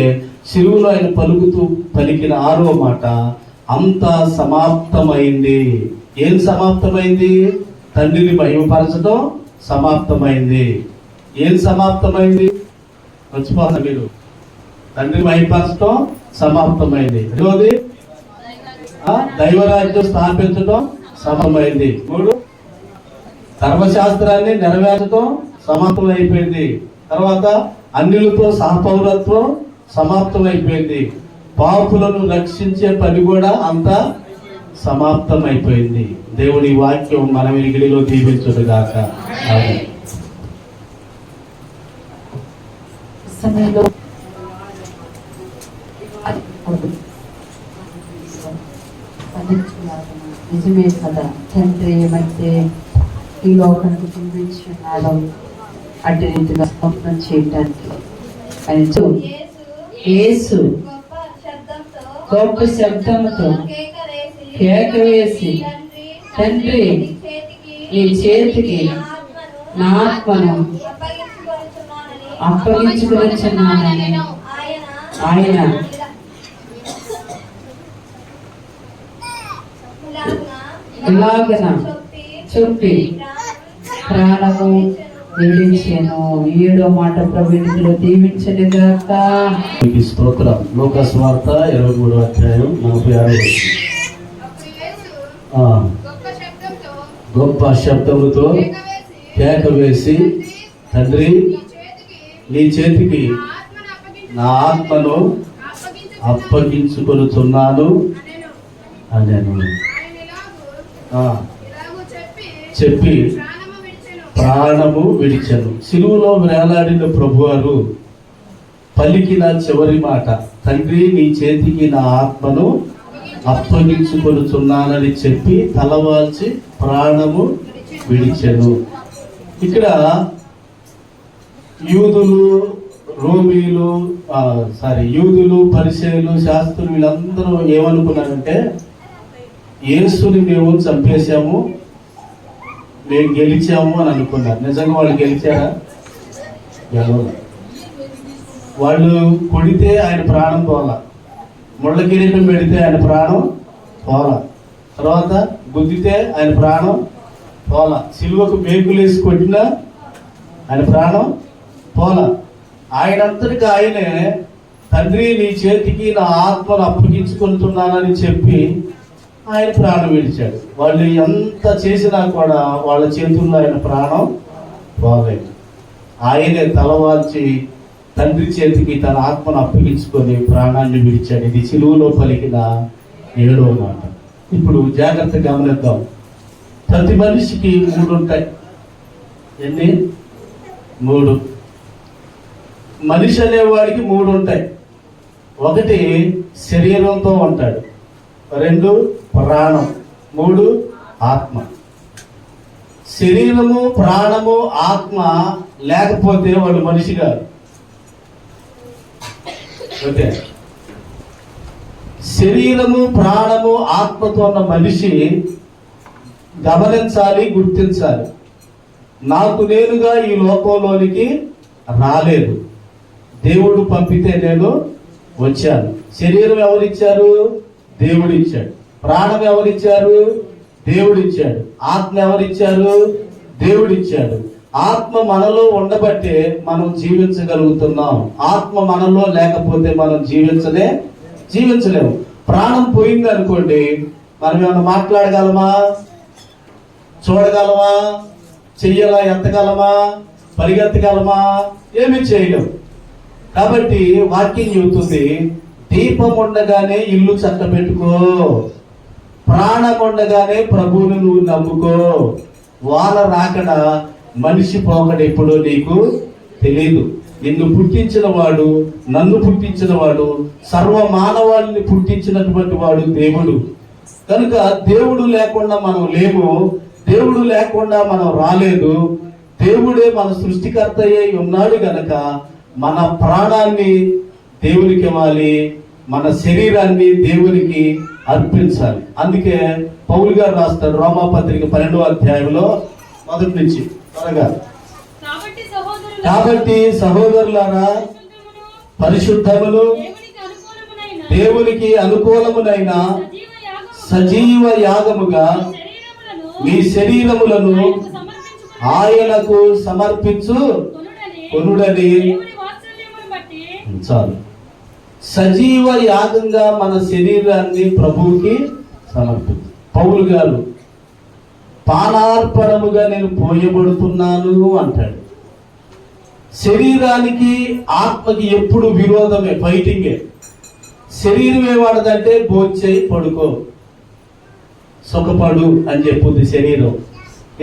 Speaker 1: సిలువలో ఆయన పలికిన 6వ మాట, అంతా సమాప్తమైంది. ఏం సమాప్తమైంది? తండ్రిని మహిమపరచడం సమాప్తమైంది. ఏం సమాప్తమైంది? మర్చిపోతారు మీరు. తండ్రిని మహిమపరచడం సమాప్తమైంది. రెండోది, దైవరాజ్యం స్థాపించడం సమాప్తమైంది. 3, ధర్మశాస్త్రాన్ని నెరవేర్చడం సమాప్తం అయిపోయింది. తర్వాత అన్యులతో సహపౌరత్వం సమాప్తం అయిపోయింది. పాపులను రక్షించే పని కూడా అంతా సమాప్తం అయిపోయింది. దేవుడి వాక్యం మన వినికిడిలో దీవించుగాక.
Speaker 3: సమయంలో ప్రార్థించున్నాను. నిజమే కదా తండ్రి, ఏమైతే ఈ లోకానికి చూపించున్నాడో అటు రీతిగా స్వప్నం చేయటానికి ఆయన యేసు గొప్ప శబ్దంతో కేక వేసి, తండ్రి నీ చేతికి నా ఆత్మను అప్పగించుకొనుచున్నానని ఆయన ఇలాగన చెప్పి ప్రాణము విడిచాను. 7వ మాట ప్రభువులో దీవించనుగాక.
Speaker 1: మీకు స్తోత్రం. లూకాసు వార్త 23వ అధ్యాయం 46వ వచనం. గొప్ప శబ్దముతో కేక వేసి, తండ్రి నీ చేతికి నా ఆత్మను అప్పగించుకొనుచున్నాను అనేను. చెప్పి ప్రాణము విడిచెను. సిలువలో వేలాడిన ప్రభువారు పలికిన చివరి మాట, తండ్రి నీ చేతికి నా ఆత్మను అప్పగించుకొనుచున్నానని చెప్పి తలవాల్చి ప్రాణము విడిచెను. ఇక్కడ యూదులు పరిసయ్యులు శాస్త్రులు వీళ్ళందరూ ఏమనుకున్నారంటే, యేసుని మేము చంపేశాము, మేము గెలిచాము అని అనుకున్నారు. నిజంగా వాళ్ళు గెలిచారా? వాళ్ళు కొడితే ఆయన ప్రాణం పోలా, ముళ్ళ కిరీటం పెడితే ఆయన ప్రాణం పోలా, తర్వాత గుద్దితే ఆయన ప్రాణం పోలా, సిలువకు మేకులేసి కొట్టినా ఆయన ప్రాణం పోలా. ఆయనంతటికి ఆయనే తండ్రి నీ చేతికి నా ఆత్మను అప్పగించుకుంటున్నానని చెప్పి ఆయన ప్రాణం విడిచాడు. వాళ్ళు ఎంత చేసినా కూడా వాళ్ళ చేతుల్లో ఆయన ప్రాణం పోలేదు. ఆయనే తలవాల్చి తండ్రి చేతికి తన ఆత్మను అప్పగించుకొని ప్రాణాన్ని విడిచాడు. ఇది సిలువలో పలికిన 7వ మాట. ఇప్పుడు జాగ్రత్తగా గమనిద్దాం. ప్రతి మనిషికి 3 ఉంటాయి. ఎన్ని? 3. మనిషి అనేవాడికి 3 ఉంటాయి. 1 శరీరంతో ఉంటాడు, 2 ప్రాణం, 3 ఆత్మ. శరీరము, ప్రాణము, ఆత్మ లేకపోతే వాడు మనిషి కాదు. ఓకే, శరీరము, ప్రాణము, ఆత్మతో ఉన్న మనిషి గమనించాలి, గుర్తించాలి. నాకు నేనుగా ఈ లోకంలోనికి రాలేదు, దేవుడు పంపితే నేను వచ్చాను. శరీరం ఎవరిచ్చారు? దేవుడు ఇచ్చాడు. ప్రాణం ఎవరిచ్చారు? దేవుడు ఇచ్చాడు. ఆత్మ ఎవరిచ్చారు? దేవుడు ఇచ్చాడు. ఆత్మ మనలో ఉండబట్టే మనం జీవించగలుగుతున్నాం. ఆత్మ మనలో లేకపోతే మనం జీవించలేము. ప్రాణం పోయింది అనుకోండి, మనం ఏమన్నా మాట్లాడగలమా? చూడగలమా? చెయ్యాలా? ఎత్తగలమా? పరిగెత్తగలమా? ఏమి చేయలేము. కాబట్టి వాక్యం చెబుతుంది, దీపం ఉండగానే ఇల్లు చక్క పెట్టుకో, ప్రాణం ఉండగానే ప్రభువుని నువ్వు నమ్ముకో. వాన రాకడ, మనిషి పోకడ ఎప్పుడో నీకు తెలీదు. నిన్ను పుట్టించిన వాడు, నన్ను పుట్టించిన వాడు, సర్వ మానవాళిని పుట్టించినటువంటి వాడు దేవుడు. కనుక దేవుడు లేకుండా మనం లేము, దేవుడు లేకుండా మనం రాలేదు. దేవుడే మన సృష్టికర్త అయి ఉన్నాడు గనక మన ప్రాణాన్ని దేవునికి ఇవ్వాలి, మన శరీరాన్ని దేవునికి అర్పించాలి. అందుకే పౌలు గారు రాస్తాడు రోమాపత్రిక 12వ అధ్యాయంలో 1 నుంచి త్వరగా. కాబట్టి సహోదరులారా, పరిశుద్ధమును దేవునికి అనుకూలమునైన సజీవ యాగముగా మీ శరీరములను ఆయనకు సమర్పించు కొనుడని. చాలు. సజీవ యాగంగా మన శరీరాన్ని ప్రభువుకి సమర్పించు. పౌలు గారు పానార్పణముగా నేను పోయబడుతున్నాను అంటాడు. శరీరానికి ఆత్మకి ఎప్పుడు విరోధమే, ఫైటింగే. శరీరం ఏవాడదంటే భోంచేయి, పడుకో, సుఖపడు అని చెప్పుద్ది శరీరం.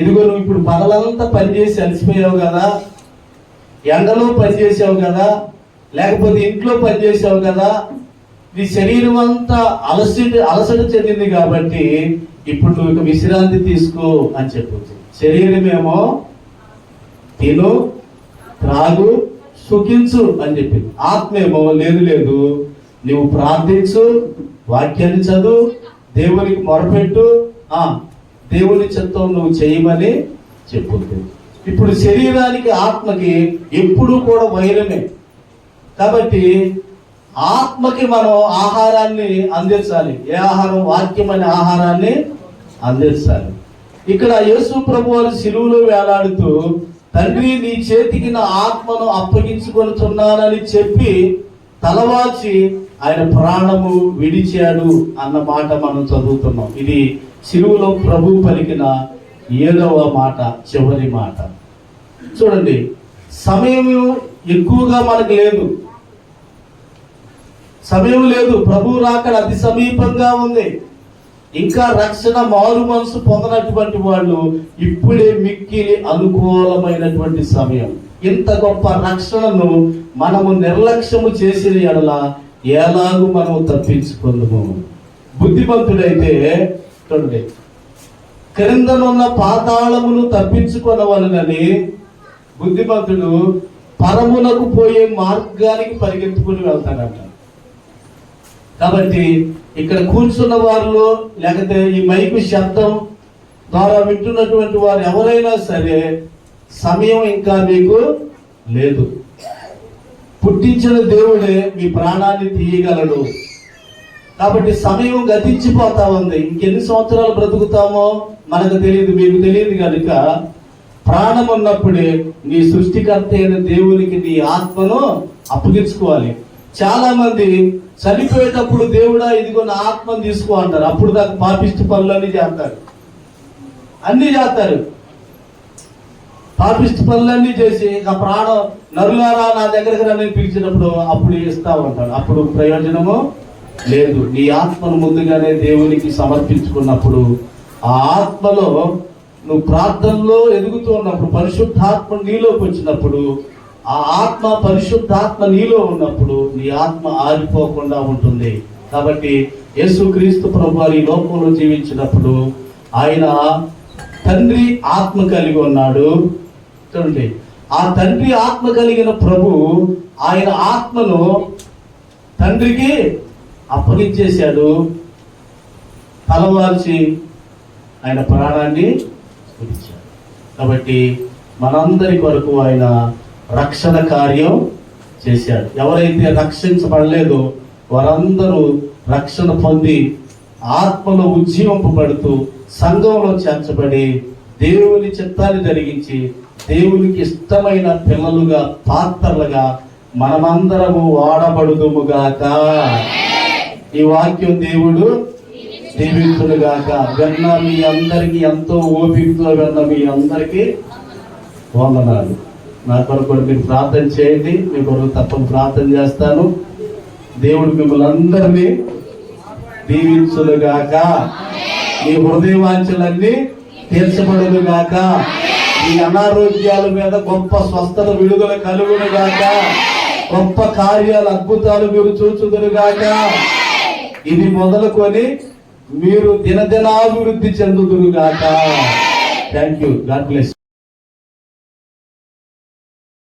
Speaker 1: ఇదిగో నువ్వు ఇప్పుడు పగలంతా పనిచేసి అలసిపోయావు కదా, ఎండలో పనిచేసావు కదా, లేకపోతే ఇంట్లో పనిచేసావు కదా, నీ శరీరం అంతా అలసట చెందింది కాబట్టి ఇప్పుడు నువ్వు ఇక విశ్రాంతి తీసుకో అని చెప్పొచ్చు. శరీరమేమో తిను, త్రాగు, సుఖించు అని చెప్పింది. ఆత్మేమో లేదు నువ్వు ప్రార్థించు, వాక్యాన్ని చదువు, దేవునికి మొరపెట్టు, దేవుని చిత్తం నువ్వు చేయమని చెప్పుతుంది. ఇప్పుడు శరీరానికి ఆత్మకి ఎప్పుడూ కూడా వైరమే. కాబట్టి ఆత్మకి మనం ఆహారాన్ని అందించాలి. ఏ ఆహారం? వాక్యం అనే ఆహారాన్ని అందించాలి. ఇక్కడ యేసు ప్రభు వారు శిలువలో వేలాడుతూ, తండ్రి నీ చేతికి నా ఆత్మను అప్పగించుకొనుచున్నానని చెప్పి తలవాల్చి ఆయన ప్రాణము విడిచాడు అన్న మాట మనం చదువుతున్నాం. ఇది శిలువలో ప్రభు పలికిన 7వ మాట, చివరి మాట. చూడండి, సమయం ఎక్కువగా మనకు లేదు. సమయం లేదు. ప్రభు రాకడ అతి సమీపంగా ఉంది. ఇంకా రక్షణ మారు మనసు పొందనటువంటి వాళ్ళు ఇప్పుడే మిక్కిలి అనుకూలమైనటువంటి సమయం. ఇంత గొప్ప రక్షణను మనము నిర్లక్ష్యము చేసిన ఎడల ఎలాగూ మనము తప్పించుకుందాము. బుద్ధిమంతుడైతే చూడండి, క్రిందనున్న పాతాళమును తప్పించుకొనవలనని బుద్ధిమంతుడు పరమునకు పోయే మార్గానికి పరిగెత్తుకుని వెళ్తాడంట. కాబట్టి ఇక్కడ కూర్చున్న వారిలో, లేకపోతే ఈ మైకు శబ్దం ద్వారా వింటున్నటువంటి వారు ఎవరైనా సరే, సమయం ఇంకా మీకు లేదు. పుట్టించిన దేవుడే మీ ప్రాణాన్ని తీయగలడు. కాబట్టి సమయం గతించిపోతా ఉంది. ఇంకెన్ని సంవత్సరాలు బ్రతుకుతామో మనకు తెలియదు, మీకు తెలియదు. కనుక ప్రాణం ఉన్నప్పుడే నీ సృష్టికర్త అయిన దేవునికి నీ ఆత్మను అప్పగించుకోవాలి. చాలా మంది చనిపోయేటప్పుడు దేవుడా ఇదిగో నా ఆత్మను తీసుకో అంటారు. అప్పుడు దాకా పాపిష్టి పనులన్నీ చేస్తారు, అన్ని చేస్తారు. పాపిష్టి పనులన్నీ చేసి ఇక ప్రాణం నరులారా నా దగ్గరకు రని పిలిచినప్పుడు అప్పుడు ఇస్తా ఉంటాడు. అప్పుడు ప్రయోజనము లేదు. నీ ఆత్మను ముందుగానే దేవునికి సమర్పించుకున్నప్పుడు, ఆ ఆత్మలో నువ్వు ప్రార్థనలో ఎదుగుతూ ఉన్నప్పుడు, పరిశుద్ధాత్మ నీలోకి వచ్చినప్పుడు, ఆ ఆత్మ పరిశుద్ధాత్మ నీలో ఉన్నప్పుడు నీ ఆత్మ ఆరిపోకుండా ఉంటుంది. కాబట్టి యేసుక్రీస్తు ప్రభువు ఈ లోకంలో జీవించినప్పుడు ఆయన తండ్రి ఆత్మ కలిగి ఉన్నాడు. చూడండి, ఆ తండ్రి ఆత్మ కలిగిన ప్రభు ఆయన ఆత్మను తండ్రికి అప్పగించేశాడు. తలవాల్చి ఆయన ప్రాణాన్ని విడిచాడు. కాబట్టి మనందరి కొరకు ఆయన రక్షణ కార్యం చేశాడు. ఎవరైతే రక్షించబడలేదో వారందరూ రక్షణ పొంది ఆత్మలో ఉజ్జీవింపబడుతూ సంఘంలో చేర్చబడి దేవుని చిత్తాన్ని జరిగించి దేవునికి ఇష్టమైన పిల్లలుగా, పాత్రలుగా మనమందరము వాడబడుదుముగాక. ఈ వాక్యం దేవుడు దీవించునుగాక. విన్న మీ అందరికీ, ఎంతో ఓపికతో విన్న మీ అందరికీ వందనాలు. నా కొరకు మీరు ప్రార్థన చేయండి. మీ కొరకు తప్పని ప్రార్థన చేస్తాను. దేవుడు మిమ్మల్ని అందరినీ దీవించునుగాక. మీ హృదయవాంఛలన్నీ తీర్చబడునుగాక. ఈ అనారోగ్యాల మీద గొప్ప స్వస్థత, విడుదల కలుగునుగాక. గొప్ప కార్యాలు, అద్భుతాలు మీరు చూచుదురుగాక. ఇది మొదలుకొని మీరు దినదినాభివృద్ధి చెందుదురుగాక. Thank you. God bless.